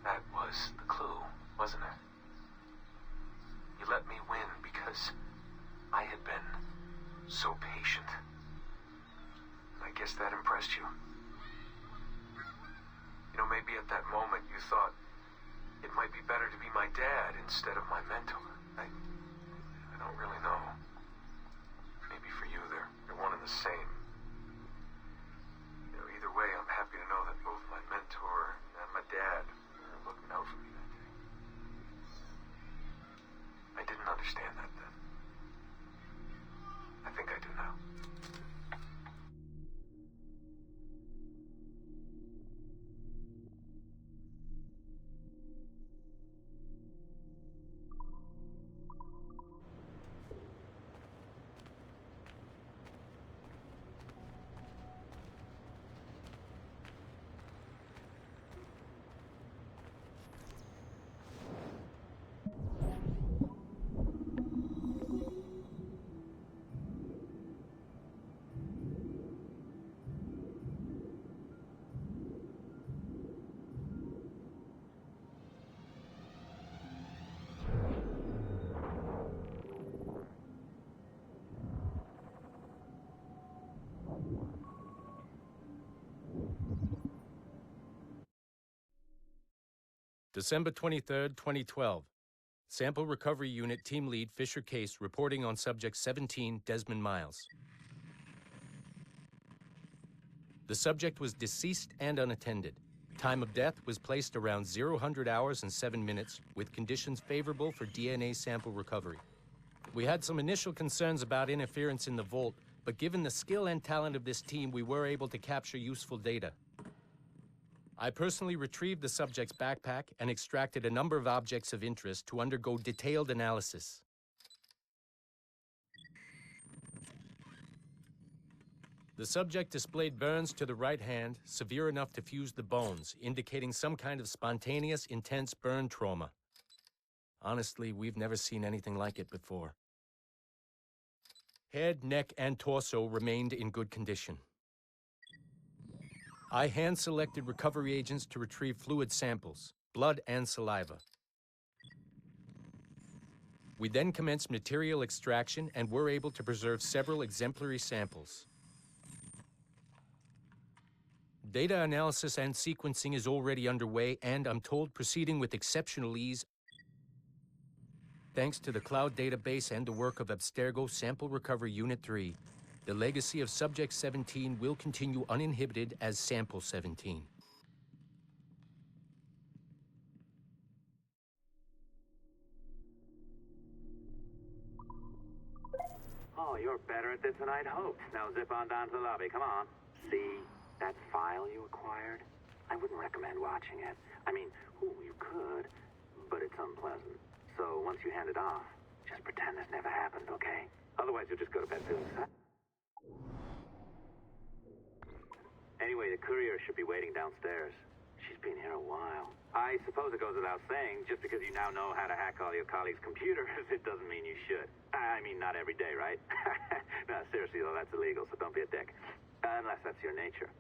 that was the clue, wasn't it? You let me win because I had been so patient. I guess that impressed you. You know, maybe at that moment you thought it might be better to be my dad instead of my mentor. I don't really know. Maybe for you they're one and the same. You know, either way, I'm happy to know that both my mentor and my dad are looking out for me that day. I didn't understand that then. I think I do now. December 23rd, 2012. Sample Recovery Unit Team Lead Fisher Case reporting on Subject 17, Desmond Miles. The subject was deceased and unattended. Time of death was placed around 00 hours and 7 minutes, with conditions favorable for DNA sample recovery. We had some initial concerns about interference in the vault, but given the skill and talent of this team, we were able to capture useful data. I personally retrieved the subject's backpack and extracted a number of objects of interest to undergo detailed analysis. The subject displayed burns to the right hand, severe enough to fuse the bones, indicating some kind of spontaneous, intense burn trauma. Honestly, we've never seen anything like it before. Head, neck, and torso remained in good condition. I hand-selected recovery agents to retrieve fluid samples, blood and saliva. We then commenced material extraction and were able to preserve several exemplary samples. Data analysis and sequencing is already underway, and I'm told proceeding with exceptional ease thanks to the cloud database and the work of Abstergo Sample Recovery Unit 3. The legacy of Subject 17 will continue uninhibited as Sample 17. Oh, you're better at this than I'd hoped. Now zip on down to the lobby. Come on. See that file you acquired? I wouldn't recommend watching it. I mean, you could, but it's unpleasant. So once you hand it off, just pretend this never happened, okay? Otherwise, you'll just go to bed feeling sad. Anyway, the courier should be waiting downstairs. She's been here a while. I suppose it goes without saying, just because you now know how to hack all your colleagues' computers, it doesn't mean you should. I mean, not every day, right? No, seriously, though, that's illegal, so don't be a dick. Unless that's your nature.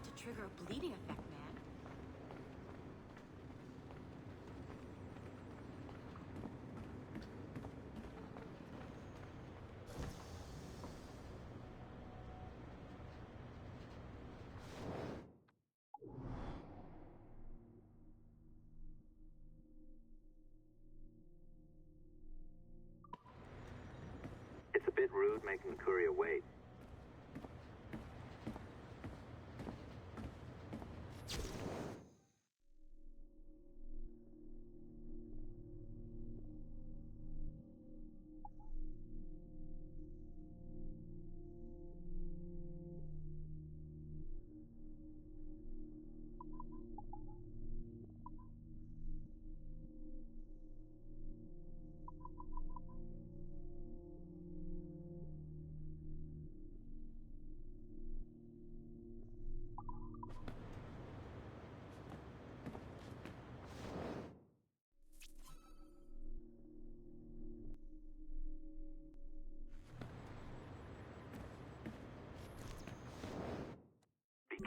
To trigger a bleeding effect, man. It's a bit rude making the courier wait.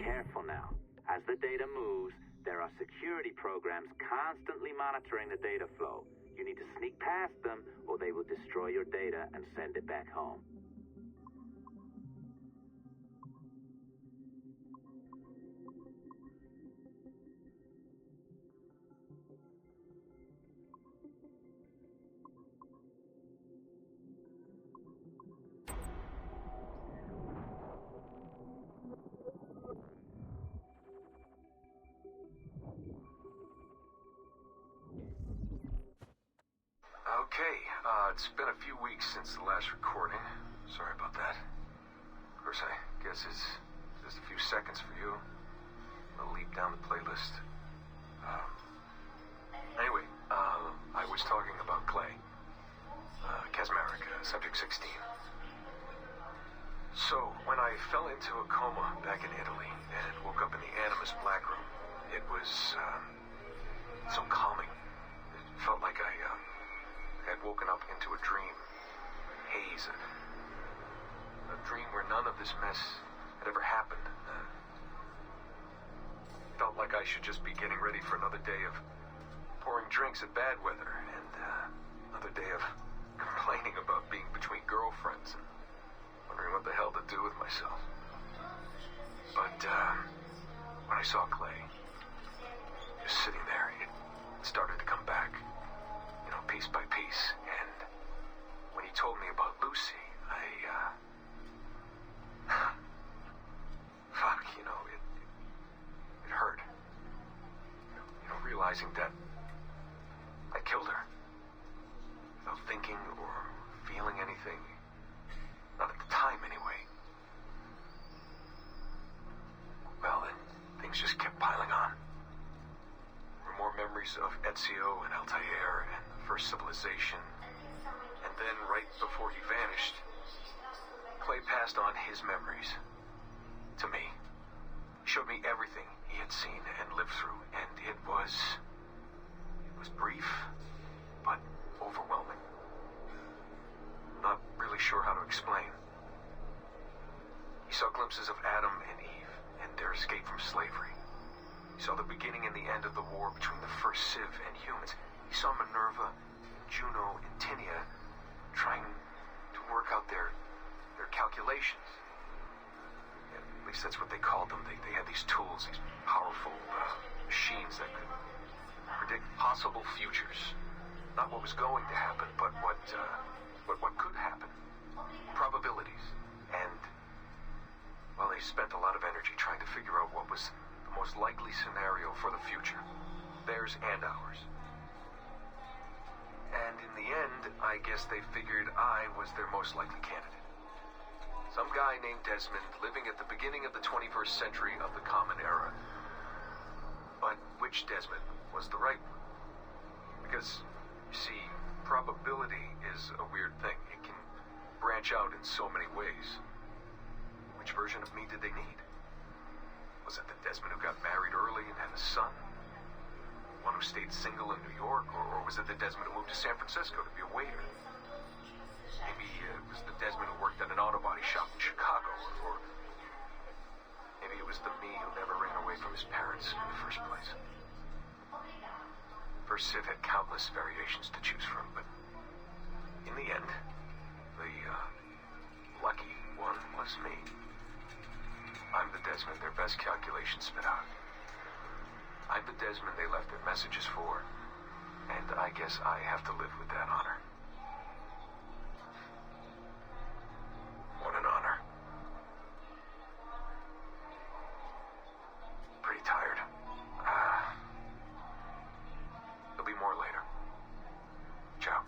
Careful now. As the data moves, there are security programs constantly monitoring the data flow. You need to sneak past them, or they will destroy your data and send it back home. Okay, it's been a few weeks since the last recording. Sorry about that. Of course, I guess it's just a few seconds for you. I'll leap down the playlist. Anyway, I was talking about Clay. Casmeric, Subject 16. So, when I fell into a coma back in Italy and woke up in the Animus Black Room, it was, so calming. It felt like I had woken up into a dream. Haze. A dream where none of this mess had ever happened. Felt like I should just be getting ready for another day of pouring drinks at bad weather and another day of complaining about being between girlfriends and wondering what the hell to do with myself. But when I saw Clay just sitting there, it started to come back, piece by piece. And when he told me about Lucy, fuck, it hurt. Realizing that I killed her without thinking or feeling anything. Not at the time, anyway. Well, then, things just kept piling on. There were more memories of Ezio and Altair and the first civilization. And then, right before he vanished, Clay passed on his memories to me. He showed me everything he had seen and lived through, and it was brief, but overwhelming. Not really sure how to explain. He saw glimpses of Adam and Eve and their escape from slavery. He saw the beginning and the end of the war between the first Civ and humans. He saw Minerva, Juno, and Tinia trying to work out their calculations. At least that's what they called them. They had these tools, these powerful machines that could predict possible futures. Not what was going to happen, but what could happen. Probabilities. And, well, they spent a lot of energy trying to figure out what was the most likely scenario for the future. Theirs and ours. And in the end, I guess they figured I was their most likely candidate. Some guy named Desmond living at the beginning of the 21st century of the Common Era. But which Desmond was the right one? Because, you see, probability is a weird thing. It can branch out in so many ways. Which version of me did they need? Was it the Desmond who got married early and had a son? One who stayed single in New York? Or was it the Desmond who moved to San Francisco to be a waiter? Maybe it was the Desmond who worked at an auto body shop in Chicago, or maybe it was the me who never ran away from his parents in the first place. First Civ had countless variations to choose from, but in the end, the lucky one was me. I'm the Desmond their best calculations spit out. I'm the Desmond they left their messages for, and I guess I have to live with that honor. What an honor. Pretty tired. There'll be more later. Ciao.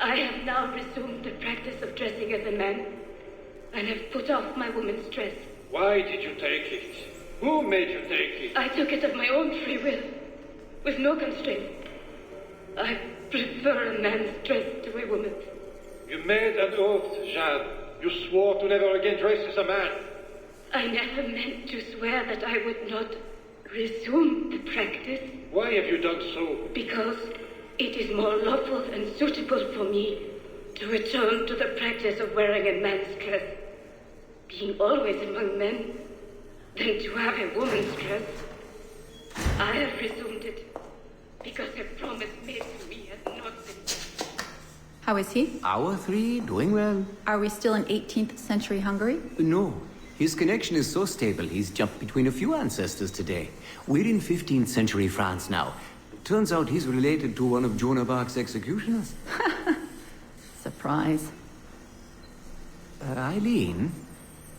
I have now resumed the practice of dressing as a man, and have put off my woman's dress. Why did you take it? Who made you take it? I took it of my own free will, with no constraint. I prefer a man's dress to a woman's. You made an oath, Jeanne. You swore to never again dress as a man. I never meant to swear that I would not resume the practice. Why have you done so? Because it is more lawful and suitable for me to return to the practice of wearing a man's dress, being always among men, than to have a woman's dress. I have resumed it because a promise made to me has not been. How is he? Our three, doing well. Are we still in 18th century Hungary? No. His connection is so stable, he's jumped between a few ancestors today. We're in 15th century France now. Turns out he's related to one of Joan of Arc's executioners. Surprise. Eileen,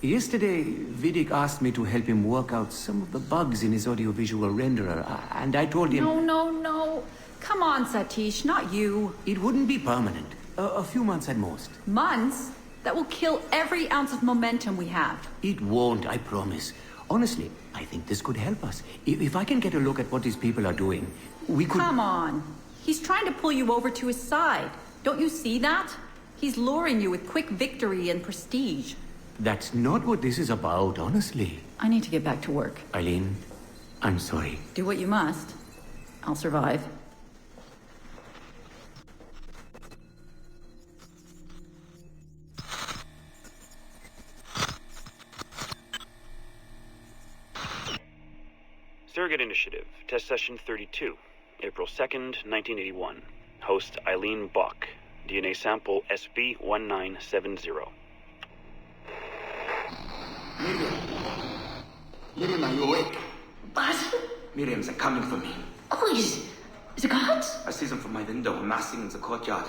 yesterday Vidic asked me to help him work out some of the bugs in his audiovisual renderer, and I told him... No. Come on, Satish, not you. It wouldn't be permanent. A few months at most. Months? That will kill every ounce of momentum we have. It won't, I promise. Honestly, I think this could help us. If I can get a look at what these people are doing, we could... Come on. He's trying to pull you over to his side. Don't you see that? He's luring you with quick victory and prestige. That's not what this is about, honestly. I need to get back to work. Eileen, I'm sorry. Do what you must. I'll survive. Surrogate Initiative, Test Session 32, April 2nd, 1981. Host Eileen Bach, DNA sample SB1970. Miriam, are you awake? What? Miriam, they're coming for me. Oh, is it God? I see them from my window, amassing in the courtyard.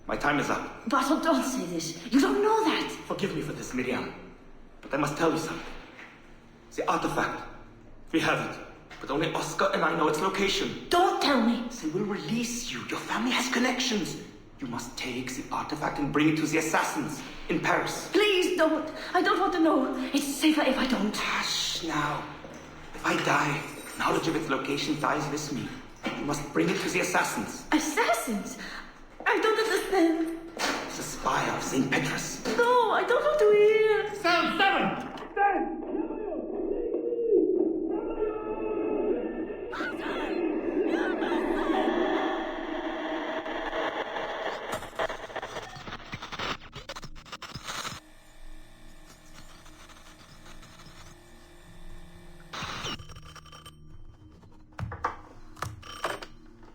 My time is up. Bartle, don't say this. You don't know that. Forgive me for this, Miriam. But I must tell you something. The artifact. We have it. But only Oscar and I know its location. Don't tell me. They will release you. Your family has connections. You must take the artifact and bring it to the assassins in Paris. Please don't. I don't want to know. It's safer if I don't. Hush now. If I die, knowledge of its location dies with me. You must bring it to the assassins. Assassins? I don't understand. The spire of St. Petrus. No, I don't want to hear. Cell 7!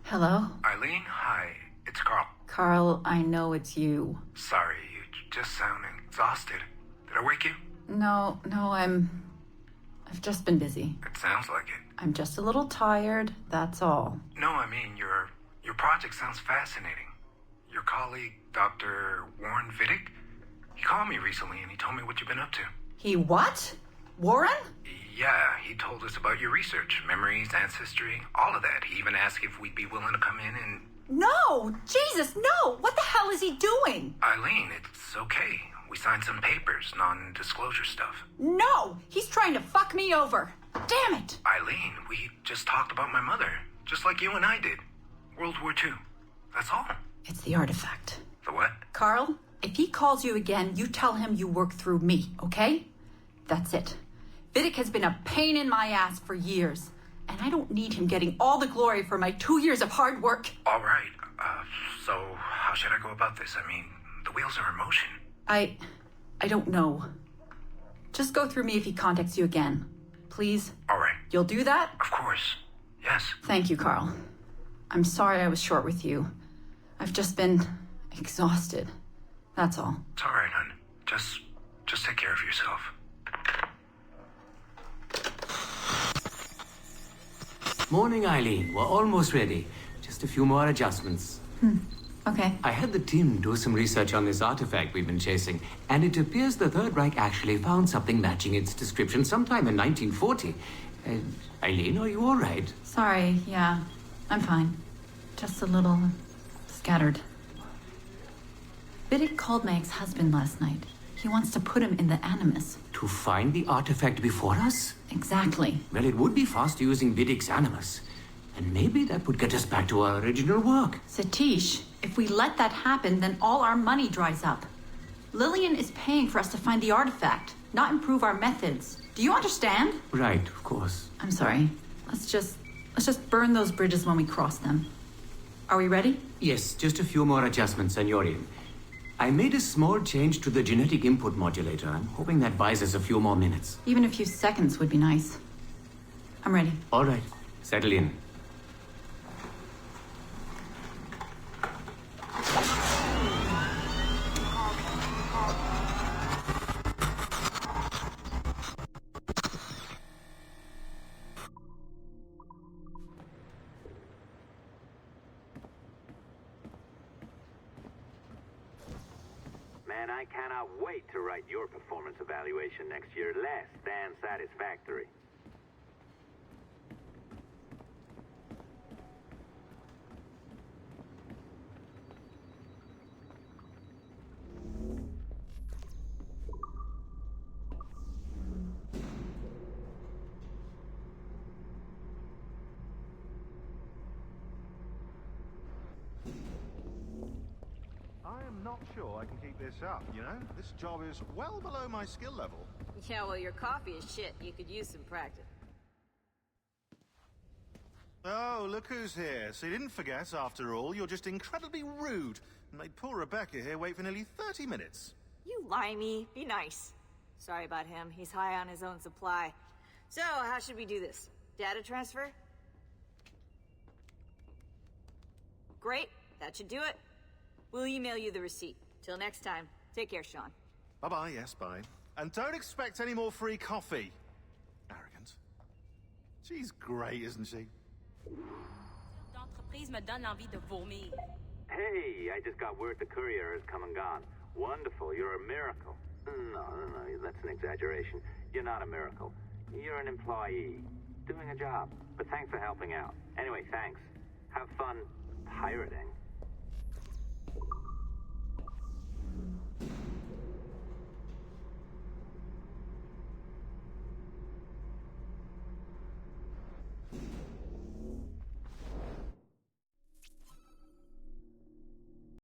Hello? Eileen, hi. It's Carl. Carl, I know it's you. Sorry, you just sound exhausted. Did I wake you? No, I've just been busy. It sounds like it. I'm just a little tired, that's all. No, I mean, your project sounds fascinating. Your colleague, Dr. Warren Vidic, he called me recently and he told me what you've been up to. He what? Warren? Yeah, he told us about your research, memories, ancestry, all of that. He even asked if we'd be willing to come in and... No! Jesus, no! What the hell is he doing? Eileen, it's okay. We signed some papers, non-disclosure stuff. No! He's trying to fuck me over. Damn it! Eileen, we just talked about my mother, just like you and I did. World War II. That's all. It's the artifact. The what? Carl, if he calls you again, you tell him you work through me, okay? That's it. Vidic has been a pain in my ass for years, and I don't need him getting all the glory for my 2 years of hard work. All right. So how should I go about this? I mean, the wheels are in motion. I don't know. Just go through me if he contacts you again. Please? All right. You'll do that? Of course. Yes. Thank you, Carl. I'm sorry I was short with you. I've just been exhausted. That's all. It's all right, hon. Just take care of yourself. Morning, Eileen. We're almost ready. Just a few more adjustments. Okay. I had the team do some research on this artifact we've been chasing, and it appears the Third Reich actually found something matching its description sometime in 1940. Eileen, are you all right? Sorry, yeah. I'm fine. Just a little scattered. Vidic called my ex-husband last night. He wants to put him in the Animus. To find the artifact before us? Exactly. Well, it would be fast using Vidic's Animus. And maybe that would get us back to our original work. Satish, if we let that happen, then all our money dries up. Lillian is paying for us to find the artifact. not improve our methods. Do you understand? Right, of course. I'm sorry. Let's just burn those bridges when we cross them. Are we ready? Yes, just a few more adjustments, Senorian. I made a small change to the genetic input modulator. I'm hoping that buys us a few more minutes. Even a few seconds would be nice. I'm ready. All right. Settle in. Man, I cannot wait to write your performance evaluation next year. Less than satisfactory. I am not sure I can keep this up, you know? This job is well below my skill level. Yeah, well, your coffee is shit. You could use some practice. Oh, look who's here. So you didn't forget, after all, you're just incredibly rude and made poor Rebecca here wait for nearly 30 minutes. You limey. Be nice. Sorry about him. He's high on his own supply. So, how should we do this? Data transfer? Great. That should do it. We'll email you the receipt. Till next time. Take care, Sean. Bye-bye, yes, bye. And don't expect any more free coffee. Arrogant. She's great, isn't she? L'entreprise me donne envie de vomir. Hey, I just got word the courier has come and gone. Wonderful, you're a miracle. No, that's an exaggeration. You're not a miracle. You're an employee, doing a job. But thanks for helping out. Anyway, thanks. Have fun pirating.